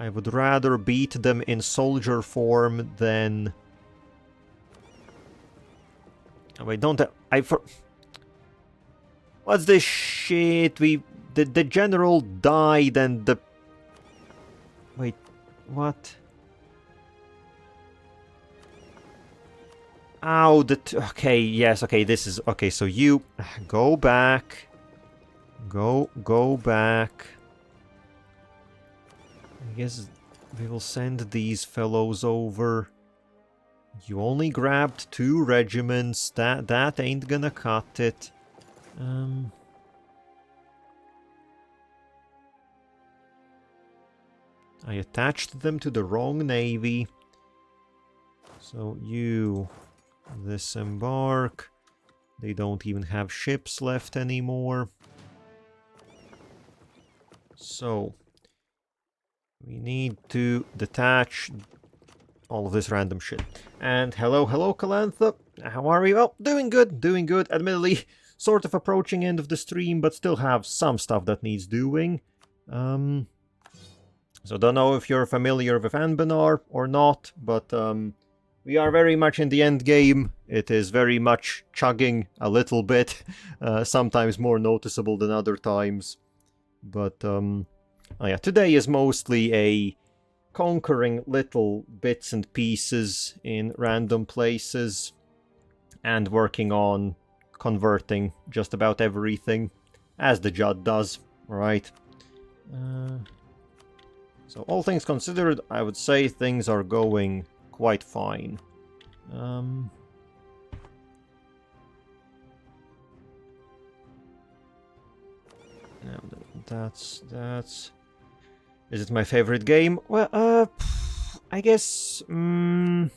Speaker 1: I would rather beat them in soldier form than... Oh, wait, don't What's this shit? The general died and the... Wait, what? Ow, okay, yes, okay, this is... Okay, so you... Go back. Go back. I guess we will send these fellows over. You only grabbed 2 regiments. That ain't gonna cut it. I attached them to the wrong navy. So you disembark. They don't even have ships left anymore. So we need to detach all of this random shit. And hello, Calantha. How are you? Oh, doing good, doing good. Admittedly, sort of approaching end of the stream, but still have some stuff that needs doing. So don't know if you're familiar with Anbenar or not, but we are very much in the end game. It is very much chugging a little bit, sometimes more noticeable than other times. But oh yeah, today is mostly a conquering little bits and pieces in random places and working on converting just about everything, as the Jadd does, right? So all things considered, I would say things are going quite fine. Now that's... Is it my favorite game? Well, I guess... a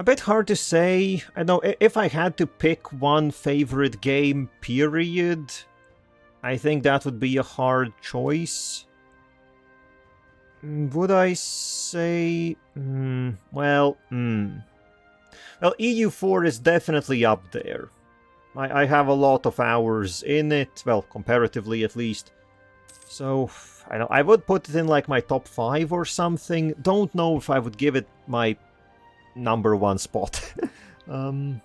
Speaker 1: bit hard to say. I know, if I had to pick one favorite game, period, I think that would be a hard choice. Would I say... Well, EU4 is definitely up there. I have a lot of hours in it, well, comparatively at least. So, I would put it in like my top 5 or something. Don't know if I would give it my number 1 spot. I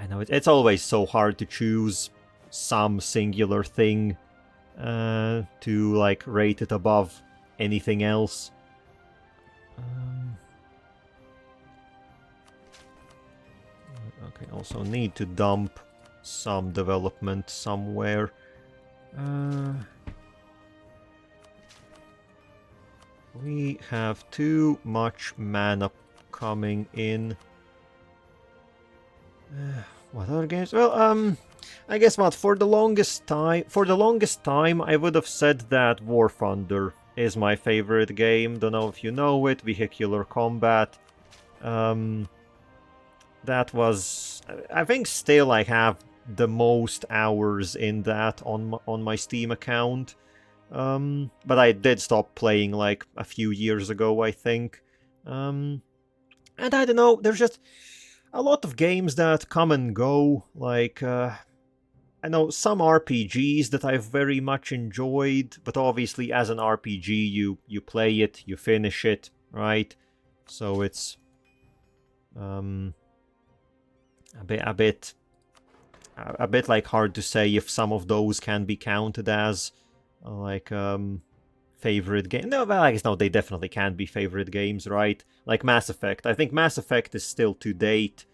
Speaker 1: know, it's always so hard to choose some singular thing to, like, rate it above anything else. Okay, also need to dump some development somewhere. We have too much mana coming in. What other games? Well, I guess what for the longest time, I would have said that War Thunder is my favorite game. Don't know if you know it. Vehicular combat. That was, I think, still I have the most hours in that on my Steam account. But I did stop playing like a few years ago, I think. And I don't know. There's just a lot of games that come and go, like, I know some RPGs that I've very much enjoyed, but obviously as an RPG, you play it, you finish it, right? So it's a bit like hard to say if some of those can be counted as like favorite game. No, well, I guess no, they definitely can be favorite games, right? Like Mass Effect. I think Mass Effect is still to date.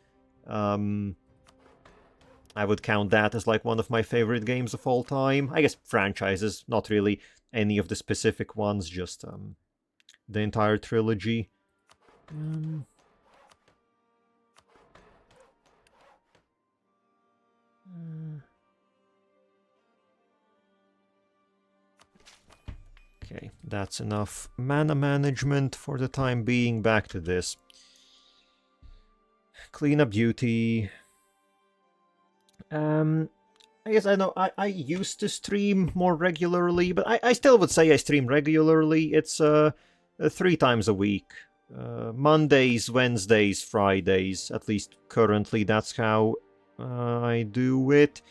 Speaker 1: I would count that as like one of my favorite games of all time. I guess franchises, not really any of the specific ones, just the entire trilogy. Okay, that's enough mana management for the time being. Back to this. Clean up duty. I guess I know I used to stream more regularly, but I still would say I stream regularly. It's 3 times a week. Mondays, Wednesdays, Fridays. At least currently that's how I do it.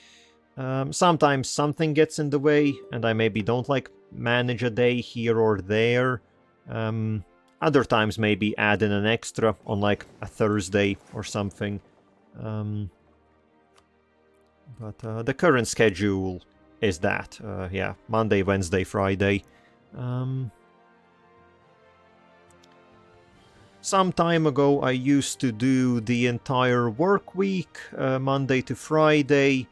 Speaker 1: Sometimes something gets in the way, and I maybe don't like manage a day here or there. Other times maybe add in an extra on like a Thursday or something. But the current schedule is that. Yeah, Monday, Wednesday, Friday. Some time ago I used to do the entire work week, Monday to Friday.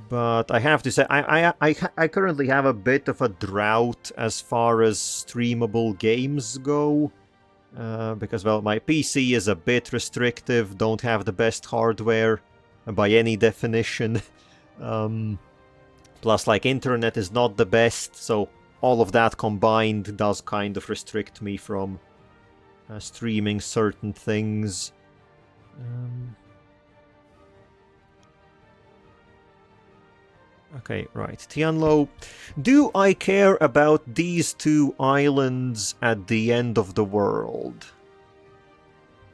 Speaker 1: But I have to say, I currently have a bit of a drought as far as streamable games go. Because, well, my PC is a bit restrictive, don't have the best hardware by any definition. Plus, like, internet is not the best, so all of that combined does kind of restrict me from streaming certain things. Okay, right. Tianlo, do I care about these 2 islands at the end of the world?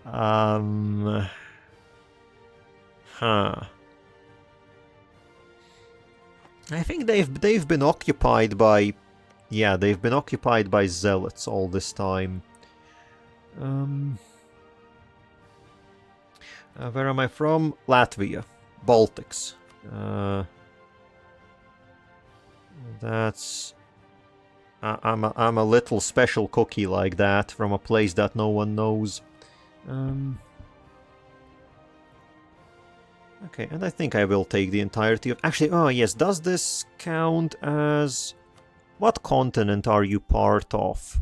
Speaker 1: Huh. I think they've been occupied by... Yeah, they've been occupied by zealots all this time. Where am I from? Latvia. Baltics. That's... I'm a little special cookie like that from a place that no one knows. Okay, and I think I will take the entirety of... Actually, oh yes, does this count as... What continent are you part of?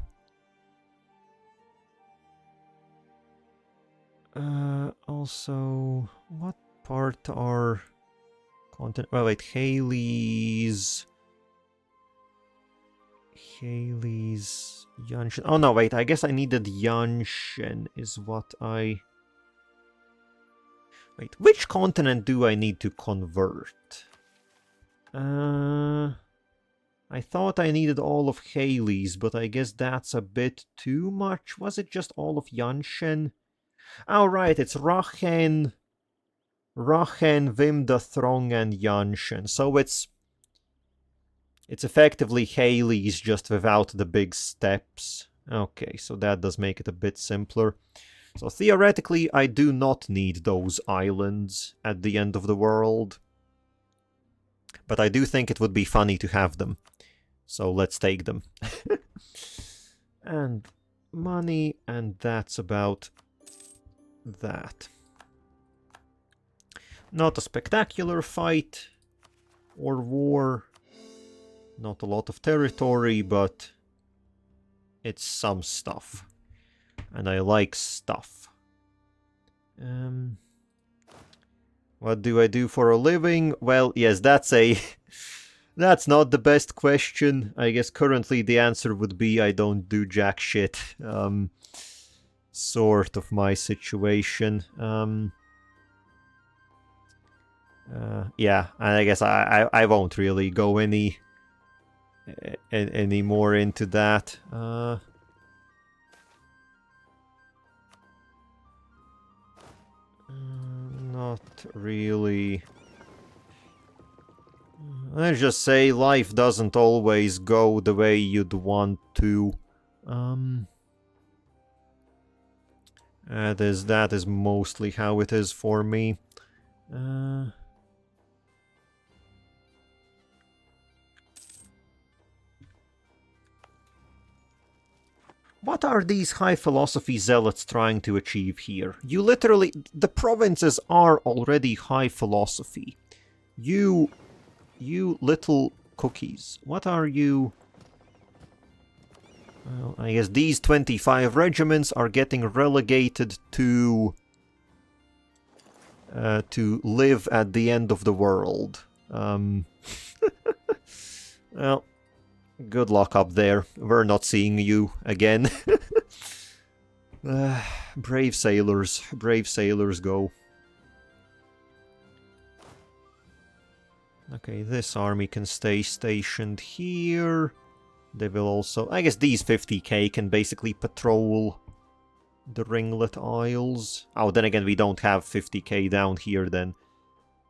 Speaker 1: Also, what part are... Continent... Well, wait, Haley's... Yanshen. Oh no, wait, I guess I needed Yanshen is what I... Wait, which continent do I need to convert? I thought I needed all of Haley's, but I guess that's a bit too much. Was it just all of Yanshen? Oh right, it's Rachen, Vimda, Throng, and Yanshen. So it's effectively Haley's just without the big steps. Okay, so that does make it a bit simpler. So theoretically, I do not need those islands at the end of the world. But I do think it would be funny to have them. So let's take them. And money, and that's about that. Not a spectacular fight or war. Not a lot of territory, but it's some stuff. And I like stuff. What do I do for a living? Well, yes, that's a... That's not the best question. I guess currently the answer would be I don't do jack shit. Sort of my situation. Yeah, and I guess I won't really go any more into that. Not really. Let's just say life doesn't always go the way you'd want to. That is mostly how it is for me. What are these high philosophy zealots trying to achieve here? You literally... The provinces are already high philosophy. You little cookies. What are you... Well, I guess these 25 regiments are getting relegated to live at the end of the world. Well, good luck up there. We're not seeing you again. Brave sailors go. Okay, this army can stay stationed here. They will also... I guess these 50k can basically patrol the Ringlet Isles. Oh, then again, we don't have 50k down here then.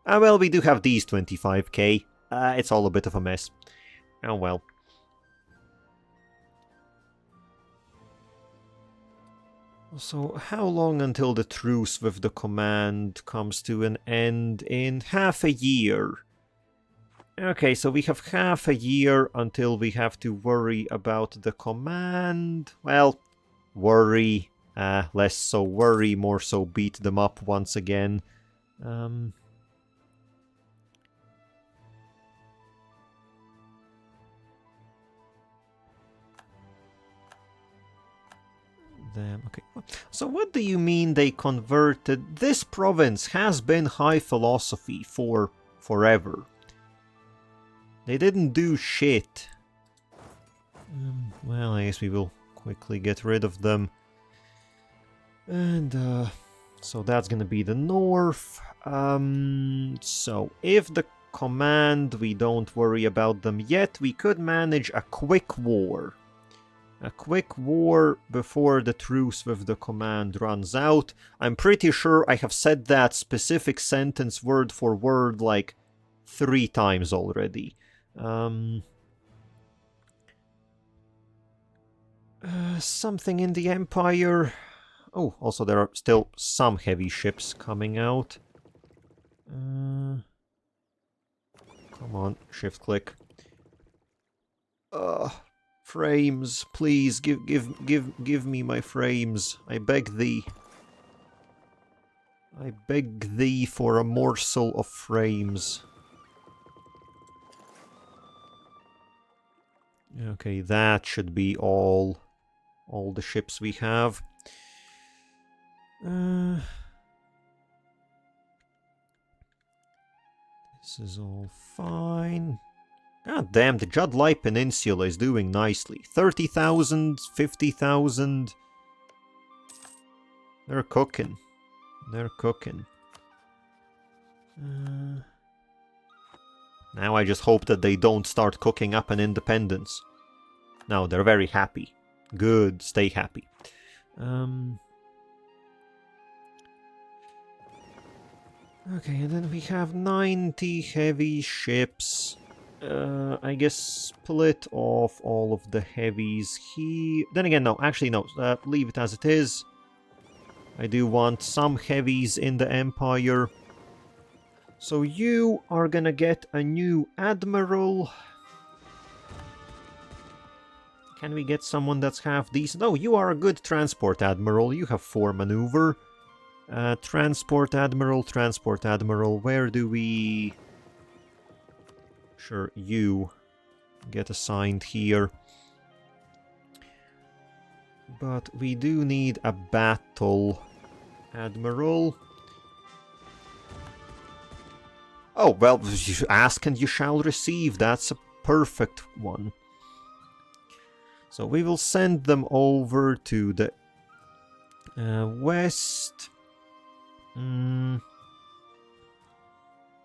Speaker 1: Well, we do have these 25k. It's all a bit of a mess. Oh well. So, how long until the truce with the command comes to an end? In half a year. Okay, so we have half a year until we have to worry about the command. Well, worry, less so worry, more so beat them up once again. Them. Okay. So what do you mean they converted? This province has been high philosophy for forever. They didn't do shit. Well, I guess we will quickly get rid of them. And, so that's gonna be the north. So, if the command, we don't worry about them yet, we could manage a quick war. A quick war before the truce with the command runs out. I'm pretty sure I have said that specific sentence word for word like 3 times already. Something in the Empire. Oh, also there are still some heavy ships coming out. Come on, shift click. Frames, please give me my frames. I beg thee. I beg thee for a morsel of frames. Okay, that should be all the ships we have. This is all fine. God damn, the Jadd Peninsula is doing nicely. 30,000, 50,000. They're cooking. They're cooking. Now I just hope that they don't start cooking up an independence. No, they're very happy. Good, stay happy. Okay, and then we have 90 heavy ships. I guess split off all of the heavies here. Then again, no, actually no, leave it as it is. I do want some heavies in the Empire. So you are gonna get a new admiral. Can we get someone that's half decent? Oh, you are a good transport admiral. You have 4 maneuver. Transport admiral. Where do we... Sure, you get assigned here. But we do need a battle Admiral. Oh, well, you ask and you shall receive. That's a perfect one. So we will send them over to the west. And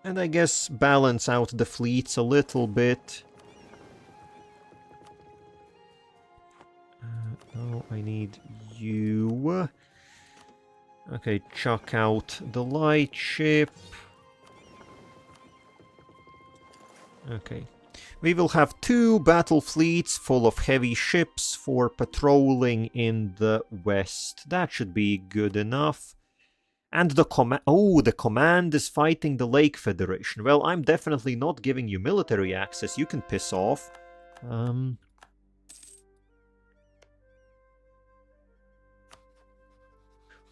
Speaker 1: I guess balance out the fleets a little bit. Oh, I need you. Okay, chuck out the light ship. Okay. We will have 2 battle fleets full of heavy ships for patrolling in the west. That should be good enough. And the command... Oh, the command is fighting the Lake Federation. Well, I'm definitely not giving you military access. You can piss off.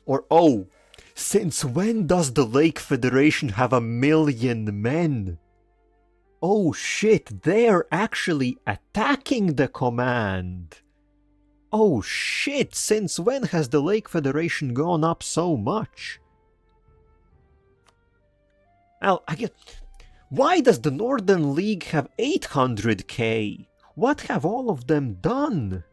Speaker 1: Or, oh, since when does the Lake Federation have 1,000,000 men? Oh shit, they're actually attacking the command! Oh shit, since when has the Lake Federation gone up so much? Well, I get... Why does the Northern League have 800k? What have all of them done?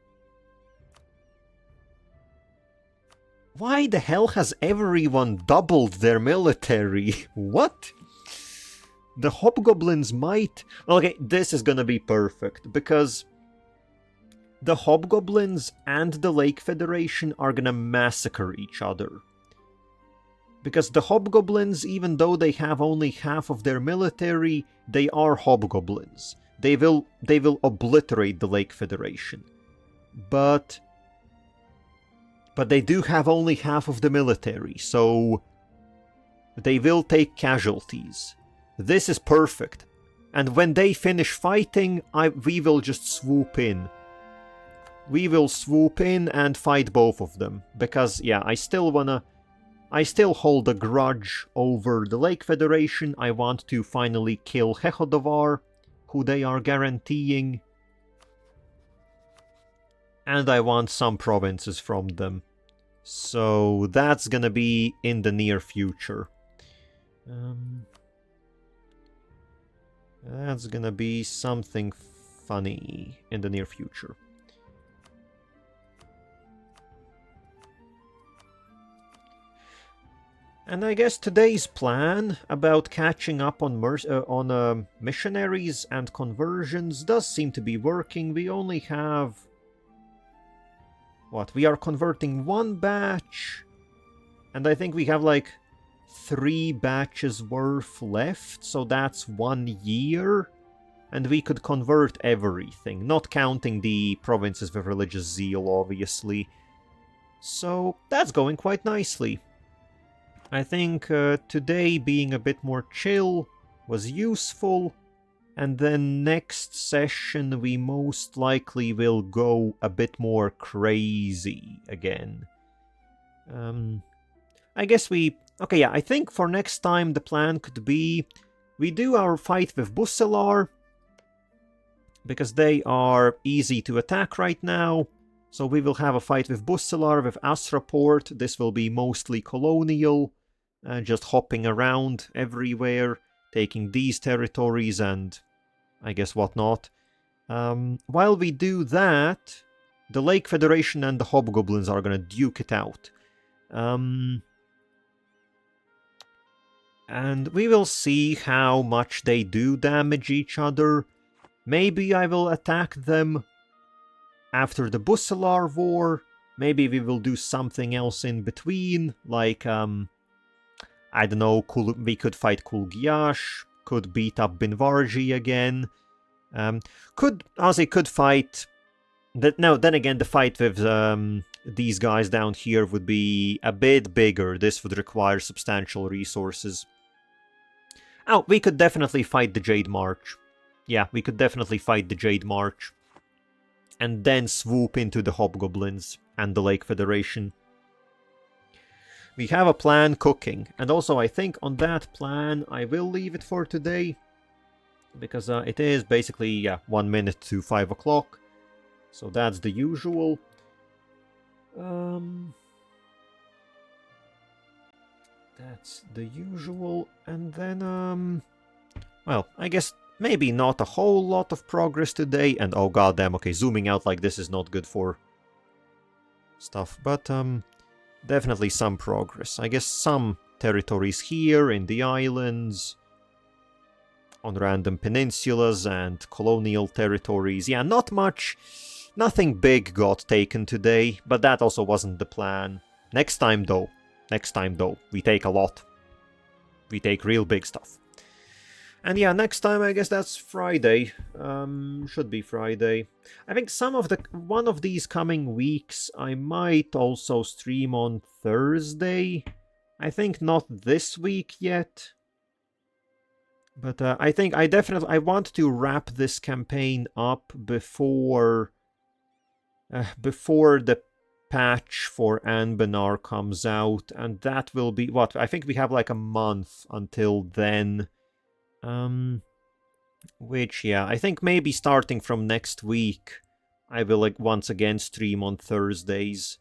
Speaker 1: Why the hell has everyone doubled their military? What? The Hobgoblins might... Okay, this is gonna be perfect, because the Hobgoblins and the Lake Federation are gonna massacre each other. Because the Hobgoblins, even though they have only half of their military, they are Hobgoblins. They will obliterate the Lake Federation. But they do have only half of the military, so they will take casualties. This is perfect. And when they finish fighting, we will just swoop in. We will swoop in and fight both of them. Because, yeah, I still hold a grudge over the Lake Federation. I want to finally kill Hehodovar, who they are guaranteeing. And I want some provinces from them. So that's gonna be in the near future. That's gonna be something funny in the near future. And I guess today's plan about catching up on missionaries and conversions does seem to be working. We only have... What? We are converting 1 batch, and I think we have like 3 batches worth left, so that's 1 year, and we could convert everything, not counting the provinces with religious zeal, obviously. So that's going quite nicely. I think today being a bit more chill was useful, and then next session we most likely will go a bit more crazy again. I guess we... Okay, yeah, I think for next time the plan could be we do our fight with Busselar, because they are easy to attack right now. So we will have a fight with Busselar, with Asraport. This will be mostly colonial, just hopping around everywhere, taking these territories and I guess whatnot. While we do that, the Lake Federation and the Hobgoblins are gonna duke it out. And we will see how much they do damage each other. Maybe I will attack them after the Busselar War. Maybe we will do something else in between, like, I don't know, we could fight Kulgiash, could beat up Binvarji again, could fight... No, then again, the fight with these guys down here would be a bit bigger. This would require substantial resources. Oh, we could definitely fight the Jade March. Yeah, we could definitely fight the Jade March. And then swoop into the Hobgoblins and the Lake Federation. We have a plan cooking. And also, I think on that plan, I will leave it for today. Because it is basically, yeah, 1 minute to 5 o'clock. So that's the usual. that's the usual. And then, well, I guess maybe not a whole lot of progress today. And oh goddamn, okay, zooming out like this is not good for stuff. But, definitely some progress. I guess some territories here in the islands, on random peninsulas and colonial territories. Yeah, not much. Nothing big got taken today, but that also wasn't the plan. Next time though, we take a lot. We take real big stuff. And yeah, next time I guess that's Friday. Should be Friday. I think one of these coming weeks I might also stream on Thursday. I think not this week yet. But I think I want to wrap this campaign up before the patch for Anbenar comes out, and that will be what I think we have like a month until then. Which, yeah, I think maybe starting from next week, I will like once again stream on Thursdays.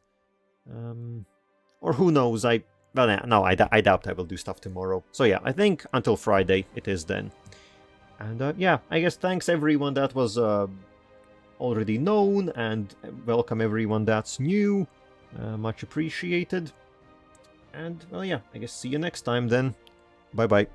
Speaker 1: Or who knows, I doubt I will do stuff tomorrow. So yeah, I think until Friday it is then. And yeah, I guess thanks everyone that was already known, and welcome everyone that's new. Much appreciated. And well, yeah, I guess see you next time then. Bye bye.